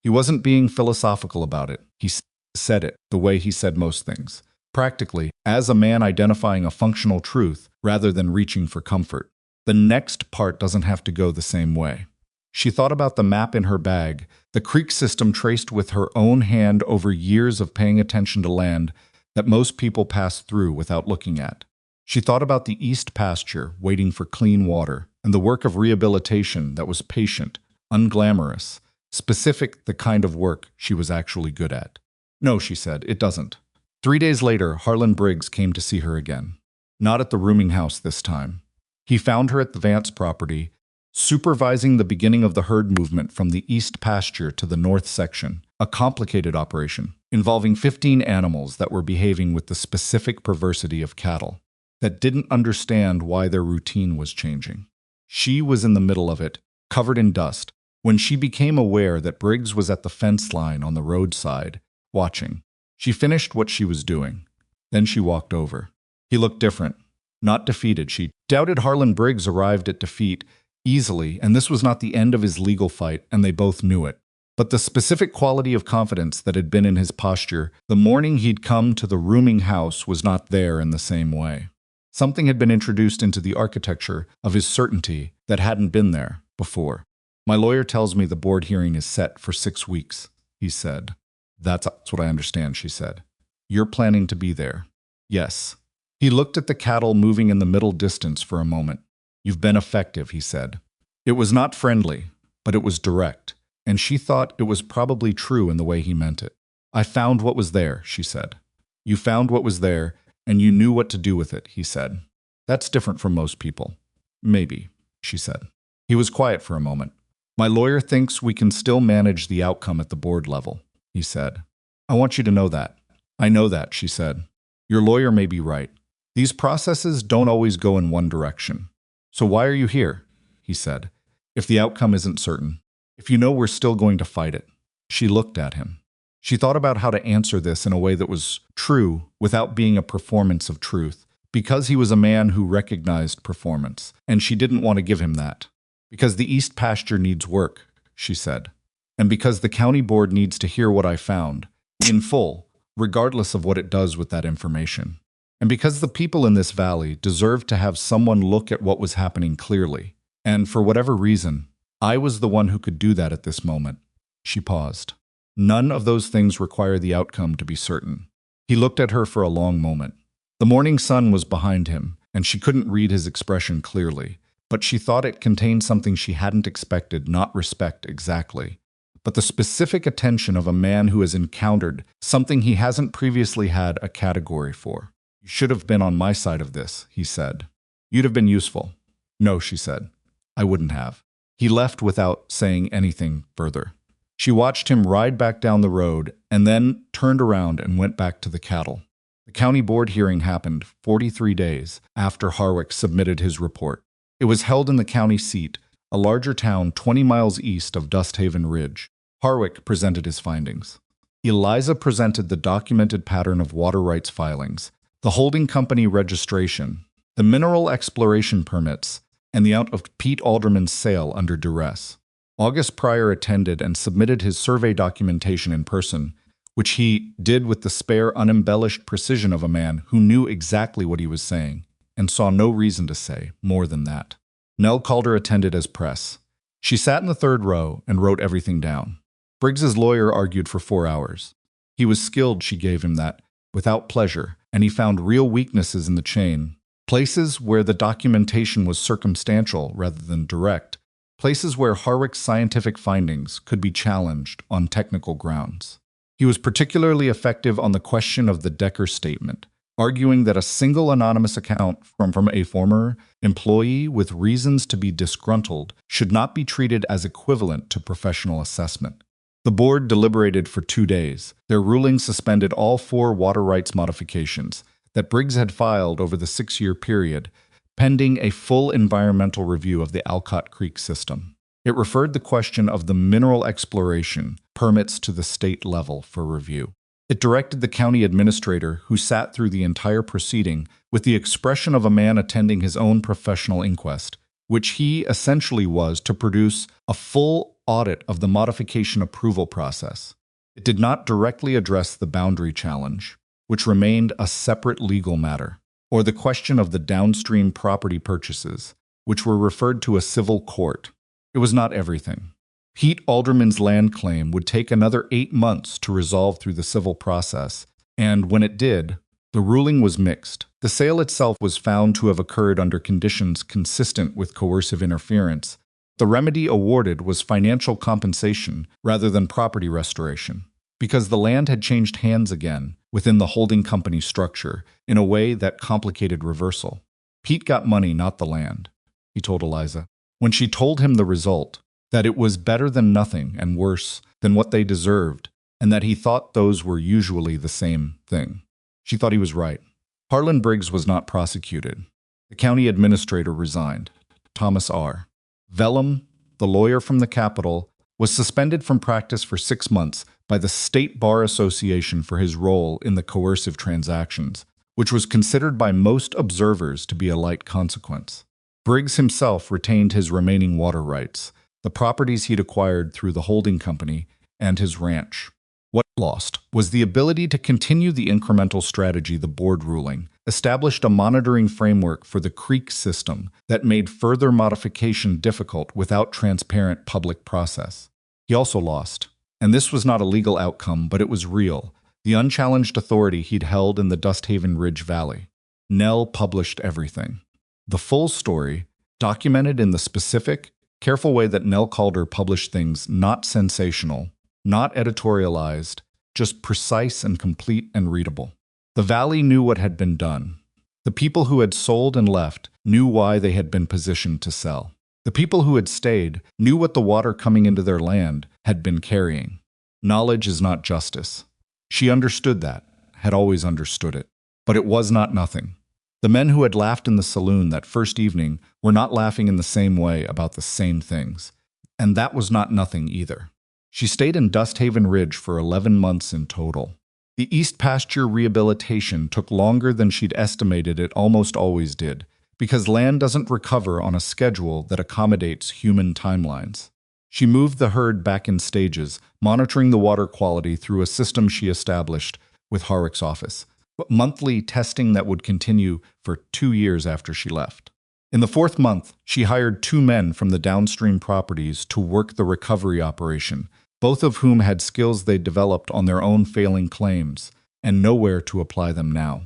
He wasn't being philosophical about it. He said it the way he said most things. Practically, as a man identifying a functional truth rather than reaching for comfort. The next part doesn't have to go the same way. She thought about the map in her bag, the creek system traced with her own hand over years of paying attention to land that most people pass through without looking at. She thought about the east pasture waiting for clean water, and the work of rehabilitation that was patient, unglamorous, specific, the kind of work she was actually good at. "No," she said, "it doesn't." 3 days later, Harlan Briggs came to see her again. Not at the rooming house this time. He found her at the Vance property, supervising the beginning of the herd movement from the east pasture to the north section, a complicated operation involving 15 animals that were behaving with the specific perversity of cattle, that didn't understand why their routine was changing. She was in the middle of it, covered in dust, when she became aware that Briggs was at the fence line on the roadside, watching. She finished what she was doing. Then she walked over. He looked different, not defeated. She doubted Harlan Briggs arrived at defeat easily, and this was not the end of his legal fight, and they both knew it. But the specific quality of confidence that had been in his posture the morning he'd come to the rooming house was not there in the same way. Something had been introduced into the architecture of his certainty that hadn't been there before. "My lawyer tells me the board hearing is set for 6 weeks, he said. That's what I understand, she said. "You're planning to be there?" "Yes." He looked at the cattle moving in the middle distance for a moment. "You've been effective," he said. It was not friendly, but it was direct, and she thought it was probably true in the way he meant it. "I found what was there," she said. "You found what was there, and you knew what to do with it," he said. "That's different from most people." "Maybe," she said. He was quiet for a moment. "My lawyer thinks we can still manage the outcome at the board level," he said. "I want you to know that." "I know that," she said. "Your lawyer may be right. These processes don't always go in one direction. So why are you here?" he said. "If the outcome isn't certain, if you know we're still going to fight it." She looked at him. She thought about how to answer this in a way that was true without being a performance of truth, because he was a man who recognized performance, and she didn't want to give him that. "Because the east pasture needs work," she said. "And because the county board needs to hear what I found, in full, regardless of what it does with that information. And because the people in this valley deserve to have someone look at what was happening clearly. And for whatever reason, I was the one who could do that at this moment." She paused. None of those things require the outcome to be certain. He looked at her for a long moment. The morning sun was behind him, and she couldn't read his expression clearly, but she thought it contained something she hadn't expected, not respect exactly, but the specific attention of a man who has encountered something he hasn't previously had a category for. "You should have been on my side of this," he said. "You'd have been useful." "No," she said. "I wouldn't have." He left without saying anything further. She watched him ride back down the road and then turned around and went back to the cattle. The county board hearing happened 43 days after Harwick submitted his report. It was held in the county seat, a larger town 20 miles east of Dusthaven Ridge. Harwick presented his findings. Eliza presented the documented pattern of water rights filings, the holding company registration, the mineral exploration permits, and the out of Pete Alderman's sale under duress. August Pryor attended and submitted his survey documentation in person, which he did with the spare, unembellished precision of a man who knew exactly what he was saying and saw no reason to say more than that. Nell Calder attended as press. She sat in the third row and wrote everything down. Briggs's lawyer argued for 4 hours. He was skilled, she gave him that, without pleasure, and he found real weaknesses in the chain. Places where the documentation was circumstantial rather than direct. Places where Harwick's scientific findings could be challenged on technical grounds. He was particularly effective on the question of the Decker statement, arguing that a single anonymous account from a former employee with reasons to be disgruntled should not be treated as equivalent to professional assessment. The board deliberated for 2 days. Their ruling suspended all 4 water rights modifications that Briggs had filed over the 6-year period, pending a full environmental review of the Alcott Creek system. It referred the question of the mineral exploration permits to the state level for review. It directed the county administrator, who sat through the entire proceeding with the expression of a man attending his own professional inquest, which he essentially was, to produce a full audit of the modification approval process. It did not directly address the boundary challenge, which remained a separate legal matter, or the question of the downstream property purchases, which were referred to a civil court. It was not everything. Pete Alderman's land claim would take another 8 months to resolve through the civil process, and when it did, the ruling was mixed. The sale itself was found to have occurred under conditions consistent with coercive interference. The remedy awarded was financial compensation rather than property restoration, because the land had changed hands again within the holding company structure in a way that complicated reversal. Pete got money, not the land, he told Eliza. When she told him the result, that it was better than nothing and worse than what they deserved, and that he thought those were usually the same thing, she thought he was right. Harlan Briggs was not prosecuted. The county administrator resigned. Thomas R. Vellum, the lawyer from the Capitol, was suspended from practice for 6 months by the State Bar Association for his role in the coercive transactions, which was considered by most observers to be a light consequence. Briggs himself retained his remaining water rights, the properties he'd acquired through the holding company, and his ranch. What lost was the ability to continue the incremental strategy. The board ruling established a monitoring framework for the creek system that made further modification difficult without transparent public process. He also lost, and this was not a legal outcome, but it was real, the unchallenged authority he'd held in the Dusthaven Ridge Valley. Nell published everything. The full story, documented in the specific, careful way that Nell Calder published things, not sensational, not editorialized, just precise and complete and readable. The valley knew what had been done. The people who had sold and left knew why they had been positioned to sell. The people who had stayed knew what the water coming into their land had been carrying. Knowledge is not justice. She understood that, had always understood it. But it was not nothing. The men who had laughed in the saloon that first evening were not laughing in the same way about the same things. And that was not nothing either. She stayed in Dusthaven Ridge for 11 months in total. The East Pasture rehabilitation took longer than she'd estimated it almost always did, because land doesn't recover on a schedule that accommodates human timelines. She moved the herd back in stages, monitoring the water quality through a system she established with Harwick's office, but monthly testing that would continue for 2 years after she left. In the 4th month, she hired 2 men from the downstream properties to work the recovery operation, both of whom had skills they'd developed on their own failing claims and nowhere to apply them now.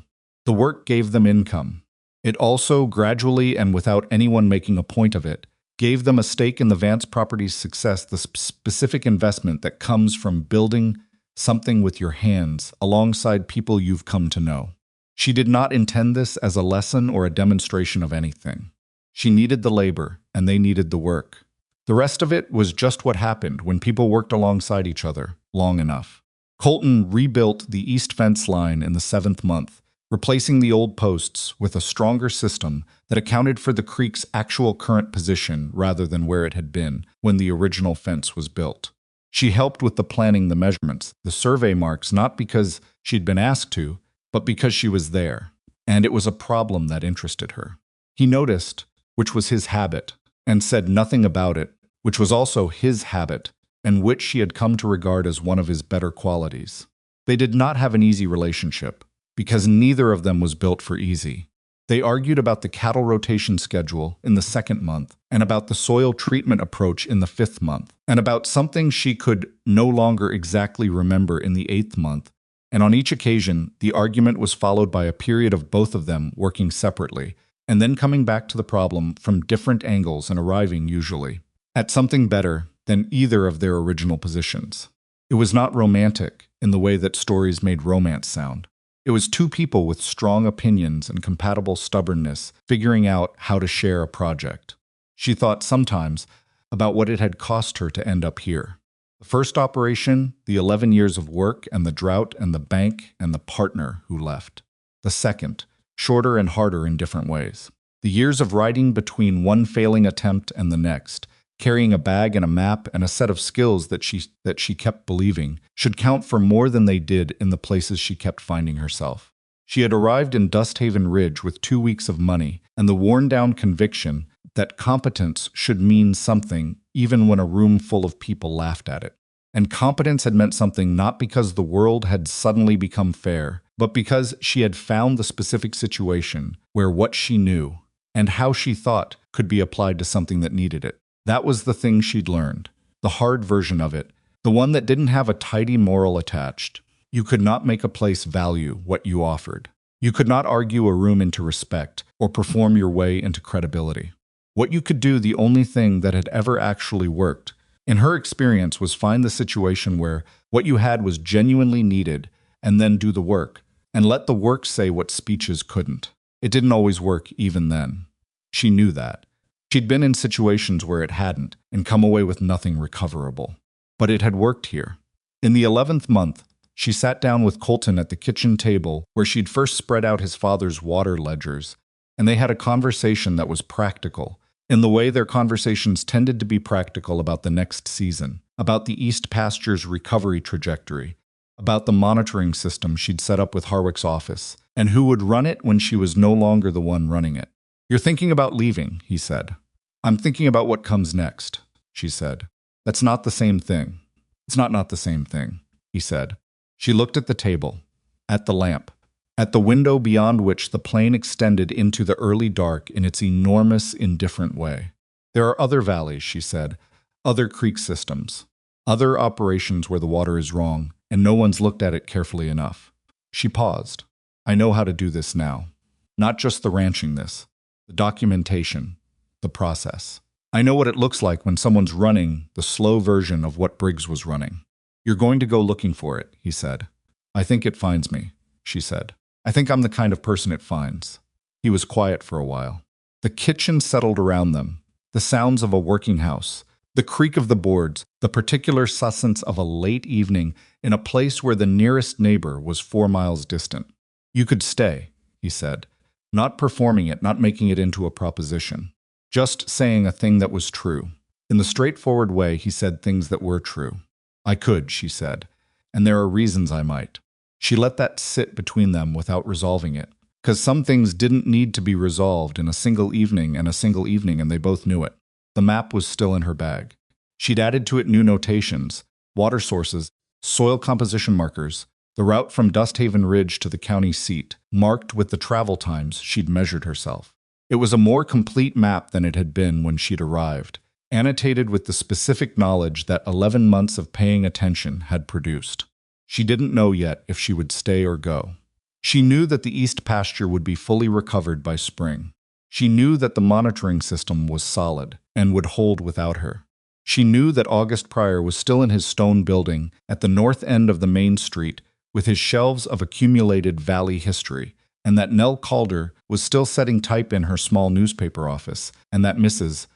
The work gave them income. It also, gradually and without anyone making a point of it, gave them a stake in the Vance property's success, the specific investment that comes from building something with your hands alongside people you've come to know. She did not intend this as a lesson or a demonstration of anything. She needed the labor, and they needed the work. The rest of it was just what happened when people worked alongside each other long enough. Colton rebuilt the east fence line in the 7th month, replacing the old posts with a stronger system that accounted for the creek's actual current position rather than where it had been when the original fence was built. She helped with the planning, the measurements, the survey marks, not because she'd been asked to, but because she was there, and it was a problem that interested her. He noticed, which was his habit, and said nothing about it, which was also his habit, and which she had come to regard as one of his better qualities. They did not have an easy relationship, because neither of them was built for easy. They argued about the cattle rotation schedule in the 2nd month, and about the soil treatment approach in the 5th month, and about something she could no longer exactly remember in the 8th month, and on each occasion, the argument was followed by a period of both of them working separately, and then coming back to the problem from different angles and arriving, usually, at something better than either of their original positions. It was not romantic in the way that stories made romance sound. It was two people with strong opinions and compatible stubbornness figuring out how to share a project. She thought sometimes about what it had cost her to end up here. The first operation, the 11 years of work and the drought and the bank and the partner who left. The second, shorter and harder in different ways. The years of riding between one failing attempt and the next, carrying a bag and a map and a set of skills that she kept believing should count for more than they did in the places she kept finding herself. She had arrived in Dusthaven Ridge with 2 weeks of money and the worn-down conviction that competence should mean something even when a room full of people laughed at it. And competence had meant something not because the world had suddenly become fair, but because she had found the specific situation where what she knew and how she thought could be applied to something that needed it. That was the thing she'd learned, the hard version of it, the one that didn't have a tidy moral attached. You could not make a place value what you offered. You could not argue a room into respect or perform your way into credibility. What you could do, the only thing that had ever actually worked, in her experience, was find the situation where what you had was genuinely needed and then do the work, and let the work say what speeches couldn't. It didn't always work even then. She knew that. She'd been in situations where it hadn't and come away with nothing recoverable. But it had worked here. In the 11th month, she sat down with Colton at the kitchen table where she'd first spread out his father's water ledgers, and they had a conversation that was practical, in the way their conversations tended to be practical about the next season, about the East Pasture's recovery trajectory, about the monitoring system she'd set up with Harwick's office, and who would run it when she was no longer the one running it. "You're thinking about leaving," he said. "I'm thinking about what comes next," she said. "That's not the same thing." "It's not the same thing," he said. She looked at the table, at the lamp, at the window beyond which the plain extended into the early dark in its enormous, indifferent way. "There are other valleys," she said, "other creek systems, other operations where the water is wrong, and no one's looked at it carefully enough." She paused. "I know how to do this now. Not just the ranching this. The documentation, the process. I know what it looks like when someone's running the slow version of what Briggs was running." "You're going to go looking for it," he said. "I think it finds me," she said. "I think I'm the kind of person it finds." He was quiet for a while. The kitchen settled around them, the sounds of a working house, the creak of the boards, the particular sustenance of a late evening in a place where the nearest neighbor was 4 miles distant. "You could stay," he said. Not performing it, not making it into a proposition. Just saying a thing that was true. In the straightforward way, he said things that were true. "I could," she said, "and there are reasons I might." She let that sit between them without resolving it, because some things didn't need to be resolved in a single evening, and they both knew it. The map was still in her bag. She'd added to it new notations, water sources, soil composition markers, the route from Dusthaven Ridge to the county seat, marked with the travel times she'd measured herself. It was a more complete map than it had been when she'd arrived, annotated with the specific knowledge that 11 months of paying attention had produced. She didn't know yet if she would stay or go. She knew that the east pasture would be fully recovered by spring. She knew that the monitoring system was solid and would hold without her. She knew that August Pryor was still in his stone building at the north end of the main street with his shelves of accumulated valley history, and that Nell Calder was still setting type in her small newspaper office, and that Mrs.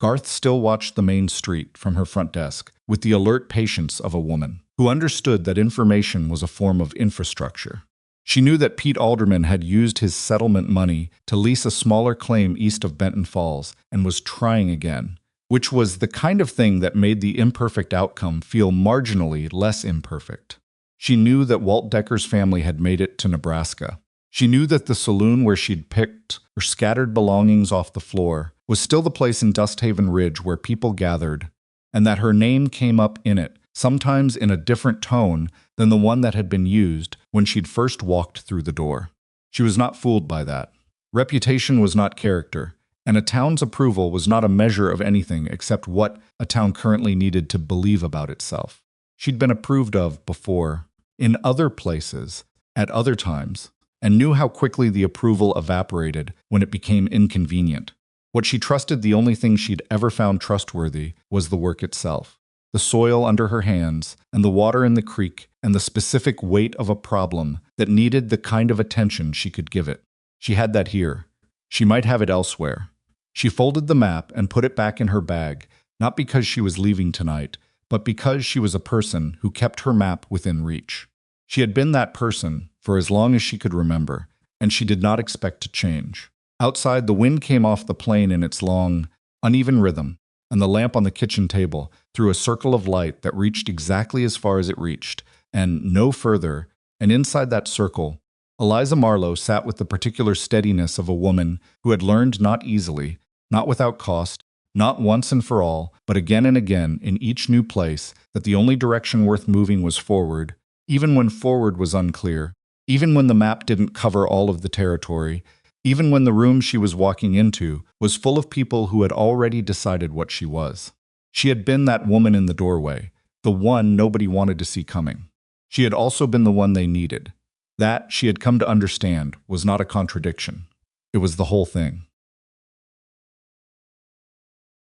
Garth still watched the main street from her front desk with the alert patience of a woman who understood that information was a form of infrastructure. She knew that Pete Alderman had used his settlement money to lease a smaller claim east of Benton Falls and was trying again, which was the kind of thing that made the imperfect outcome feel marginally less imperfect. She knew that Walt Decker's family had made it to Nebraska. She knew that the saloon where she'd picked her scattered belongings off the floor was still the place in Dusthaven Ridge where people gathered, and that her name came up in it, sometimes in a different tone than the one that had been used when she'd first walked through the door. She was not fooled by that. Reputation was not character, and a town's approval was not a measure of anything except what a town currently needed to believe about itself. She'd been approved of before, in other places, at other times, and knew how quickly the approval evaporated when it became inconvenient. What she trusted, the only thing she'd ever found trustworthy, was the work itself. The soil under her hands, and the water in the creek, and the specific weight of a problem that needed the kind of attention she could give it. She had that here. She might have it elsewhere. She folded the map and put it back in her bag, not because she was leaving tonight, but because she was a person who kept her map within reach. She had been that person for as long as she could remember, and she did not expect to change. Outside, the wind came off the plain in its long, uneven rhythm, and the lamp on the kitchen table threw a circle of light that reached exactly as far as it reached, and no further, and inside that circle, Eliza Marlowe sat with the particular steadiness of a woman who had learned not easily, not without cost, not once and for all, but again and again in each new place, that the only direction worth moving was forward, even when forward was unclear, even when the map didn't cover all of the territory, even when the room she was walking into was full of people who had already decided what she was. She had been that woman in the doorway, the one nobody wanted to see coming. She had also been the one they needed. That, she had come to understand, was not a contradiction. It was the whole thing.